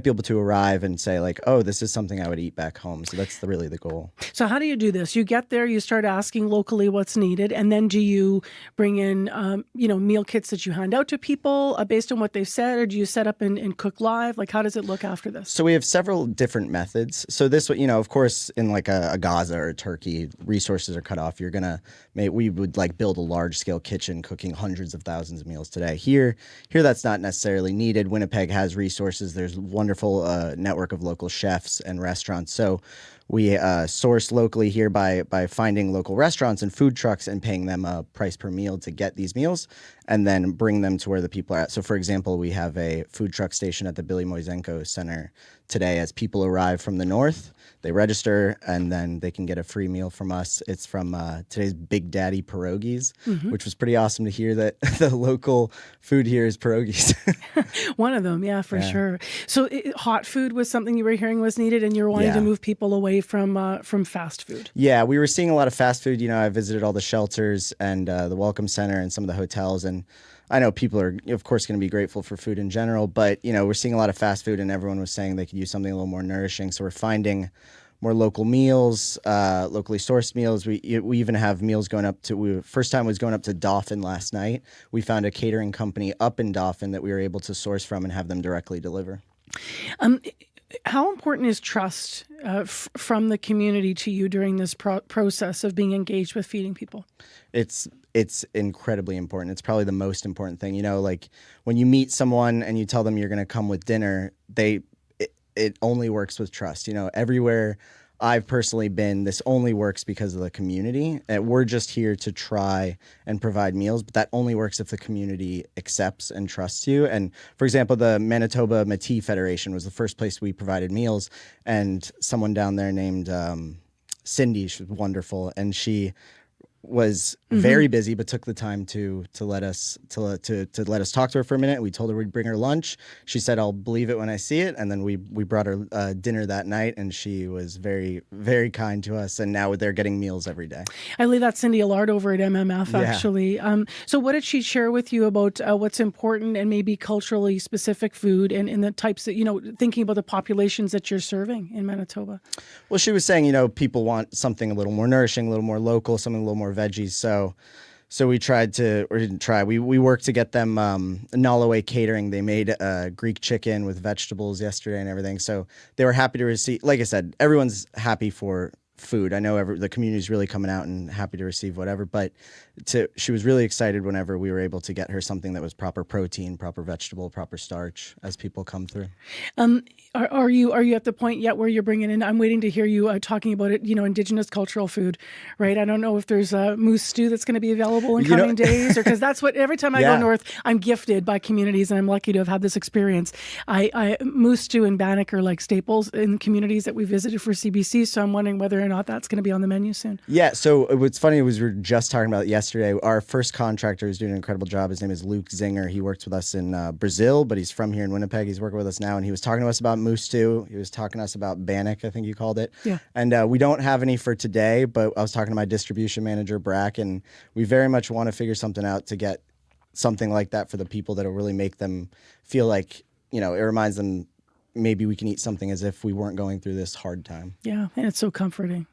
be able to arrive and say like, oh, this is something I would eat back home. So that's really the goal. So how do you do this? You get there, you start asking locally what's needed, and then do you bring in, meal kits that you hand out to people based on what they've said, or do you set up and cook live? Like, how does it look after this? So we have several different methods. So this, of course, in like a Gaza or Turkey, resources are cut off. We would like build a large scale kitchen cooking hundreds of thousands of meals today. Here that's not necessarily needed. Winnipeg has resources. There's a wonderful network of local chefs and restaurants. So we source locally here by finding local restaurants and food trucks and paying them a price per meal to get these meals and then bring them to where the people are at. So, for example, we have a food truck station at the Billy Moisenko Center today. As people arrive from the north, they register, and then they can get a free meal from us. It's from today's Big Daddy Pierogies, which was pretty awesome to hear that the local food here is pierogies. One of them, yeah, for sure. So hot food was something you were hearing was needed, and you were wanting to move people away away from fast food. Yeah, we were seeing a lot of fast food. I visited all the shelters and the Welcome Center and some of the hotels, and I know people are, of course, going to be grateful for food in general, but, we're seeing a lot of fast food, and everyone was saying they could use something a little more nourishing. So we're finding more local meals, locally sourced meals. We even have meals going up to, first time was going up to Dauphin last night. We found a catering company up in Dauphin that we were able to source from and have them directly deliver. How important is trust from the community to you during this process of being engaged with feeding people? It's incredibly important. It's probably the most important thing. Like when you meet someone and you tell them you're going to come with dinner, it only works with trust. Everywhere I've personally been, this only works because of the community. We're just here to try and provide meals, but that only works if the community accepts and trusts you. And for example, the Manitoba Métis Federation was the first place we provided meals, and someone down there named Cindy, she was wonderful, and she was very busy, but took the time to let us let us talk to her for a minute. We told her we'd bring her lunch. She said, "I'll believe it when I see it." And then we brought her dinner that night, and she was very, very kind to us. And now they're getting meals every day. I believe that's Cindy Allard over at MMF, actually. So what did she share with you about what's important and maybe culturally specific food and the types that, thinking about the populations that you're serving in Manitoba? Well, she was saying, people want something a little more nourishing, a little more local, something a little more veggies. So we tried to, or didn't try, we worked to get them Norway catering. They made Greek chicken with vegetables yesterday and everything. So they were happy to receive, like I said, everyone's happy for food. I know the community's really coming out and happy to receive whatever, but she was really excited whenever we were able to get her something that was proper protein, proper vegetable, proper starch as people come through. Are you at the point yet where you're bringing in, I'm waiting to hear you talking about it, Indigenous cultural food, right? I don't know if there's a moose stew that's going to be available in coming days, or because that's what, every time I go north, I'm gifted by communities, and I'm lucky to have had this experience. Moose stew and bannock are like staples in communities that we visited for CBC, so I'm wondering whether or not that's going to be on the menu soon. Yeah, so what's funny was we were just talking about it yesterday. Our first contractor is doing an incredible job. His name is Luke Zinger. He works with us in Brazil, but he's from here in Winnipeg. He's working with us now, and he was talking to us about moose stew. He was talking to us about bannock, I think you called it. Yeah. And we don't have any for today, but I was talking to my distribution manager, Brack, and we very much want to figure something out to get something like that for the people that will really make them feel like, it reminds them maybe we can eat something as if we weren't going through this hard time. Yeah, and it's so comforting.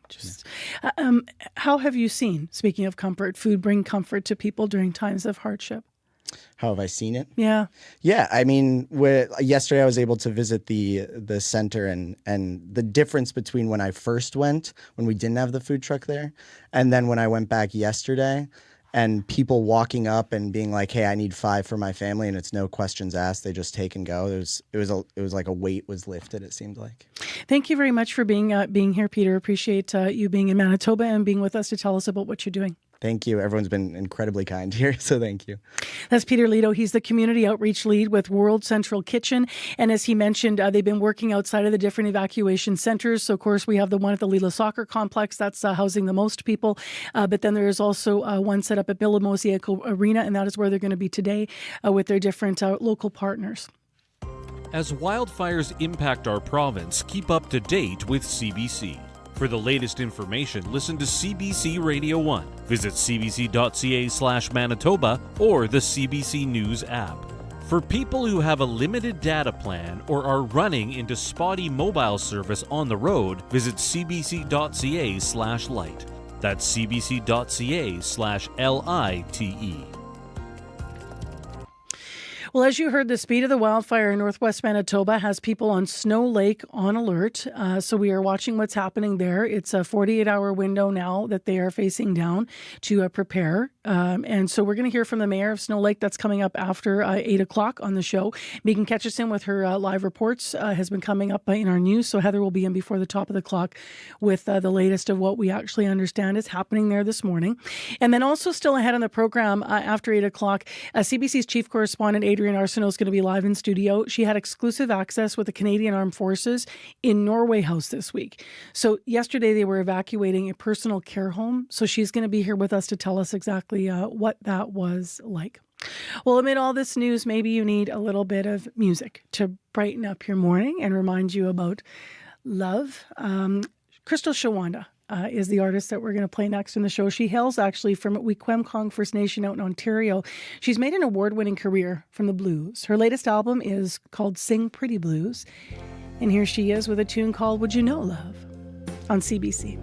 How have you seen, speaking of comfort, food bring comfort to people during times of hardship? How have I seen it? Yeah. Yeah, I mean, yesterday I was able to visit the center, and the difference between when I first went, when we didn't have the food truck there, and then when I went back yesterday, and people walking up and being like, "Hey, I need 5 for my family," and it's no questions asked. They just take and go. It was like a weight was lifted, it seemed like. Thank you very much for being here, Peter. Appreciate you being in Manitoba and being with us to tell us about what you're doing. Thank you. Everyone's been incredibly kind here, so thank you. That's Peter Lito. He's the community outreach lead with World Central Kitchen. And as he mentioned, they've been working outside of the different evacuation centers. So, of course, we have the one at the Lila Soccer Complex. That's housing the most people. But then there is also one set up at Bill Mosaico Arena, and that is where they're going to be today with their different local partners. As wildfires impact our province, keep up to date with CBC. For the latest information, listen to CBC Radio 1. Visit cbc.ca/Manitoba or the CBC News app. For people who have a limited data plan or are running into spotty mobile service on the road, visit cbc.ca/lite. That's cbc.ca/LITE. Well, as you heard, the speed of the wildfire in northwest Manitoba has people on Snow Lake on alert. So we are watching what's happening there. It's a 48-hour window now that they are facing down to prepare. And so we're going to hear from the mayor of Snow Lake. That's coming up after 8 o'clock on the show. Megan Ketchison with her live reports has been coming up in our news. So Heather will be in before the top of the clock with the latest of what we actually understand is happening there this morning. And then also still ahead on the program after 8 o'clock, CBC's chief correspondent, Adrienne Arsenault, is going to be live in studio. She had exclusive access with the Canadian Armed Forces in Norway House this week. So yesterday they were evacuating a personal care home. So she's going to be here with us to tell us exactly what that was like. Well, amid all this news, maybe you need a little bit of music to brighten up your morning and remind you about love. Crystal Shawanda is the artist that we're going to play next in the show. She hails actually from Wikwemkong First Nation out in Ontario. She's made an award-winning career from the blues. Her latest album is called Sing Pretty Blues. And here she is with a tune called Would You Know Love on CBC.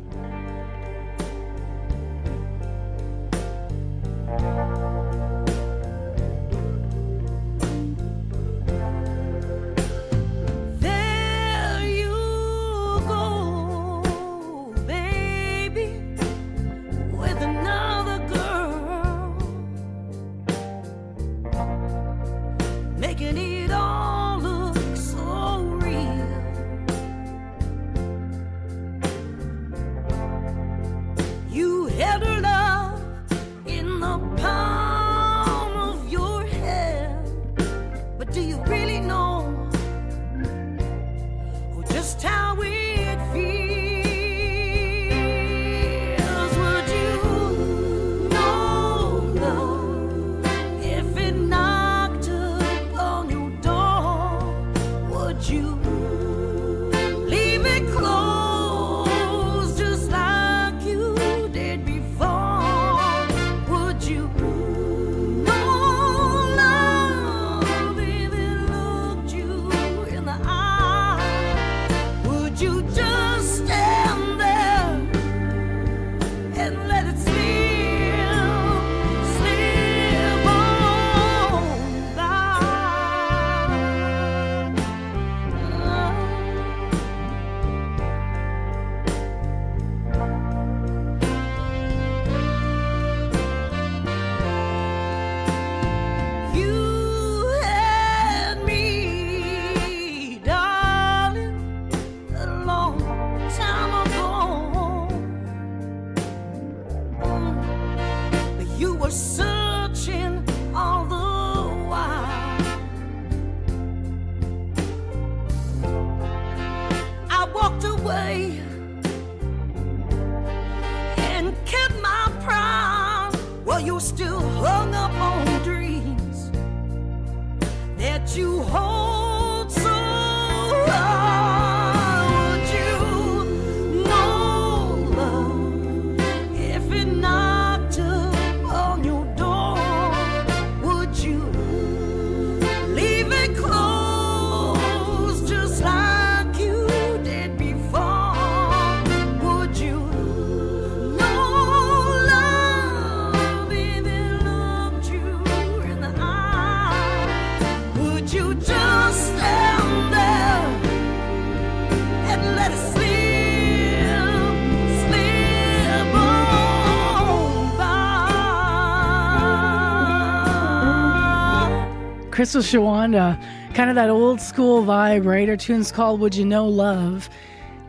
Crystal Shawanda, kind of that old school vibe, right? Her tune's called Would You Know Love.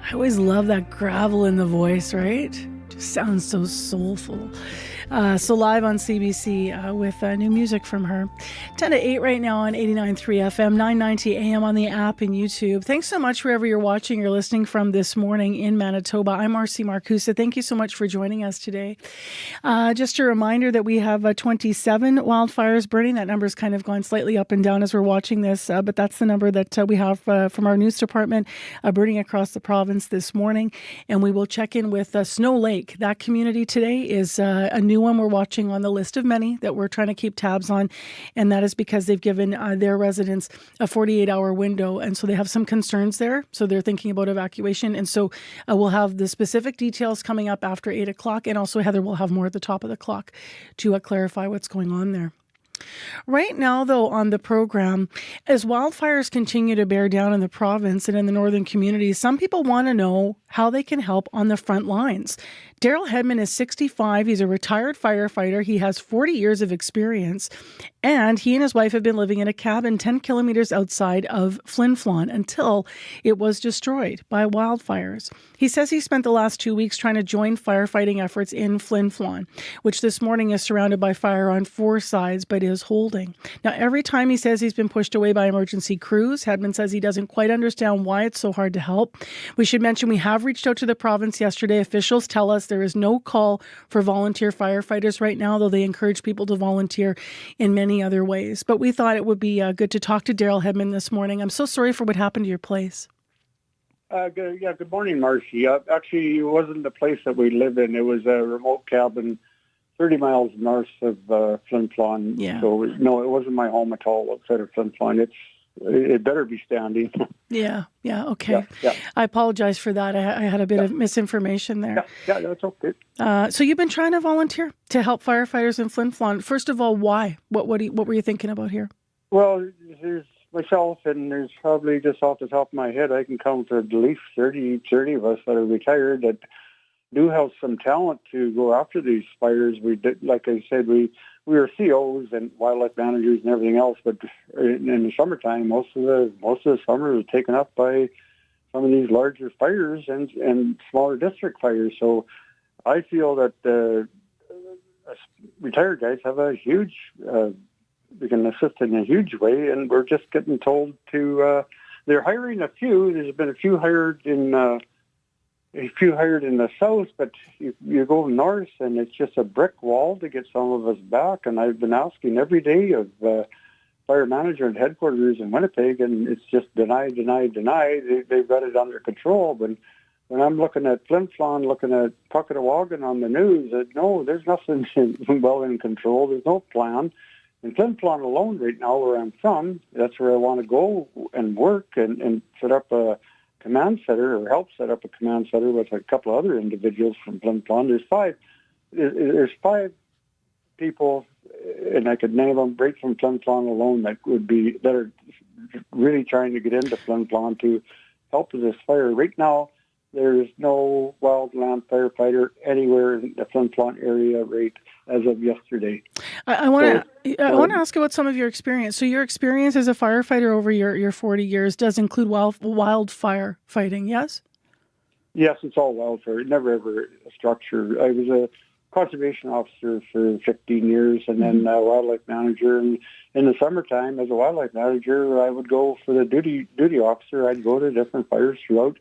I always love that gravel in the voice, right? Just sounds so soulful. So live on CBC with new music from her. 10 to 8 right now on 89.3 FM, 990 AM on the app and YouTube. Thanks so much wherever you're watching or listening from this morning in Manitoba. I'm RC Marcusa. Thank you so much for joining us today. Just a reminder that we have 27 wildfires burning. That number's kind of gone slightly up and down as we're watching this, but that's the number that we have from our news department burning across the province this morning. And we will check in with Snow Lake. That community today is a new one we're watching on the list of many that we're trying to keep tabs on, and that is because they've given their residents a 48-hour window, and so they have some concerns there, so they're thinking about evacuation, and so we'll have the specific details coming up after 8 o'clock, and also Heather will have more at the top of the clock to clarify what's going on there. Right now, though, on the program, as wildfires continue to bear down in the province and in the northern communities, some people want to know how they can help on the front lines. Daryl Hedman is 65. He's a retired firefighter. He has 40 years of experience, and he and his wife have been living in a cabin 10 kilometers outside of Flin Flon until it was destroyed by wildfires. He says he spent the last 2 weeks trying to join firefighting efforts in Flin Flon, which this morning is surrounded by fire on 4 sides, but is holding. Now, every time he says he's been pushed away by emergency crews, Hedman says he doesn't quite understand why it's so hard to help. We should mention we have reached out to the province yesterday. Officials tell us there is no call for volunteer firefighters right now, though they encourage people to volunteer in many other ways. But we thought it would be good to talk to Daryl Hedman this morning. I'm so sorry for what happened to your place. Good morning, Marcy. Actually, it wasn't the place that we live in. It was a remote cabin 30 miles north of Flin Flon. Yeah. So, no, it wasn't my home at all outside of Flin Flon. It better be standing. Yeah, okay. Yeah. I apologize for that. I had a bit of misinformation there. Yeah, that's okay. So you've been trying to volunteer to help firefighters in Flin Flon. First of all, why? What were you thinking about here? Well, there's myself, and there's probably just off the top of my head, I can count at least 30 of us that are retired that do have some talent to go after these fires. We did, like I said, we were COs and wildlife managers and everything else, but in the summertime, most of the summer was taken up by some of these larger fires and smaller district fires. So I feel that retired guys have a huge, we can assist in a huge way, and we're just getting told to. They're hiring a few. There's been a few hired in the south, but you go north, and it's just a brick wall to get some of us back. And I've been asking every day of fire manager and headquarters in Winnipeg, and it's just deny. They've got it under control, but when I'm looking at Flin Flon, looking at Puckatawagan on the news, no, there's nothing well in control. There's no plan. In Flin Flon alone right now, where I'm from, that's where I want to go and work and set up a command center, or help set up a command center with a couple of other individuals from Flin Flon. There's five people, and I could name them right from Flin Flon alone that are really trying to get into Flin Flon to help with this fire. Right now, there's no wildland firefighter anywhere in the Flin Flon area right as of yesterday. I want to ask about some of your experience. So your experience as a firefighter over your 40 years does include wildfire fighting, yes? Yes, it's all wildfire. Never ever a structure. I was a conservation officer for 15 years and then a wildlife manager. And in the summertime, as a wildlife manager, I would go for the duty officer. I'd go to different fires throughout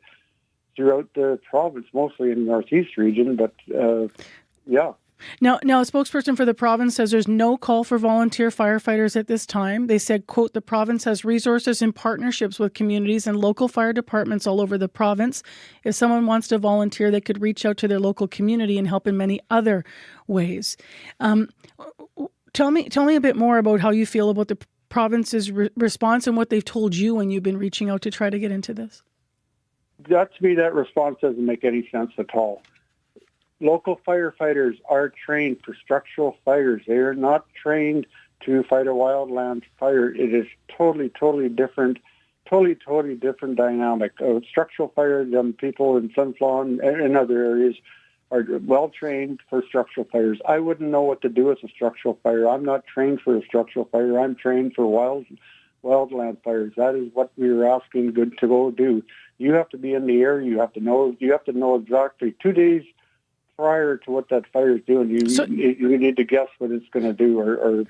the province, mostly in the northeast region, but yeah. Now, a spokesperson for the province says there's no call for volunteer firefighters at this time. They said, quote, the province has resources and partnerships with communities and local fire departments all over the province. If someone wants to volunteer, they could reach out to their local community and help in many other ways. Tell me a bit more about how you feel about the province's response and what they've told you when you've been reaching out to try to get into this. To me, that response doesn't make any sense at all. Local firefighters are trained for structural fires. They are not trained to fight a wildland fire. It is totally different dynamic. Structural fire, people in Flin Flon and other areas are well trained for structural fires. I wouldn't know what to do with a structural fire. I'm not trained for a structural fire. I'm trained for wildland fires. That is what we were asking to go do. You have to be in the area. You have to know exactly 2 days prior to what that fire is doing. You need to guess what it's going to do or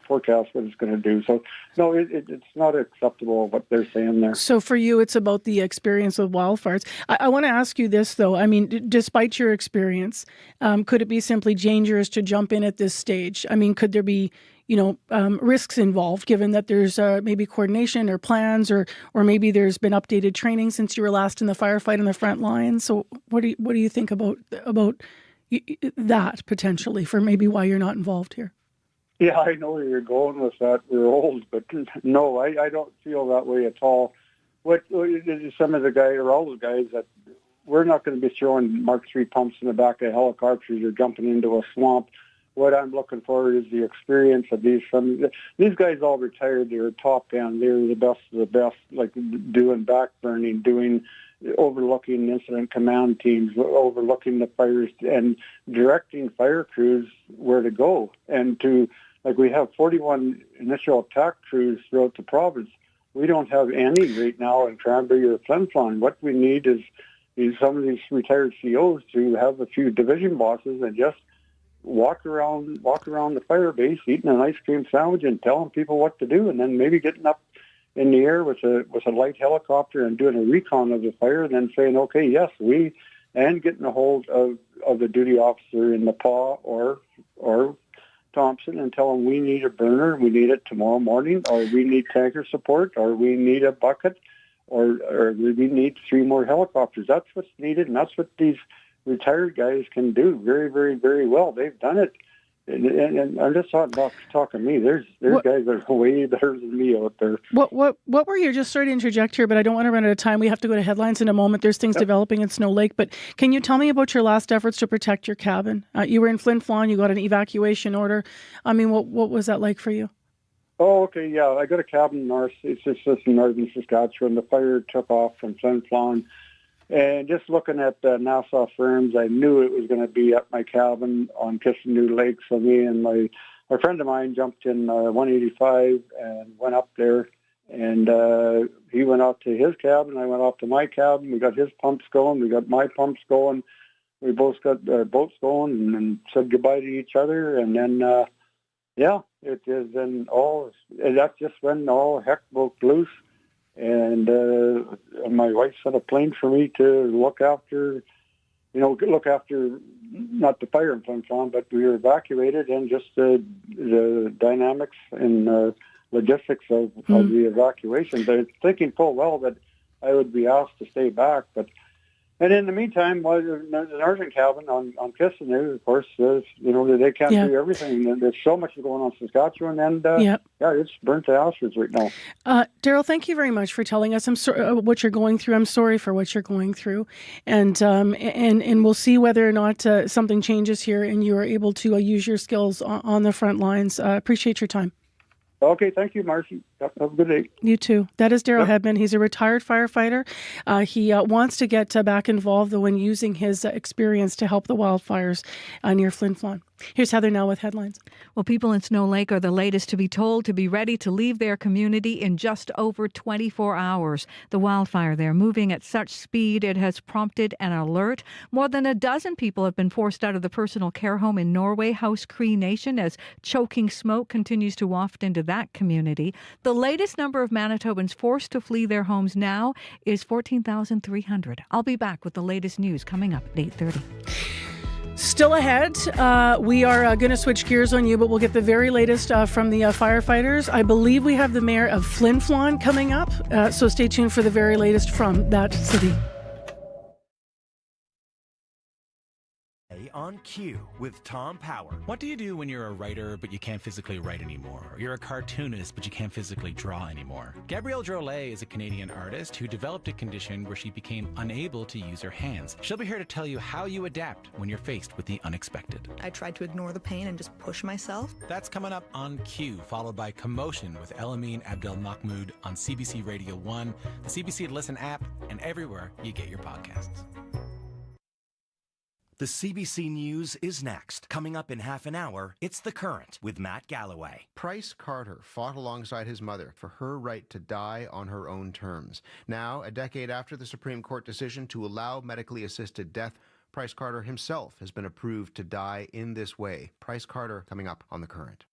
forecast what it's going to do. So, no, it's not acceptable what they're saying there. So for you, it's about the experience with wildfires. I want to ask you this, though. I mean, despite your experience, could it be simply dangerous to jump in at this stage? I mean, could there be risks involved, given that there's maybe coordination or plans, or maybe there's been updated training since you were last in the firefight in the front line? So what do you think about that potentially for maybe why you're not involved here? Yeah, I know where you're going with that. We're old, but no, I don't feel that way at all. Some of the guys, or all the guys, that we're not going to be throwing Mark III pumps in the back of helicopters or jumping into a swamp. What I'm looking for is the experience of these guys all retired. They were top down. They were the best of the best, like doing backburning, overlooking incident command teams, overlooking the fires and directing fire crews where to go. And we have 41 initial attack crews throughout the province. We don't have any right now in Cranberry or Flin Flon. What we need is some of these retired COs to have a few division bosses and just walk around the fire base, eating an ice cream sandwich and telling people what to do, and then maybe getting up in the air with a light helicopter and doing a recon of the fire, and then saying, okay, yes, and getting a hold of the duty officer in the PAW or Thompson and tell them we need a burner, we need it tomorrow morning, or we need tanker support, or we need a bucket, or we need 3 more helicopters. That's what's needed, and that's what these retired guys can do very, very, very well. They've done it. And I'm just not talking me. There's guys that are way better than me out there. What were you, just sorry to interject here, but I don't want to run out of time. We have to go to headlines in a moment. There's things developing in Snow Lake, but can you tell me about your last efforts to protect your cabin? You were in Flin Flon. You got an evacuation order. I mean, what was that like for you? Oh, okay, yeah. I got a cabin north. It's just in northern Saskatchewan. The fire took off from Flin Flon. And just looking at the Nassau Firms, I knew it was going to be at my cabin on Kissenoo Lake. So me and a friend of mine jumped in 185 and went up there. And he went out to his cabin. I went out to my cabin. We got his pumps going. We got my pumps going. We both got our boats going and said goodbye to each other. And then, it is then that's just when all heck broke loose. And my wife sent a plane for me to look after not the fire in Flin Flon, but we were evacuated, and just the dynamics and logistics of the evacuation. They're thinking full well that I would be asked to stay back, and in the meantime, the nursing cabin on Kissenoo, of course, they can't do everything. There's so much going on in Saskatchewan, and it's burnt to ashes right now. Daryl, thank you very much for telling us what you're going through. I'm sorry for what you're going through, and we'll see whether or not something changes here, and you are able to use your skills on the front lines. Appreciate your time. Okay, thank you, Marcy. Have a good day. You too. That is Daryl Hedman. He's a retired firefighter. He wants to get back involved, though, when using his experience to help the wildfires near Flin Flon. Here's Heather now with headlines. Well, people in Snow Lake are the latest to be told to be ready to leave their community in just over 24 hours. The wildfire there moving at such speed it has prompted an alert. More than a dozen people have been forced out of the personal care home in Norway House, Cree Nation, as choking smoke continues to waft into that community. The latest number of Manitobans forced to flee their homes now is 14,300. I'll be back with the latest news coming up at 8:30. Still ahead, we are going to switch gears on you, but we'll get the very latest from the firefighters. I believe we have the mayor of Flin Flon coming up, so stay tuned for the very latest from that city. On Cue with Tom Power. What do you do when you're a writer but you can't physically write anymore? Or you're a cartoonist but you can't physically draw anymore? Gabrielle Drolet is a Canadian artist who developed a condition where she became unable to use her hands. She'll be here to tell you how you adapt when you're faced with the unexpected. I tried to ignore the pain and just push myself. That's coming up on Cue, followed by Commotion with Elamine Abdelmahmoud on CBC Radio 1, the CBC Listen app, and everywhere you get your podcasts. The CBC News is next. Coming up in half an hour, it's The Current with Matt Galloway. Price Carter fought alongside his mother for her right to die on her own terms. Now, a decade after the Supreme Court decision to allow medically assisted death, Price Carter himself has been approved to die in this way. Price Carter coming up on The Current.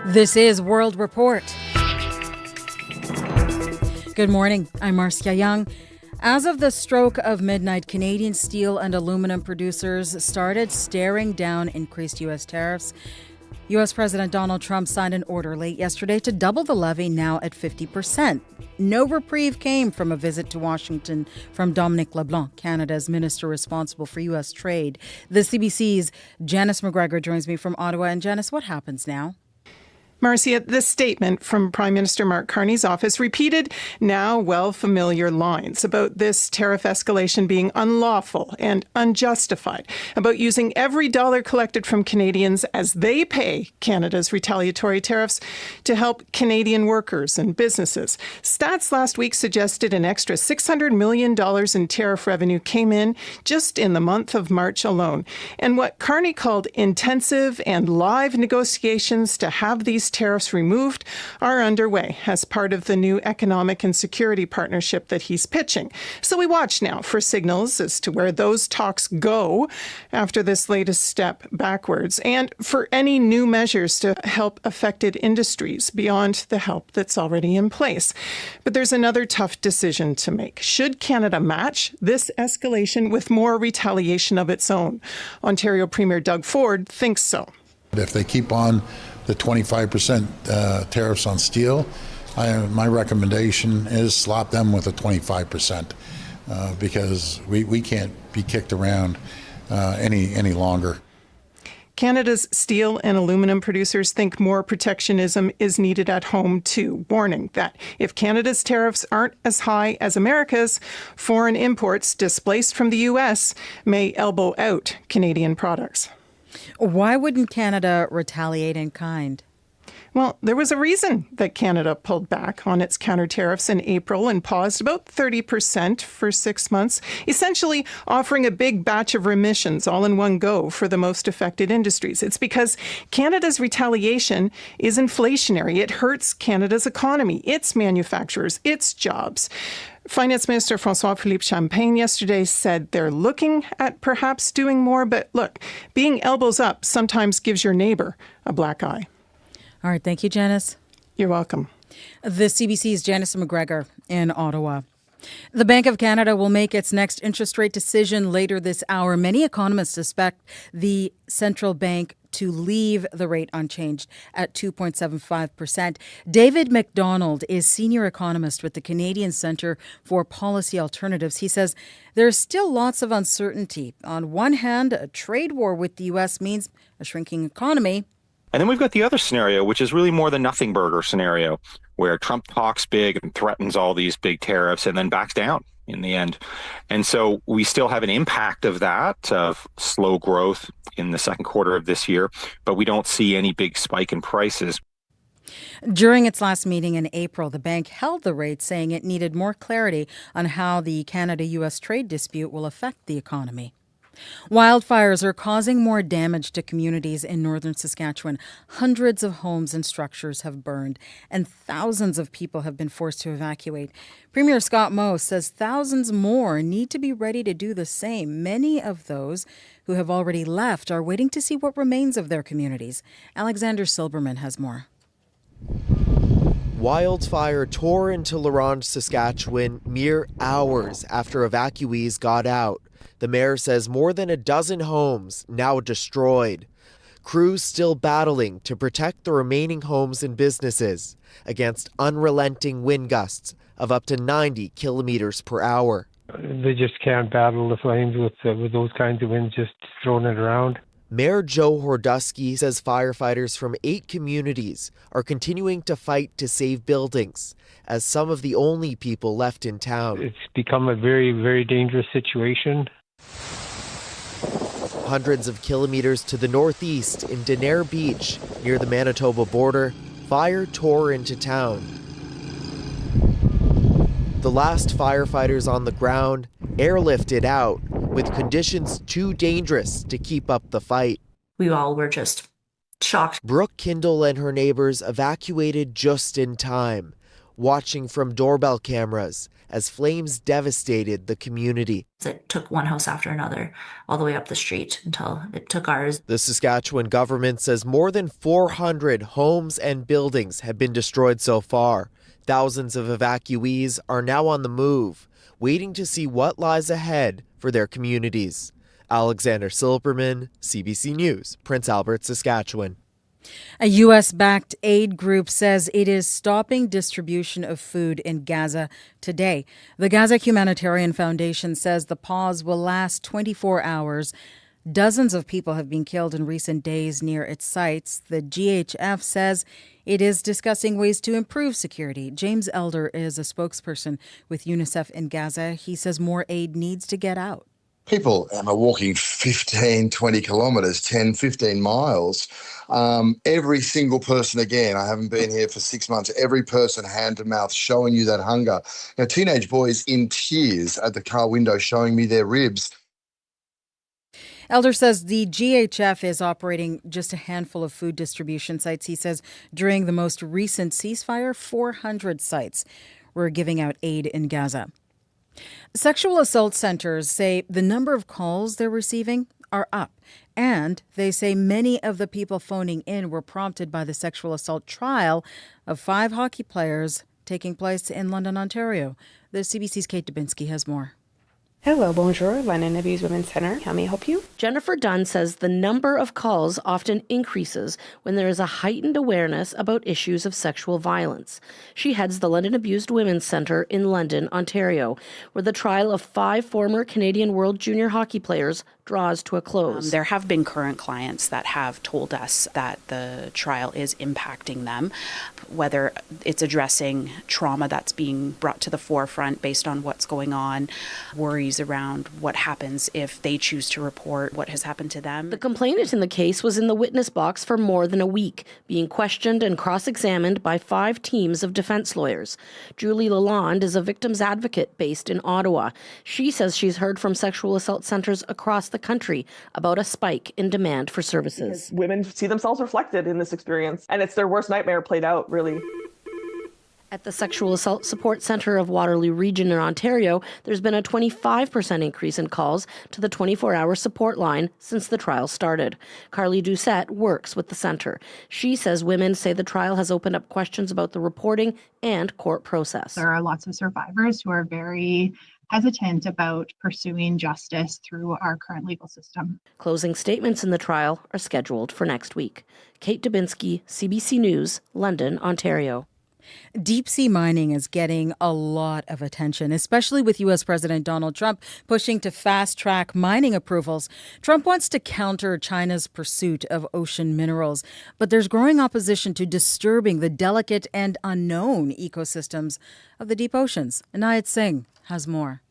This is World Report. Good morning. I'm Marcia Young. As of the stroke of midnight, Canadian steel and aluminum producers started staring down increased U.S. tariffs. U.S. President Donald Trump signed an order late yesterday to double the levy, now at 50%. No reprieve came from a visit to Washington from Dominic LeBlanc, Canada's minister responsible for U.S. trade. The CBC's Janice McGregor joins me from Ottawa. And Janice, what happens now? Marcia, this statement from Prime Minister Mark Carney's office repeated now well-familiar lines about this tariff escalation being unlawful and unjustified, about using every dollar collected from Canadians as they pay Canada's retaliatory tariffs to help Canadian workers and businesses. Stats last week suggested an extra $600 million in tariff revenue came in just in the month of March alone. And what Carney called intensive and live negotiations to have these tariffs removed are underway as part of the new economic and security partnership that he's pitching. So we watch now for signals as to where those talks go after this latest step backwards, and for any new measures to help affected industries beyond the help that's already in place. But there's another tough decision to make. Should Canada match this escalation with more retaliation of its own? Ontario Premier Doug Ford thinks so. If they keep on the 25% tariffs on steel, My recommendation is slap them with a 25% because we can't be kicked around any longer. Canada's steel and aluminum producers think more protectionism is needed at home too, warning that if Canada's tariffs aren't as high as America's, foreign imports displaced from the U.S. may elbow out Canadian products. Why wouldn't Canada retaliate in kind? Well, there was a reason that Canada pulled back on its counter tariffs in April and paused about 30% for 6 months, essentially offering a big batch of remissions all in one go for the most affected industries. It's because Canada's retaliation is inflationary. It hurts Canada's economy, its manufacturers, its jobs. Finance Minister François-Philippe Champagne yesterday said they're looking at perhaps doing more, but look, being elbows up sometimes gives your neighbor a black eye. All right. Thank you, Janice. You're welcome. The CBC's Janice McGregor in Ottawa. The Bank of Canada will make its next interest rate decision later this hour. Many economists expect the central bank to leave the rate unchanged at 2.75%. David McDonald is senior economist with the Canadian Centre for Policy Alternatives. He says there's still lots of uncertainty. On one hand, a trade war with the U.S. means a shrinking economy. And then we've got the other scenario, which is really more the nothing burger scenario, where Trump talks big and threatens all these big tariffs and then backs down in the end. And so we still have an impact of that, of slow growth in the second quarter of this year, but we don't see any big spike in prices. During its last meeting in April, the bank held the rate, saying it needed more clarity on how the Canada-U.S. trade dispute will affect the economy. Wildfires are causing more damage to communities in northern Saskatchewan. Hundreds of homes and structures have burned, and thousands of people have been forced to evacuate. Premier Scott Moe says thousands more need to be ready to do the same. Many of those who have already left are waiting to see what remains of their communities. Alexander Silberman has more. Wildfire tore into La Ronge, Saskatchewan mere hours after evacuees got out. The mayor says more than a dozen homes now destroyed. Crews still battling to protect the remaining homes and businesses against unrelenting wind gusts of up to 90 kilometers per hour. They just can't battle the flames with those kinds of winds just throwing it around. Mayor Joe Hordusky says firefighters from 8 communities are continuing to fight to save buildings as some of the only people left in town. It's become a very, very dangerous situation. Hundreds of kilometers to the northeast in Denair Beach, near the Manitoba border, fire tore into town. The last firefighters on the ground airlifted out with conditions too dangerous to keep up the fight. We all were just shocked. Brooke Kindle and her neighbors evacuated just in time, watching from doorbell cameras as flames devastated the community. It took one house after another all the way up the street until it took ours. The Saskatchewan government says more than 400 homes and buildings have been destroyed so far. Thousands of evacuees are now on the move, waiting to see what lies ahead for their communities. Alexander Silberman, CBC News, Prince Albert, Saskatchewan. A U.S.-backed aid group says it is stopping distribution of food in Gaza today. The Gaza Humanitarian Foundation says the pause will last 24 hours. Dozens of people have been killed in recent days near its sites. The GHF says it is discussing ways to improve security. James Elder is a spokesperson with UNICEF in Gaza. He says more aid needs to get out. People are walking 15, 20 kilometres, 10, 15 miles. Every single person, again, I haven't been here for 6 months, every person hand to mouth showing you that hunger. Teenage boys in tears at the car window showing me their ribs. Elder says the GHF is operating just a handful of food distribution sites. He says during the most recent ceasefire, 400 sites were giving out aid in Gaza. Sexual assault centers say the number of calls they're receiving are up, and they say many of the people phoning in were prompted by the sexual assault trial of 5 hockey players taking place in London, Ontario. The CBC's Kate Dubinsky has more. Hello, bonjour, London Abuse Women's Center. How may I help you? Jennifer Dunn says the number of calls often increases when there is a heightened awareness about issues of sexual violence. She heads the London Abused Women's Centre in London, Ontario, where the trial of 5 former Canadian World Junior hockey players draws to a close. There have been current clients that have told us that the trial is impacting them, whether it's addressing trauma that's being brought to the forefront based on what's going on, worries around what happens if they choose to report what has happened to them. The complainant in the case was in the witness box for more than a week, being questioned and cross-examined by 5 teams of defense lawyers. Julie Lalonde is a victim's advocate based in Ottawa. She says she's heard from sexual assault centres across the country about a spike in demand for services. Because women see themselves reflected in this experience, and it's their worst nightmare played out, really. At the Sexual Assault Support Centre of Waterloo Region in Ontario, there's been a 25% increase in calls to the 24-hour support line since the trial started. Carly Doucette works with the centre. She says women say the trial has opened up questions about the reporting and court process. There are lots of survivors who are very hesitant about pursuing justice through our current legal system. Closing statements in the trial are scheduled for next week. Kate Dubinsky, CBC News, London, Ontario. Deep sea mining is getting a lot of attention, especially with U.S. President Donald Trump pushing to fast-track mining approvals. Trump wants to counter China's pursuit of ocean minerals, but there's growing opposition to disturbing the delicate and unknown ecosystems of the deep oceans. Anayat Singh has more.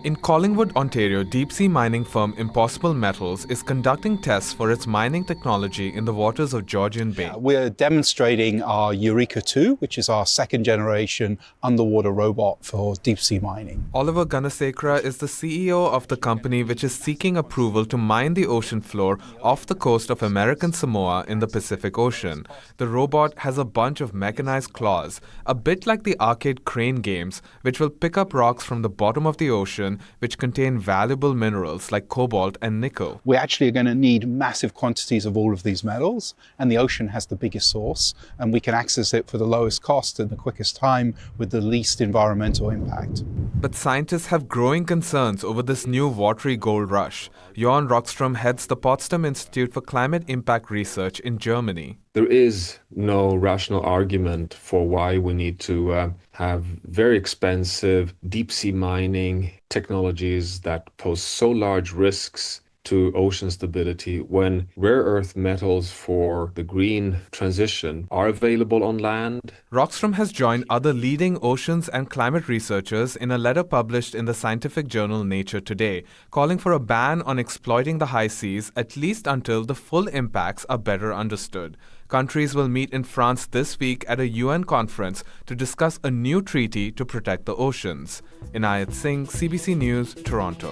In Collingwood, Ontario, deep-sea mining firm Impossible Metals is conducting tests for its mining technology in the waters of Georgian Bay. We're demonstrating our Eureka 2, which is our second-generation underwater robot for deep-sea mining. Oliver Gunasekara is the CEO of the company which is seeking approval to mine the ocean floor off the coast of American Samoa in the Pacific Ocean. The robot has a bunch of mechanized claws, a bit like the arcade crane games, which will pick up rocks from the bottom of the ocean which contain valuable minerals like cobalt and nickel. We actually are going to need massive quantities of all of these metals, and the ocean has the biggest source, and we can access it for the lowest cost and the quickest time with the least environmental impact. But scientists have growing concerns over this new watery gold rush. Johan Rockström heads the Potsdam Institute for Climate Impact Research in Germany. There is no rational argument for why we need to have very expensive deep-sea mining technologies that pose so large risks to ocean stability when rare earth metals for the green transition are available on land. Rockström has joined other leading oceans and climate researchers in a letter published in the scientific journal Nature Today, calling for a ban on exploiting the high seas at least until the full impacts are better understood. Countries will meet in France this week at a UN conference to discuss a new treaty to protect the oceans. Inayat Singh, CBC News, Toronto.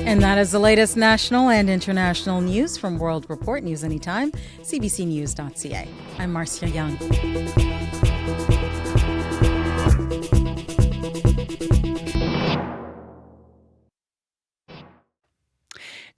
And that is the latest national and international news from World Report News Anytime, cbcnews.ca. I'm Marcia Young.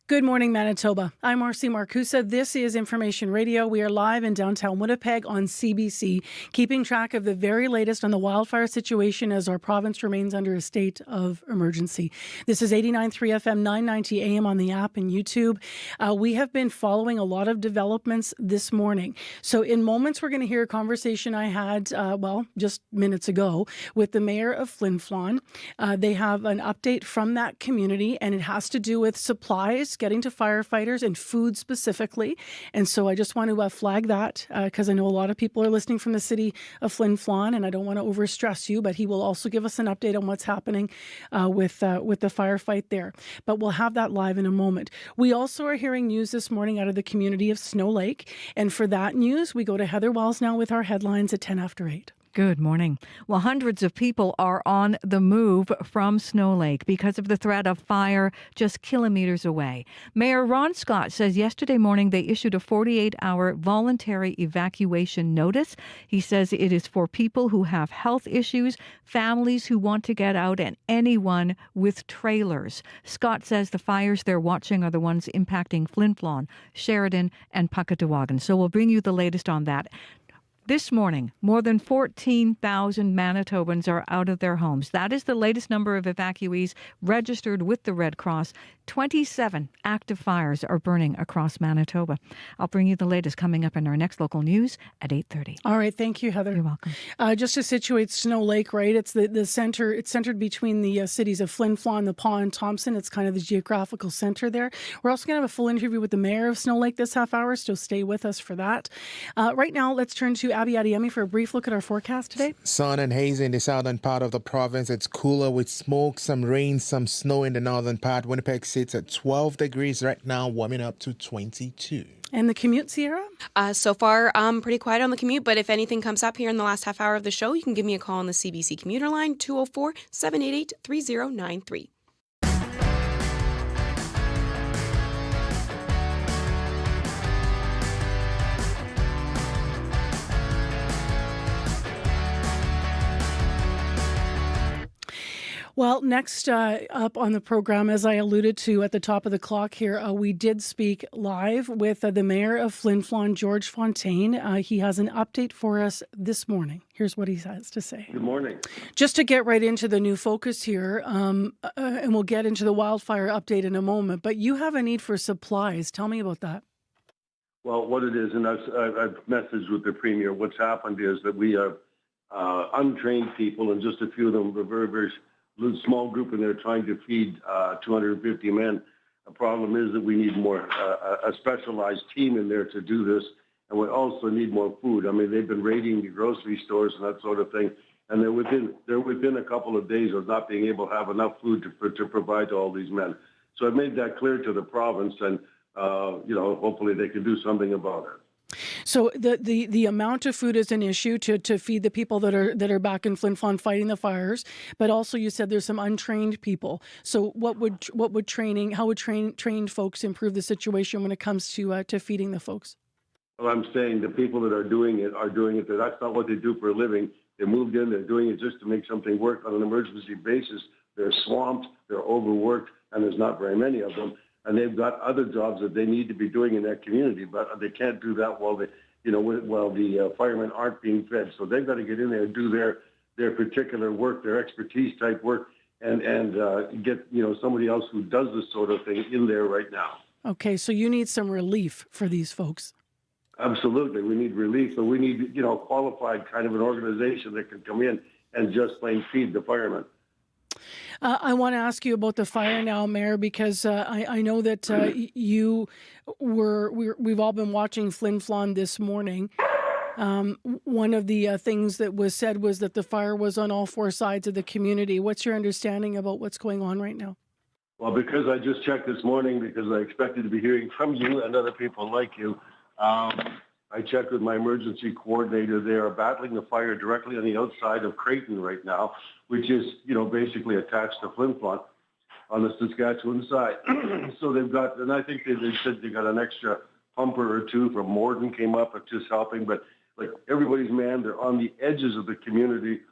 Good morning, Manitoba. I'm R.C. Marcusa. This is Information Radio. We are live in downtown Winnipeg on CBC, keeping track of the very latest on the wildfire situation as our province remains under a state of emergency. This is 89.3 FM, 990 AM on the app and YouTube. We have been following a lot of developments this morning. So in moments, we're going to hear a conversation I had, just minutes ago with the mayor of Flin Flon. They have an update from that community, and it has to do with supplies getting to firefighters and food specifically. And so I just want to flag that because I know a lot of people are listening from the city of Flin Flon, and I don't want to overstress you, but he will also give us an update on what's happening with the firefight there. But we'll have that live in a moment. We also are hearing news this morning out of the community of Snow Lake. And for that news, we go to Heather Wells now with our headlines at 10 after 8. Good morning. Well, hundreds of people are on the move from Snow Lake because of the threat of fire just kilometers away. Mayor Ron Scott says yesterday morning they issued a 48-hour voluntary evacuation notice. He says it is for people who have health issues, families who want to get out, and anyone with trailers. Scott says the fires they're watching are the ones impacting Flin Flon, Sheridan, and Puckatawagan. So we'll bring you the latest on that. This morning, more than 14,000 Manitobans are out of their homes. That is the latest number of evacuees registered with the Red Cross. 27 active fires are burning across Manitoba. I'll bring you the latest coming up in our next local news at 8:30. All right, thank you, Heather. You're welcome. Just to situate Snow Lake, right? It's the center. It's centered between the cities of Flin Flon, the Paw, and Thompson. It's kind of the geographical center there. We're also going to have a full interview with the mayor of Snow Lake this half hour, so stay with us for that. Right now, let's turn to Abby Adiemi for a brief look at our forecast today. Sun and haze in the southern part of the province. It's cooler with smoke, some rain, some snow in the northern part. Winnipeg sits at 12 degrees right now, warming up to 22. And the commute, Sierra? So far, pretty quiet on the commute, but if anything comes up here in the last half hour of the show, you can give me a call on the CBC commuter line, 204-788-3093. Well, next up on the program, as I alluded to at the top of the clock here, we did speak live with the mayor of Flin Flon, George Fontaine. He has an update for us this morning. Here's what he has to say. Good morning. Just to get right into the new focus here, and we'll get into the wildfire update in a moment, but you have a need for supplies. Tell me about that. Well, what it is, and I've messaged with the Premier, what's happened is that we have untrained people, and just a few of them, a very, very small group, and they're trying to feed 250 men. The problem is that we need more, a specialized team in there to do this, and we also need more food. I mean, they've been raiding the grocery stores and that sort of thing, and they're within a couple of days of not being able to have enough food to provide to all these men. So I've made that clear to the province, and hopefully they can do something about it. So the amount of food is an issue to feed the people that are back in Flin Flon fighting the fires, but also you said there's some untrained people. So how would trained folks improve the situation when it comes to feeding the folks? Well, I'm saying the people that are doing it. That's not what they do for a living. They moved in. They're doing it just to make something work on an emergency basis. They're swamped. They're overworked, and there's not very many of them. And they've got other jobs that they need to be doing in that community, but they can't do that while the firemen aren't being fed. So they've got to get in there and do their particular work, their expertise type work, and get somebody else who does this sort of thing in there right now. Okay, so you need some relief for these folks. Absolutely, we need relief, but we need qualified kind of an organization that can come in and just plain feed the firemen. I want to ask you about the fire now, Mayor, because I know that we've all been watching Flin Flon this morning. One of the things that was said was that the fire was on all four sides of the community. What's your understanding about what's going on right now? Well, because I just checked this morning, because I expected to be hearing from you and other people like you, I checked with my emergency coordinator. They are battling the fire directly on the outside of Creighton right now, which is, basically attached to Flin Flon on the Saskatchewan side. So they've got, and I think they said they got an extra pumper or two from Morden came up, just helping. But like everybody's manned, they're on the edges of the community.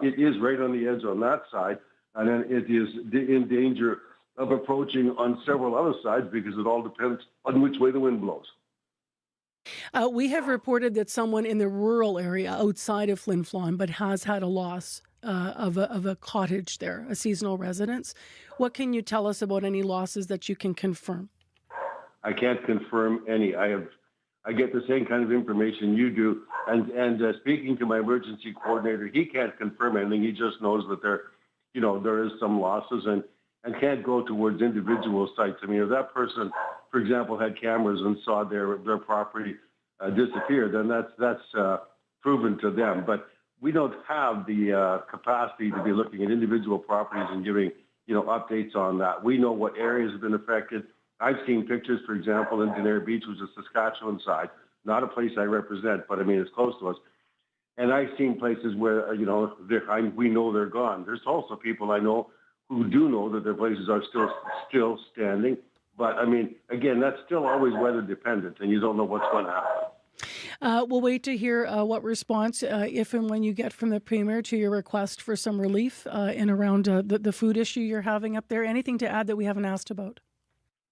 It is right on the edge on that side, and then it is in danger of approaching on several other sides because it all depends on which way the wind blows. We have reported that someone in the rural area outside of Flin Flon, but has had a loss of a cottage there, a seasonal residence. What can you tell us about any losses that you can confirm? I can't confirm any. I get the same kind of information you do, and speaking to my emergency coordinator, he can't confirm anything. He just knows that there is some losses and can't go towards individual sites. I mean, if that person, for example, had cameras and saw their property disappear, then that's proven to them. But we don't have the capacity to be looking at individual properties and giving updates on that. We know what areas have been affected. I've seen pictures, for example, in Denair Beach, which is the Saskatchewan side, not a place I represent, but I mean it's close to us. And I've seen places where we know they're gone. There's also people I know who do know that their places are still standing. But I mean, again, that's still always weather dependent, and you don't know what's going to happen. We'll wait to hear what response, if and when you get from the Premier to your request for some relief in around the food issue you're having up there. Anything to add that we haven't asked about?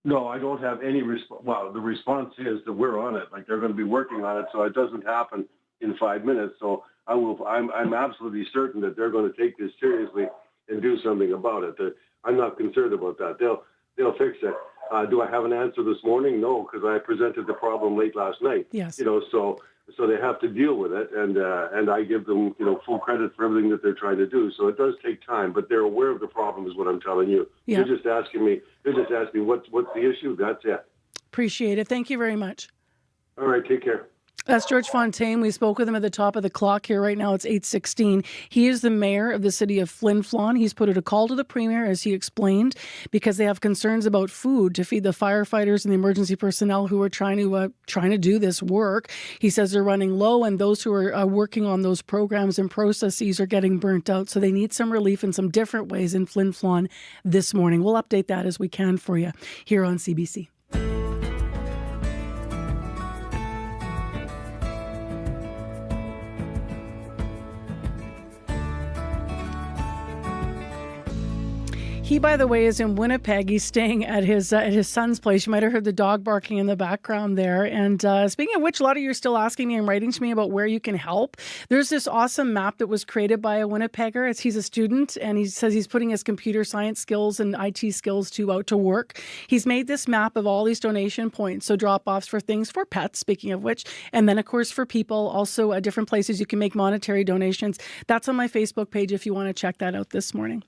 No, I don't have any response. Well, the response is that we're on it. Like they're going to be working on it, so it doesn't happen in 5 minutes. So I'm absolutely certain that they're going to take this seriously and do something about it. I'm not concerned about that. They'll fix it. Do I have an answer this morning? No, because I presented the problem late last night. Yes. So they have to deal with it, and I give them full credit for everything that they're trying to do. So it does take time, but they're aware of the problem, is what I'm telling you. Yeah. They're just asking me what's the issue. That's it. Appreciate it. Thank you very much. All right, take care. That's George Fontaine. We spoke with him at the top of the clock here. Right now it's 8:16. He is the mayor of the city of Flin Flon. He's put out a call to the premier, as he explained, because they have concerns about food to feed the firefighters and the emergency personnel who are trying to do this work. He says they're running low, and those who are working on those programs and processes are getting burnt out. So they need some relief in some different ways in Flin Flon this morning. We'll update that as we can for you here on CBC. He, by the way, is in Winnipeg. He's staying at his son's place. You might have heard the dog barking in the background there. And speaking of which, a lot of you are still asking me and writing to me about where you can help. There's this awesome map that was created by a Winnipegger. He's a student, and he says he's putting his computer science skills and IT skills out to work. He's made this map of all these donation points, so drop-offs for things for pets, speaking of which, and then, of course, for people, also different places you can make monetary donations. That's on my Facebook page if you want to check that out this morning.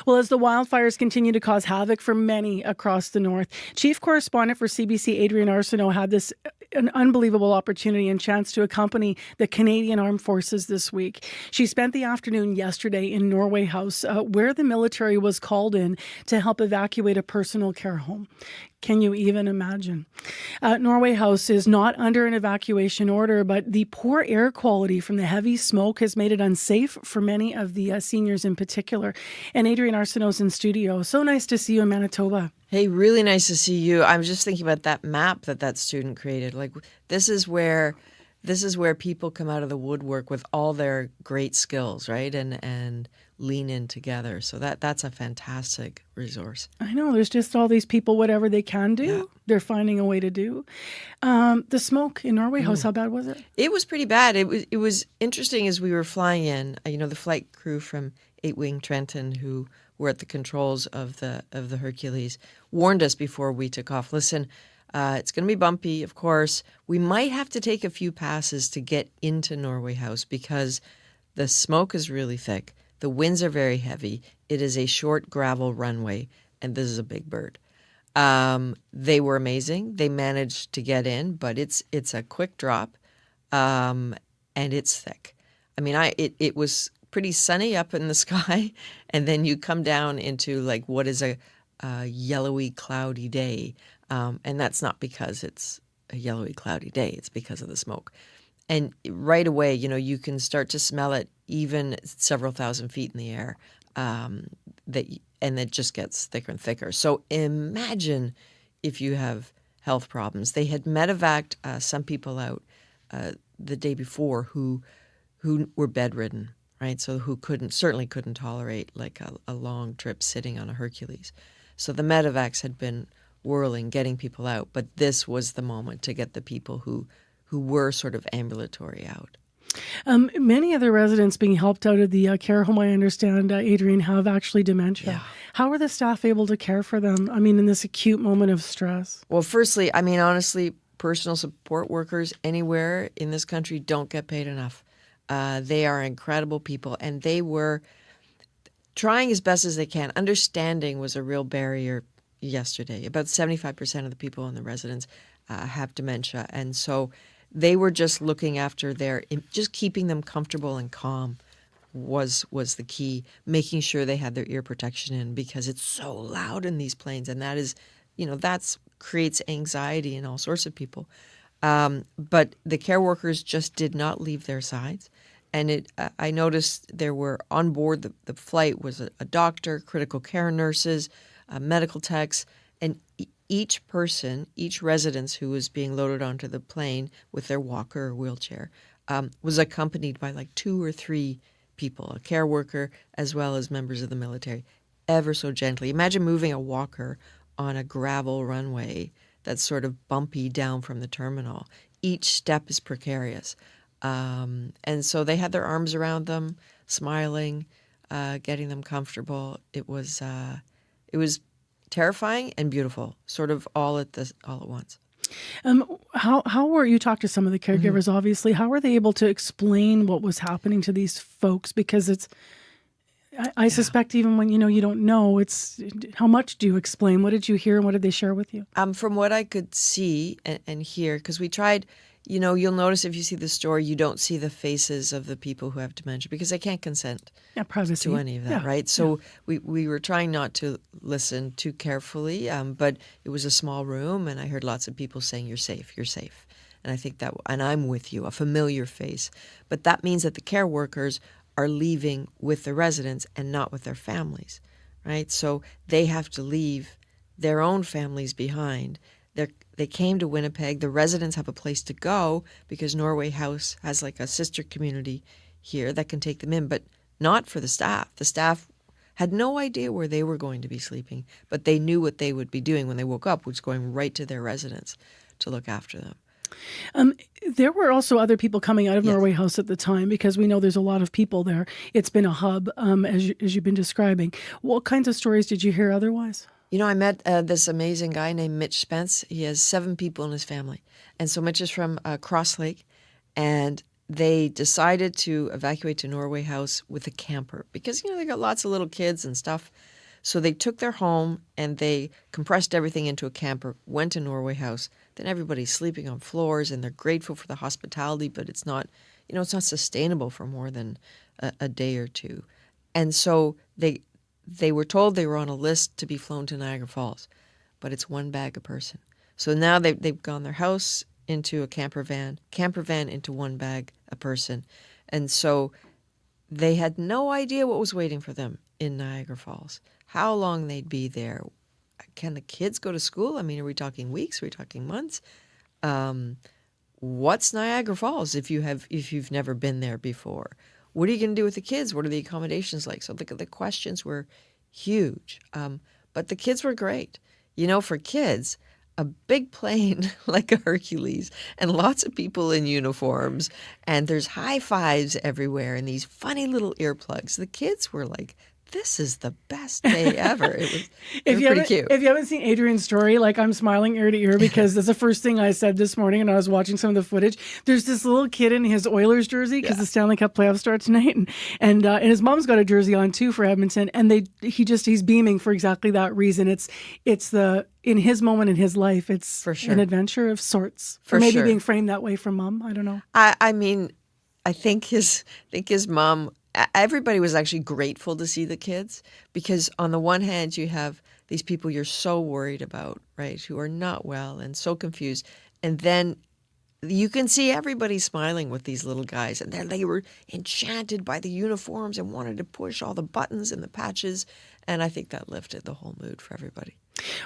Well, as the wildfires continue to cause havoc for many across the north, Chief Correspondent for CBC Adrienne Arsenault had an unbelievable opportunity and chance to accompany the Canadian Armed Forces this week. She spent the afternoon yesterday in Norway House, where the military was called in to help evacuate a personal care home. Can you even imagine? Norway House is not under an evacuation order, but the poor air quality from the heavy smoke has made it unsafe for many of the seniors in particular. And Adrienne Arsenault's in studio. So nice to see you in Manitoba. Hey, really nice to see you. I was just thinking about that map that student created. Like, this is where people come out of the woodwork with all their great skills, right? And lean in together. So that's a fantastic resource. I know. There's just all these people, whatever they can do, they're finding a way to do. The smoke in Norway House, how bad was it? It was pretty bad. It was interesting as we were flying in. The flight crew from 8 Wing Trenton, who were at the controls of the Hercules, warned us before we took off. Listen, it's going to be bumpy, of course. We might have to take a few passes to get into Norway House because the smoke is really thick. The winds are very heavy. It is a short gravel runway, and this is a big bird. They were amazing. They managed to get in, but it's a quick drop, and it's thick. It was pretty sunny up in the sky, and then you come down into like what is a yellowy, cloudy day, and that's not because it's a yellowy, cloudy day. It's because of the smoke. And right away, you can start to smell it even several thousand feet in the air, and it just gets thicker and thicker. So imagine if you have health problems. They had medevaced some people out the day before who were bedridden, right? So who certainly couldn't tolerate like a long trip sitting on a Hercules. So the medevacs had been whirling, getting people out, but this was the moment to get the people who were sort of ambulatory out. Many of the residents being helped out of the care home, I understand, Adrienne, have actually dementia. Yeah. How are the staff able to care for them? In this acute moment of stress? Well, firstly, honestly, personal support workers anywhere in this country don't get paid enough. They are incredible people, and they were trying as best as they can. Understanding was a real barrier yesterday. About 75% of the people in the residents have dementia, and so they were just looking after just keeping them comfortable and calm was the key, making sure they had their ear protection in because it's so loud in these planes, and that is, that's creates anxiety in all sorts of people. But the care workers just did not leave their sides. And I noticed there were on board the flight was a doctor, critical care nurses, medical techs, and each resident who was being loaded onto the plane with their walker or wheelchair was accompanied by like 2 or 3 people, a care worker as well as members of the military, ever so gently. Imagine moving a walker on a gravel runway that's sort of bumpy down from the terminal. Each step is precarious. And so they had their arms around them, smiling, getting them comfortable. It was terrifying and beautiful, sort of all at once. How were you talked to some of the caregivers? Obviously, how were they able to explain what was happening to these folks? Because I suspect even when you don't know, it's how much do you explain? What did you hear and what did they share with you? From what I could see and hear, because we tried. You'll notice if you see the story, you don't see the faces of the people who have dementia because they can't consent privacy. to any of that, right? So we were trying not to listen too carefully, but it was a small room, and I heard lots of people saying, "You're safe, you're safe." And I think and I'm with you, a familiar face. But that means that the care workers are leaving with the residents and not with their families, right? So they have to leave their own families behind. They came to Winnipeg. The residents have a place to go because Norway House has like a sister community here that can take them in, but not for the staff. The staff had no idea where they were going to be sleeping, but they knew what they would be doing when they woke up, which was going right to their residents to look after them. There were also other people coming out of Norway House at the time because we know there's a lot of people there. It's been a hub, as you've been describing. What kinds of stories did you hear otherwise? I met this amazing guy named Mitch Spence. He has 7 people in his family. And so Mitch is from Cross Lake, and they decided to evacuate to Norway House with a camper because, they got lots of little kids and stuff. So they took their home and they compressed everything into a camper, went to Norway House. Then everybody's sleeping on floors and they're grateful for the hospitality, but it's not, it's not sustainable for more than a day or two. And so they were told they were on a list to be flown to Niagara Falls, but it's 1 bag a person. So now they've gone their house into a camper van into 1 bag a person. And so they had no idea what was waiting for them in Niagara Falls, how long they'd be there. Can the kids go to school? I mean, are we talking weeks? Are we talking months? What's Niagara Falls if you've never been there before? What are you going to do with the kids? What are the accommodations like? So the questions were huge. But the kids were great. For kids, a big plane like a Hercules and lots of people in uniforms and there's high fives everywhere and these funny little earplugs. The kids were like, this is the best day ever. It was pretty cute. If you haven't seen Adrian's story, I'm smiling ear to ear because that's the first thing I said this morning and I was watching some of the footage. There's this little kid in his Oilers jersey because the Stanley Cup playoffs start tonight. And his mom's got a jersey on too for Edmonton. And he's beaming for exactly that reason. It's in his moment in his life, it's for sure an adventure of sorts. Or maybe being framed that way from mom. I don't know. I mean, I think his mom, everybody was actually grateful to see the kids because on the one hand, you have these people you're so worried about, right, who are not well and so confused. And then you can see everybody smiling with these little guys. And they were enchanted by the uniforms and wanted to push all the buttons and the patches. And I think that lifted the whole mood for everybody.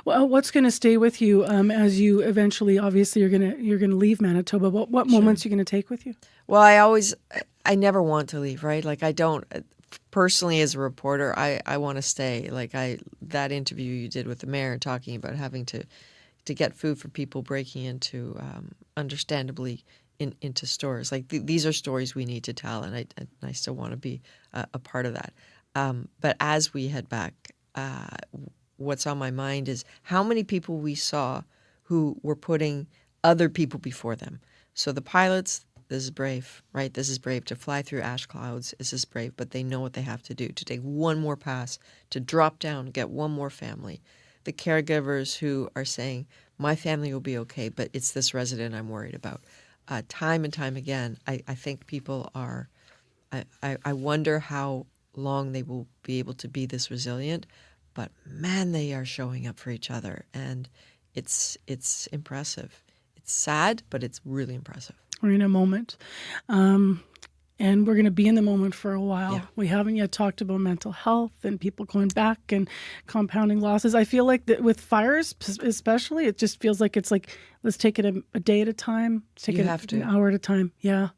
Well, what's going to stay with you as you eventually, obviously, you're going to leave Manitoba? What moments are you going to take with you? Well, I never want to leave, right? I don't personally as a reporter. I want to stay. That interview you did with the mayor talking about having to get food for people breaking into, understandably, into stores. These are stories we need to tell, and I still want to be a part of that. But as we head back, what's on my mind is how many people we saw who were putting other people before them. So the pilots, this is brave, right? This is brave to fly through ash clouds. This is brave, but they know what they have to do to take one more pass, to drop down, get one more family. The caregivers who are saying, my family will be okay, but it's this resident I'm worried about. Time and time again, I think people are, I wonder how long they will be able to be this resilient, but man, they are showing up for each other, and it's impressive. It's sad, but it's really impressive. We're in a moment, and we're going to be in the moment for a while. Yeah. We haven't yet talked about mental health and people going back and compounding losses. I feel like that with fires especially, it just feels like it's Let's take it a day at a time. Let's take You it have to. an hour at a time. Yeah.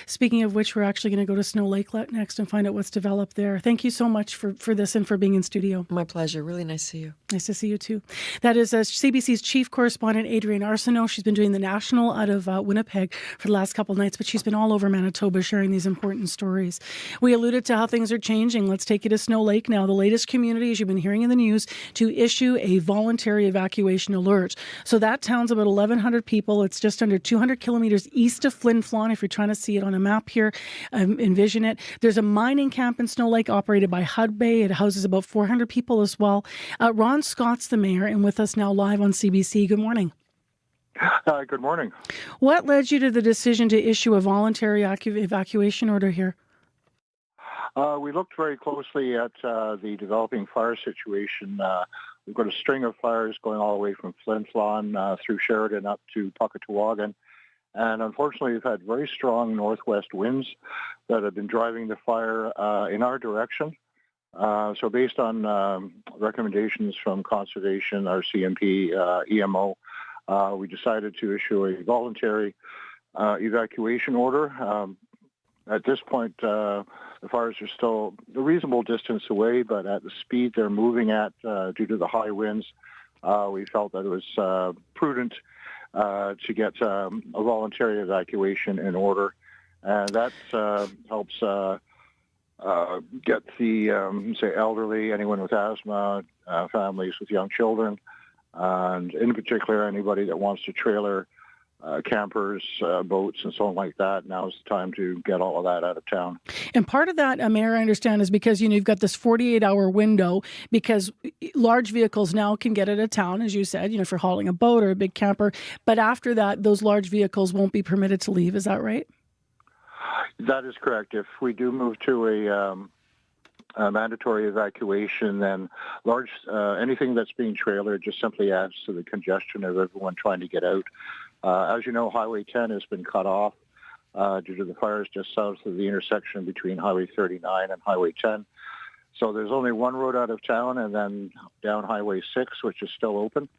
Speaking of which, we're actually going to go to Snow Lake next and find out what's developed there. Thank you so much for this and for being in studio. My pleasure. Really nice to see you. Nice to see you too. That is CBC's chief correspondent, Adrienne Arsenault. She's been doing the National out of Winnipeg for the last couple of nights, but she's been all over Manitoba sharing these important stories. We alluded to how things are changing. Let's take you to Snow Lake now. The latest community, as you've been hearing in the news, to issue a voluntary evacuation alert. So that town's about 1,100 people. It's just under 200 kilometers east of Flin Flon. If you're trying to see it on a map here, envision it. There's a mining camp in Snow Lake operated by Hudbay. It houses about 400 people as well. Ron Scott's the mayor and with us now live on CBC. Good morning. Good morning. What led you to the decision to issue a voluntary evacuation order here? We looked very closely at the developing fire situation. We've got a string of fires going all the way from Flin Flon through Sheridan up to Puckatawagan. And unfortunately, we've had very strong northwest winds that have been driving the fire in our direction. So based on recommendations from Conservation, RCMP, EMO, we decided to issue a voluntary evacuation order. At this point, the fires are still a reasonable distance away, but at the speed they're moving at due to the high winds, we felt that it was prudent to get a voluntary evacuation in order. And that helps get the, say, elderly, anyone with asthma, families with young children, and in particular, anybody that wants to trailer campers, boats, and so on like that. Now's the time to get all of that out of town. And part of that, Mayor, I understand, is because you've got this 48-hour window because large vehicles now can get out of town, as you said, if you're hauling a boat or a big camper. But after that, those large vehicles won't be permitted to leave. Is that right? That is correct. If we do move to a mandatory evacuation, then anything that's being trailered just simply adds to the congestion of everyone trying to get out. As you know, Highway 10 has been cut off due to the fires just south of the intersection between Highway 39 and Highway 10. So there's only one road out of town and then down Highway 6, which is still open.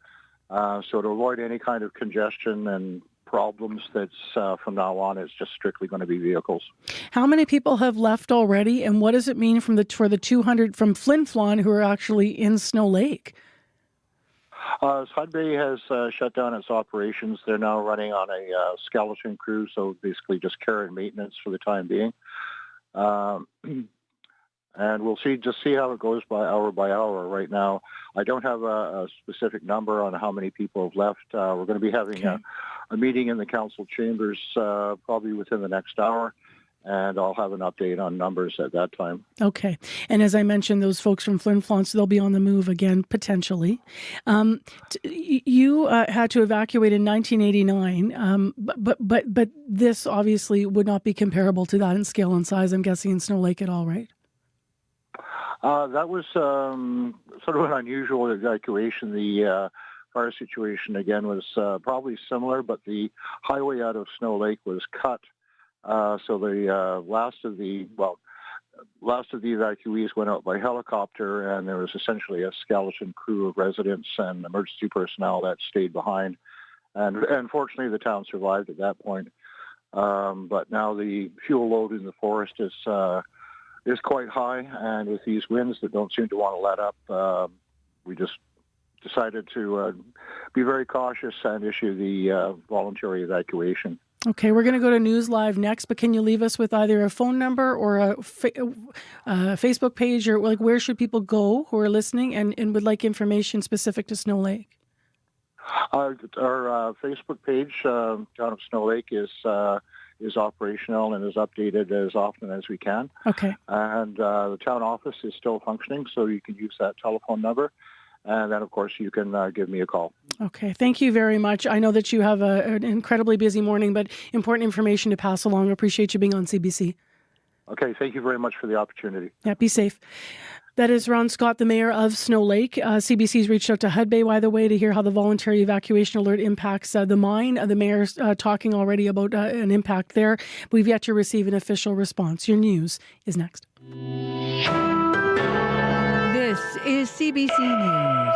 So to avoid any kind of congestion and problems, that's from now on, it's just strictly going to be vehicles. How many people have left already, and what does it mean for the 200 from Flin Flon who are actually in Snow Lake? Hudbay has shut down its operations. They're now running on a skeleton crew, so basically just care and maintenance for the time being. And we'll see how it goes by hour. Right now, I don't have a specific number on how many people have left. We're going to be having a meeting in the council chambers probably within the next hour, and I'll have an update on numbers at that time. Okay. And as I mentioned, those folks from Flin Flon, so they'll be on the move again, potentially. You had to evacuate in 1989, but this obviously would not be comparable to that in scale and size, I'm guessing, in Snow Lake at all, right? That was sort of an unusual evacuation. The fire situation, again, was probably similar, but the highway out of Snow Lake was cut. So the last of the evacuees went out by helicopter, and there was essentially a skeleton crew of residents and emergency personnel that stayed behind. And fortunately, the town survived at that point. But now the fuel load in the forest is quite high, and with these winds that don't seem to want to let up, we just decided to be very cautious and issue the voluntary evacuation. Okay, we're going to go to News Live next, but can you leave us with either a phone number or a Facebook page, or where should people go who are listening and would like information specific to Snow Lake? Our Facebook page, Town of Snow Lake, is operational and is updated as often as we can. Okay. And the town office is still functioning, so you can use that telephone number. And then, of course, you can give me a call. Okay. Thank you very much. I know that you have an incredibly busy morning, but important information to pass along. I appreciate you being on CBC. Okay. Thank you very much for the opportunity. Yeah, be safe. That is Ron Scott, the mayor of Snow Lake. CBC's reached out to Hudbay, by the way, to hear how the voluntary evacuation alert impacts the mine. The mayor's talking already about an impact there. We've yet to receive an official response. Your news is next. This is CBC News.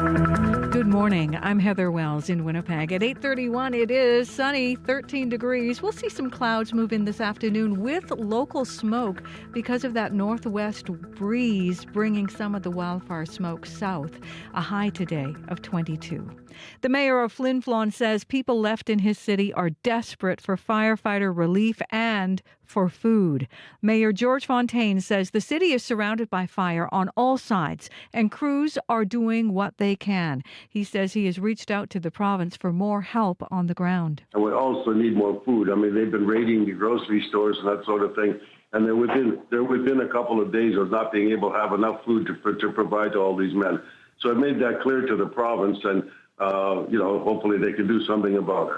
Good morning. I'm Heather Wells in Winnipeg. At 8:31, it is sunny, 13 degrees. We'll see some clouds move in this afternoon with local smoke because of that northwest breeze bringing some of the wildfire smoke south. A high today of 22. The mayor of Flin Flon says people left in his city are desperate for firefighter relief and for food. Mayor George Fontaine says the city is surrounded by fire on all sides and crews are doing what they can. He says he has reached out to the province for more help on the ground. And we also need more food. I mean, they've been raiding the grocery stores and that sort of thing, and they're within a couple of days of not being able to have enough food to provide to all these men. So I made that clear to the province, and hopefully they can do something about it.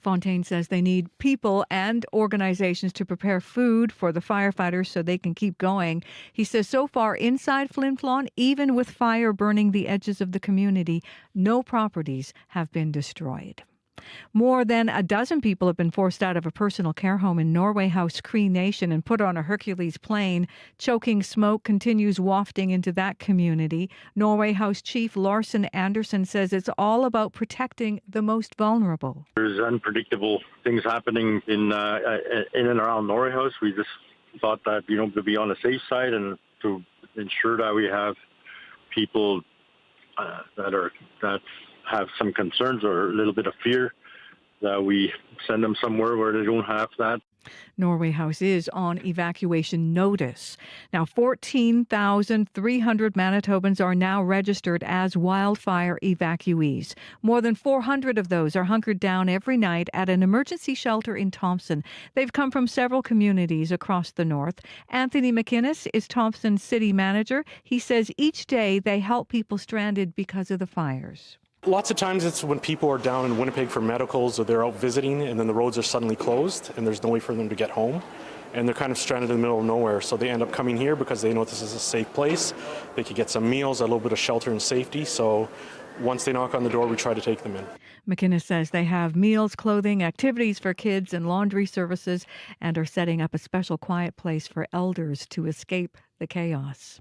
Fontaine says they need people and organizations to prepare food for the firefighters so they can keep going. He says so far inside Flin Flon, even with fire burning the edges of the community, no properties have been destroyed. More than a dozen people have been forced out of a personal care home in Norway House, Cree Nation, and put on a Hercules plane. Choking smoke continues wafting into that community. Norway House Chief Larson Anderson says it's all about protecting the most vulnerable. There's unpredictable things happening in and around Norway House. We just thought that, to be on the safe side and to ensure that we have people that have some concerns or a little bit of fear, that we send them somewhere where they don't have that. Norway House is on evacuation notice. Now, 14,300 Manitobans are now registered as wildfire evacuees. More than 400 of those are hunkered down every night at an emergency shelter in Thompson. They've come from several communities across the north. Anthony McInnes is Thompson's city manager. He says each day they help people stranded because of the fires. Lots of times it's when people are down in Winnipeg for medicals or they're out visiting and then the roads are suddenly closed and there's no way for them to get home. And they're kind of stranded in the middle of nowhere. So they end up coming here because they know this is a safe place. They could get some meals, a little bit of shelter and safety. So once they knock on the door, we try to take them in. McInnes says they have meals, clothing, activities for kids and laundry services and are setting up a special quiet place for elders to escape the chaos.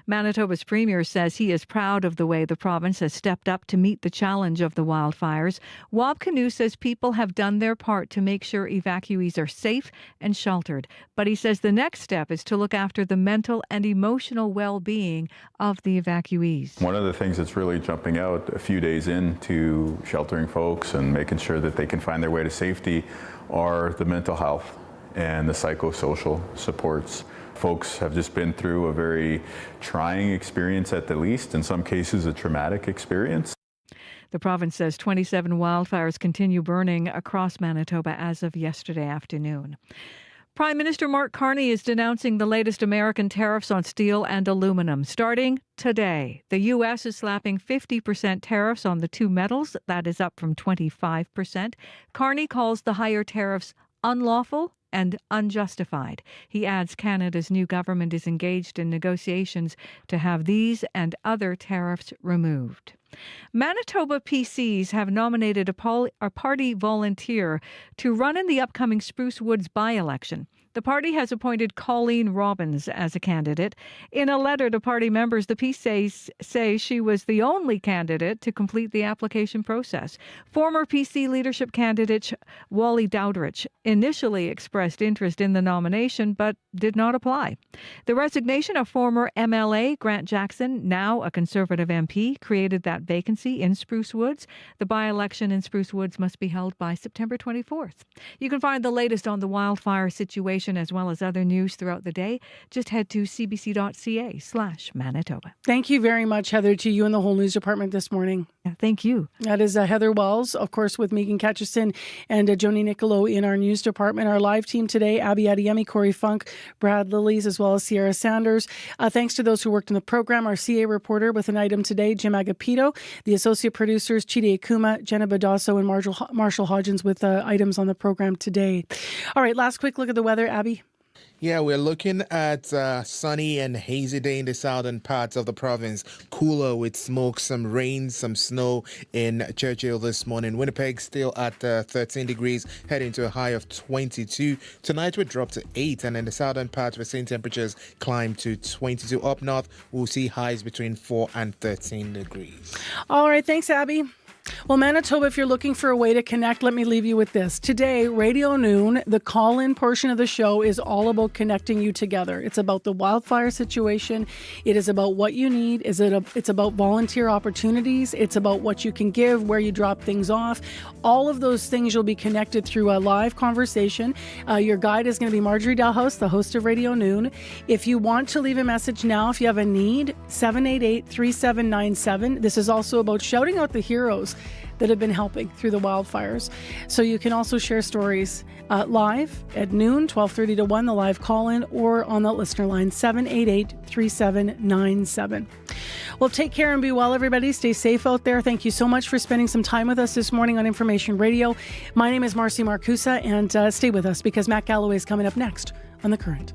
Manitoba's premier says he is proud of the way the province has stepped up to meet the challenge of the wildfires. Wab Canoe says people have done their part to make sure evacuees are safe and sheltered. But he says the next step is to look after the mental and emotional well-being of the evacuees. One of the things that's really jumping out a few days into sheltering folks and making sure that they can find their way to safety are the mental health and the psychosocial supports. Folks have just been through a very trying experience, at the least, in some cases a traumatic experience. The province says 27 wildfires continue burning across Manitoba as of yesterday afternoon. Prime Minister Mark Carney is denouncing the latest American tariffs on steel and aluminum. Starting today, the U.S. is slapping 50% tariffs on the two metals. That is up from 25%. Carney calls the higher tariffs unlawful and unjustified. He adds Canada's new government is engaged in negotiations to have these and other tariffs removed. Manitoba PCs have nominated a party volunteer to run in the upcoming Spruce Woods by-election. The party has appointed Colleen Robbins as a candidate. In a letter to party members, the PCs say she was the only candidate to complete the application process. Former PC leadership candidate Wally Dowdrich initially expressed interest in the nomination but did not apply. The resignation of former MLA Grant Jackson, now a Conservative MP, created that vacancy in Spruce Woods. The by-election in Spruce Woods must be held by September 24th. You can find the latest on the wildfire situation as well as other news throughout the day. Just head to cbc.ca/Manitoba. Thank you very much, Heather, to you and the whole news department this morning. Thank you. That is Heather Wells, of course, with Megan Ketchison and Joni Nicolo in our news department. Our live team today, Abby Adeyemi, Corey Funk, Brad Lillies, as well as Sierra Sanders. Thanks to those who worked in the program. Our CA reporter with an item today, Jim Agapito. The associate producers, Chidi Akuma, Jenna Badasso, and Marshall Hodgins with items on the program today. All right, last quick look at the weather, Abby. Yeah, we're looking at sunny and hazy day in the southern parts of the province. Cooler with smoke, some rain, some snow in Churchill this morning. Winnipeg still at 13 degrees, heading to a high of 22. Tonight we drop to 8, and in the southern parts we're seeing temperatures climb to 22. Up north, we'll see highs between 4 and 13 degrees. All right, thanks, Abby. Well, Manitoba, if you're looking for a way to connect, let me leave you with this. Today, Radio Noon, the call-in portion of the show is all about connecting you together. It's about the wildfire situation. It is about what you need. It's about volunteer opportunities. It's about what you can give, where you drop things off. All of those things you'll be connected through a live conversation. Your guide is going to be Marjorie Dalhouse, the host of Radio Noon. If you want to leave a message now, if you have a need, 788-3797. This is also about shouting out the heroes that have been helping through the wildfires. So you can also share stories live at noon, 12:30 to 1, the live call-in, or on the listener line, 788-3797. Well, take care and be well, everybody. Stay safe out there. Thank you so much for spending some time with us this morning on Information Radio. My name is Marcy Marcusa, and stay with us because Matt Galloway is coming up next on The Current.